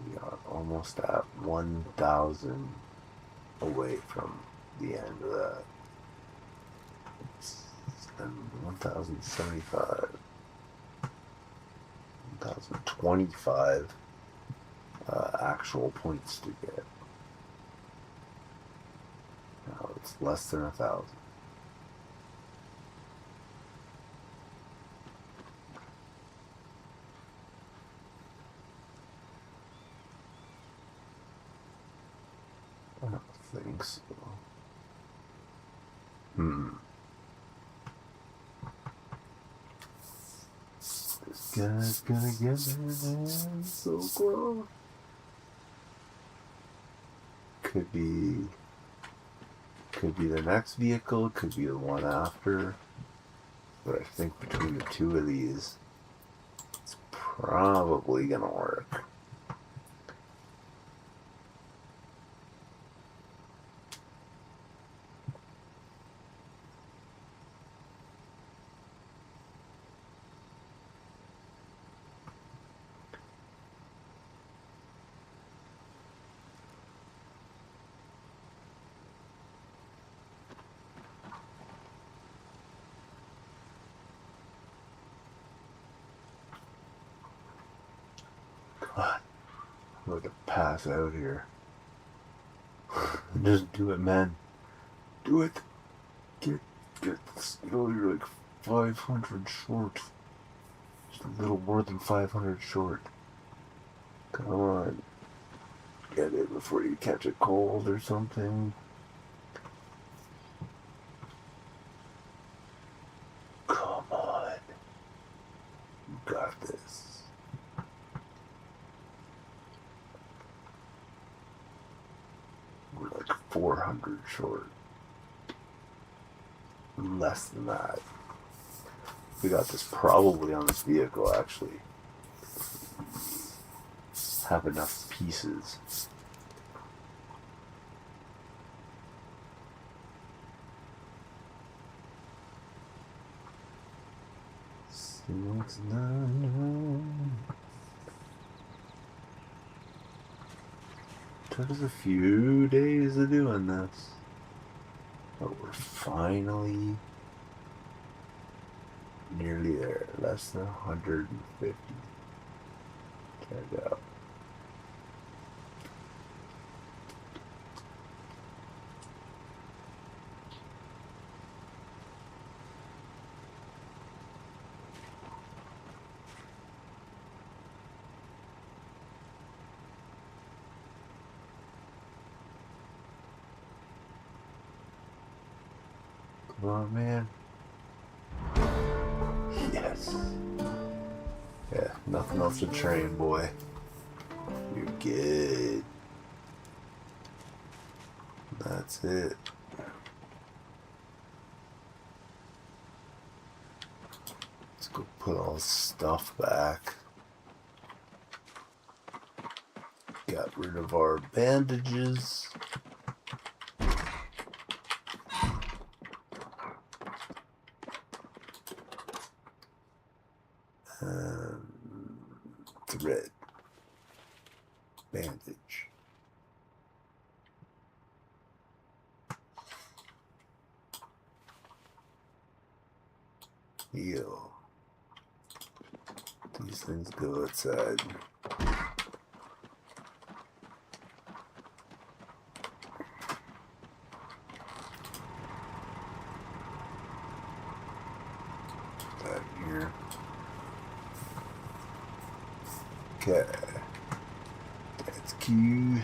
Speaker 1: We are almost at 1,000 away from the end of that. And 1,075. 1,025 actual points to get. Now it's less than 1,000. I don't think so. This guy's gonna get there, man. So close. Could be the next vehicle, could be the one after. But I think between the two of these, it's probably gonna work. God, I'm going to pass out here. Just do it, man. Do it. Get this. You're like 500 short. Just a little more than 500 short. Come on. Get it before you catch a cold or something. Come on. You got this. 400 short. Less than that. We got this probably on this vehicle, actually. Have enough pieces. Took us a few days of doing this, but we're finally nearly there. Less than 150 turned out. Come on, man. Yes. Yeah, nothing off the train, boy. You're good. That's it. Let's go put all this stuff back. Got rid of our bandages. Thread. Bandage. Heal. These things go outside. That here. Okay. That's cute.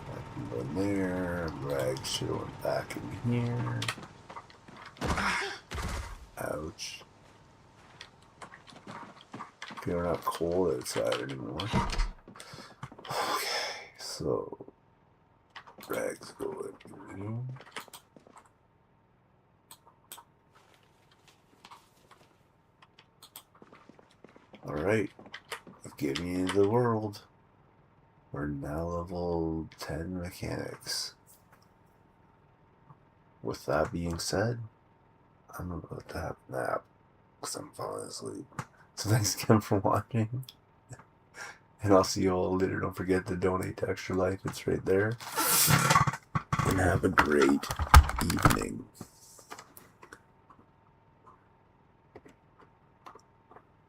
Speaker 1: That can go in there. Rags should have went back in here. Ouch. Okay, we're not cold outside anymore. Okay, so rags go in here. Alright, I've given you the world. We're now level 10 mechanics. With that being said, I'm about to have a nap because I'm falling asleep. So thanks again for watching. And I'll see you all later. Don't forget to donate to Extra Life. It's right there. And have a great evening.